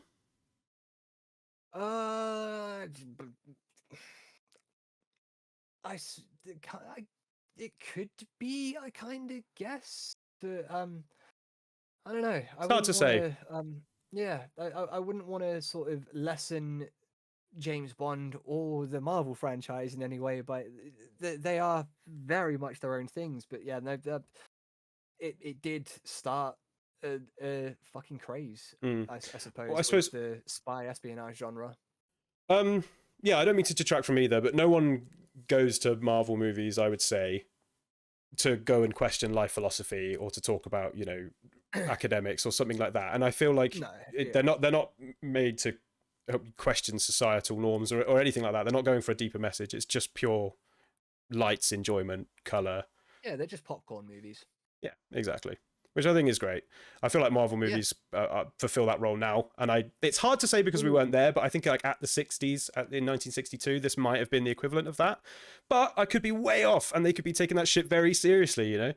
It could be. I kind of guess, but I don't know. It's hard to say. I wouldn't want to sort of lessen James Bond or the Marvel franchise in any way, but they are very much their own things. But yeah, no, it did start a fucking craze, I suppose. Well, I suppose the spy espionage genre. Yeah, I don't mean to detract from either, but no one goes to Marvel movies, I would say, to go and question life philosophy or to talk about, you know, academics or something like that. And I feel like they're not made to question societal norms or anything like that. They're not going for a deeper message. It's just pure lights, enjoyment, color. Yeah, they're just popcorn movies. Yeah, exactly. Which I think is great. I feel like Marvel movies fulfill that role now, and it's hard to say because we weren't there, but I think like at the 60s, in 1962, this might have been the equivalent of that. But I could be way off, and they could be taking that shit very seriously, you know,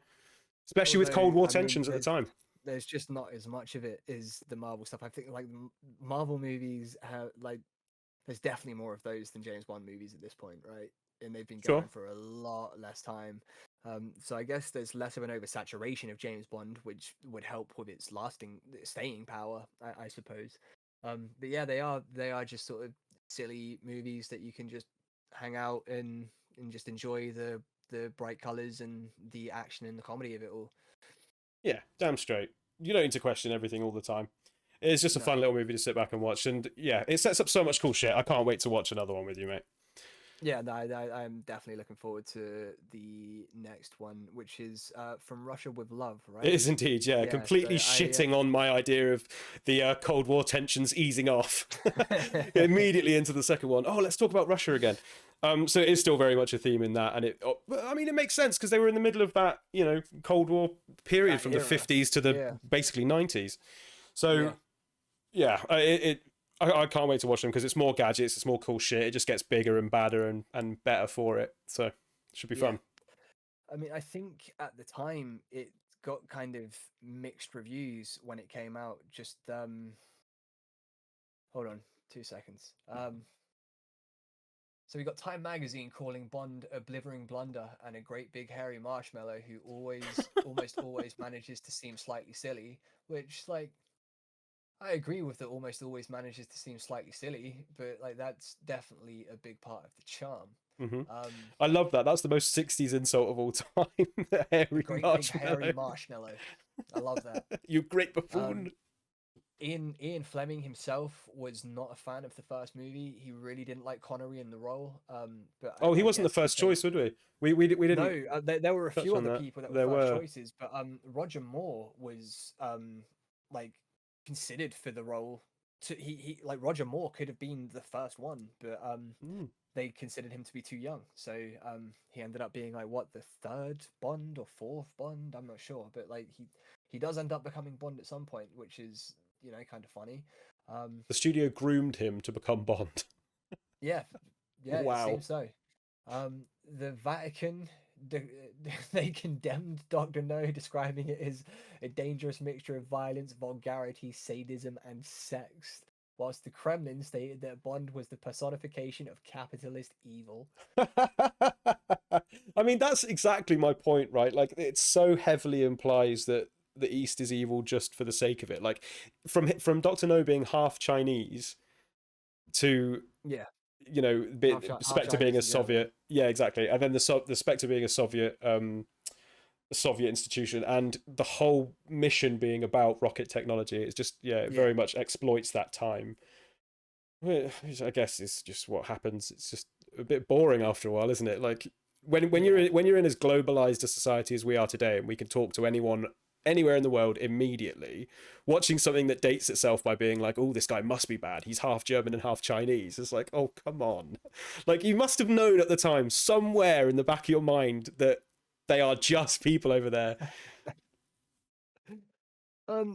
especially with Cold War tensions at the time. There's just not as much of it as the Marvel stuff. I think like Marvel movies have like, there's definitely more of those than James Bond movies at this point, right? And they've been going for a lot less time. So I guess there's less of an oversaturation of James Bond, which would help with its staying power, I suppose. But yeah, they are just sort of silly movies that you can just hang out and just enjoy the bright colors and the action and the comedy of it all. Yeah, damn straight. You don't need to question everything all the time. It's just a fun little movie to sit back and watch, and yeah, it sets up so much cool shit. I can't wait to watch another one with you, mate. Yeah, no, I'm definitely looking forward to the next one, which is From Russia with Love, right? It is indeed, yeah. Completely shitting on my idea of the Cold War tensions easing off. Immediately into the second one. Oh, let's talk about Russia again. So it is still very much a theme in that, and it makes sense because they were in the middle of that, you know, Cold War period from the 50s to the basically 90s. So yeah, I can't wait to watch them because it's more gadgets, it's more cool shit. It just gets bigger and badder and better for it. So it should be fun. I mean, I think at the time it got kind of mixed reviews when it came out. Just hold on 2 seconds. So we got Time Magazine calling Bond a blithering blunder and a great big hairy marshmallow who almost always manages to seem slightly silly, which like I agree with that almost always manages to seem slightly silly, but like that's definitely a big part of the charm. I love that. That's the most 60s insult of all time. The hairy Great big marshmallow. hairy marshmallow. I love that. You great buffoon. Ian Fleming himself was not a fan of the first movie. He really didn't like Connery in the role. But he wasn't the first choice, would we? We didn't. No, there were a few other that. people that There were first were. choices, but Roger Moore was like considered for the role. He like Roger Moore could have been the first one, but they considered him to be too young. So he ended up being like what, the third Bond or fourth Bond? I'm not sure, but like he does end up becoming Bond at some point, which is, you know, kind of funny. The studio groomed him to become Bond. Yeah, Wow. it seems so. The Vatican, they condemned Dr. No, describing it as a dangerous mixture of violence, vulgarity, sadism, and sex, whilst the Kremlin stated that Bond was the personification of capitalist evil. I mean, that's exactly my point, right? Like, it so heavily implies that the East is evil just for the sake of it. Like, from Dr. No being half Chinese to you know, Spectre being a Soviet. Yeah, exactly. And then the Spectre being a Soviet Soviet institution, and the whole mission being about rocket technology. It's just it very much exploits that time. Which I guess is just what happens. It's just a bit boring after a while, isn't it? Like when you're in as globalized a society as we are today, and we can talk to anyone anywhere in the world immediately, watching something that dates itself by being like, oh, this guy must be bad, he's half German and half Chinese, it's like, oh, come on. Like, you must have known at the time, somewhere in the back of your mind, that they are just people over there.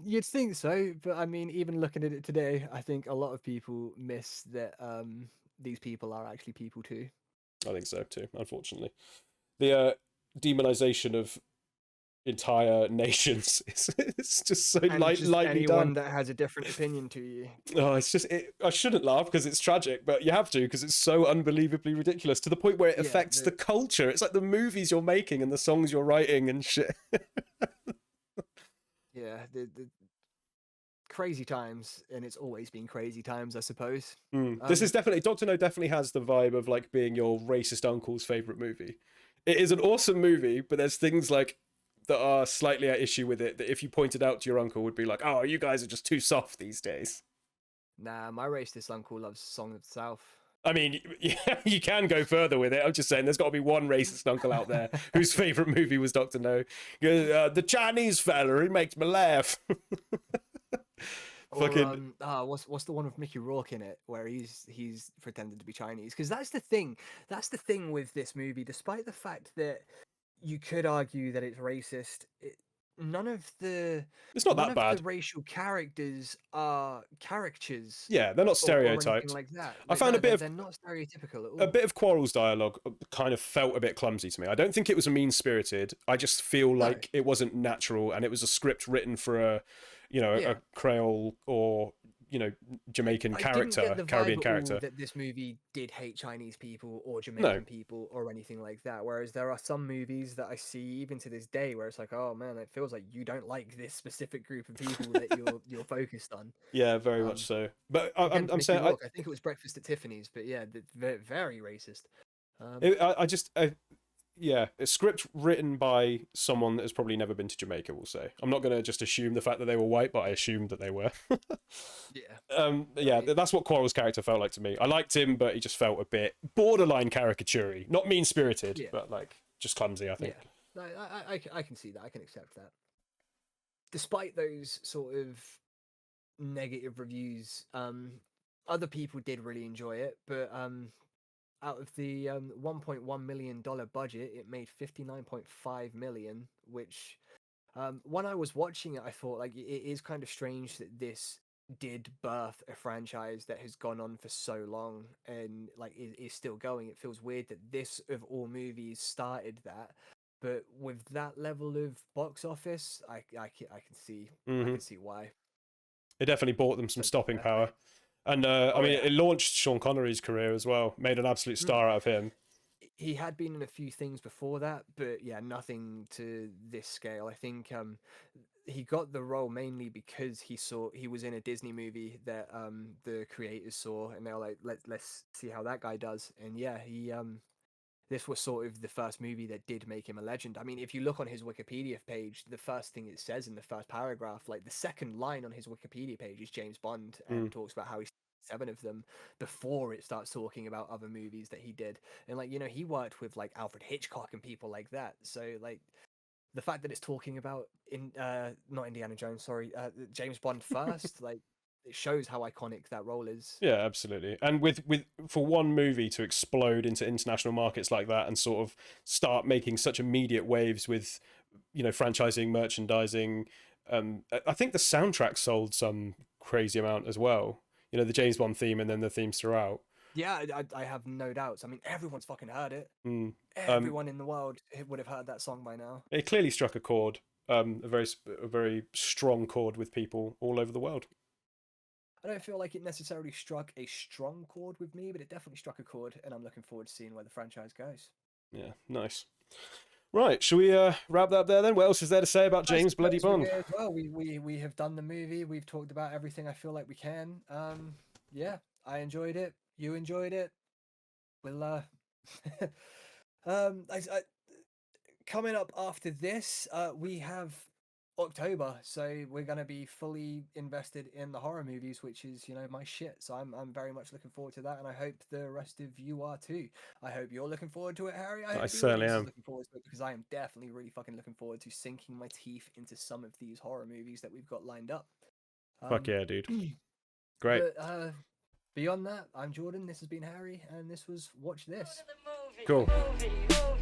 You'd think so, but I mean, even looking at it today, I think a lot of people miss that these people are actually people too. I think so too, unfortunately. The demonization of entire nations. It's just so lightly anyone done. that has a different opinion to you. Oh, it's just I shouldn't laugh because it's tragic, but you have to because it's so unbelievably ridiculous to the point where it affects the culture. It's like the movies you're making and the songs you're writing and shit. Yeah, the crazy times, and it's always been crazy times, I suppose. This is definitely, Dr. No definitely has the vibe of like being your racist uncle's favorite movie. It is an awesome movie, but there's things like that are slightly at issue with it that if you pointed out to your uncle would be like, oh, you guys are just too soft these days. Nah, my racist uncle loves Song of the South. I mean, yeah, you can go further with it. I'm just saying there's got to be one racist uncle out there whose favourite movie was Dr. No. The Chinese fella, he makes me laugh. Fucking what's the one with Mickey Rourke in it where he's pretended to be Chinese? Because that's the thing with this movie, despite the fact that you could argue that it's racist, none of the racial characters are caricatures. Yeah, they're not stereotyped. Like that. I found they're not stereotypical at all. A bit of Quarrel's dialogue kind of felt a bit clumsy to me. I don't think it was mean-spirited. I just feel like it wasn't natural, and it was a script written for a Creole or Jamaican character, Caribbean character. That this movie did hate Chinese people or Jamaican people or anything like that. Whereas there are some movies that I see even to this day where it's like, oh man, it feels like you don't like this specific group of people that you're focused on. Yeah, very much so. But I'm saying, I think it was Breakfast at Tiffany's, but yeah, very racist. A script written by someone that has probably never been to Jamaica, we'll say. I'm not going to just assume the fact that they were white, but I assumed that they were. That's what Quarrel's character felt like to me. I liked him, but he just felt a bit borderline caricature-y. Not mean-spirited, but like just clumsy, I think. Yeah, I can see that. I can accept that. Despite those sort of negative reviews, other people did really enjoy it, but out of the $1.1 million budget, it made $59.5 million, which when I was watching it, I thought like it is kind of strange that this did birth a franchise that has gone on for so long and like is still going. It feels weird that this of all movies started that, but with that level of box office, I can see I can see why. It definitely bought them some stopping power. And I mean, it launched Sean Connery's career as well, made an absolute star out of him. He had been in a few things before that, but yeah, nothing to this scale. I think he got the role mainly because he was in a Disney movie that the creators saw, and they were like, let's see how that guy does. And yeah, he this was sort of the first movie that did make him a legend. I mean, if you look on his Wikipedia page, the first thing it says in the first paragraph, like the second line on his Wikipedia page is James Bond, and talks about how he's 7 of them before it starts talking about other movies that he did. And like, you know, he worked with like Alfred Hitchcock and people like that. So like the fact that it's talking about not Indiana Jones, sorry, James Bond first, like it shows how iconic that role is. Yeah, absolutely. And with for one movie to explode into international markets like that and sort of start making such immediate waves with, you know, franchising, merchandising, I think the soundtrack sold some crazy amount as well. You know, the James Bond theme and then the themes throughout. Yeah, I have no doubts. I mean, everyone's fucking heard it. Everyone in the world would have heard that song by now. It clearly struck a chord, a very strong chord with people all over the world. I don't feel like it necessarily struck a strong chord with me, but it definitely struck a chord, and I'm looking forward to seeing where the franchise goes. Yeah, nice. Right, shall we wrap that up there then? What else is there to say about James Bloody Bond? Well, we have done the movie. We've talked about everything I feel like we can. Yeah, I enjoyed it. You enjoyed it. We'll coming up after this, we have October, so we're gonna be fully invested in the horror movies, which is, you know, my shit. So I'm very much looking forward to that, and I hope the rest of you are too. I hope you're looking forward to it, Harry. I certainly am looking forward to it, because I am definitely really fucking looking forward to sinking my teeth into some of these horror movies that we've got lined up. Fuck yeah, dude. Great. But, beyond that, I'm Jordan. This has been Harry, and this was Watch This. Go to the movie. Cool. Movie.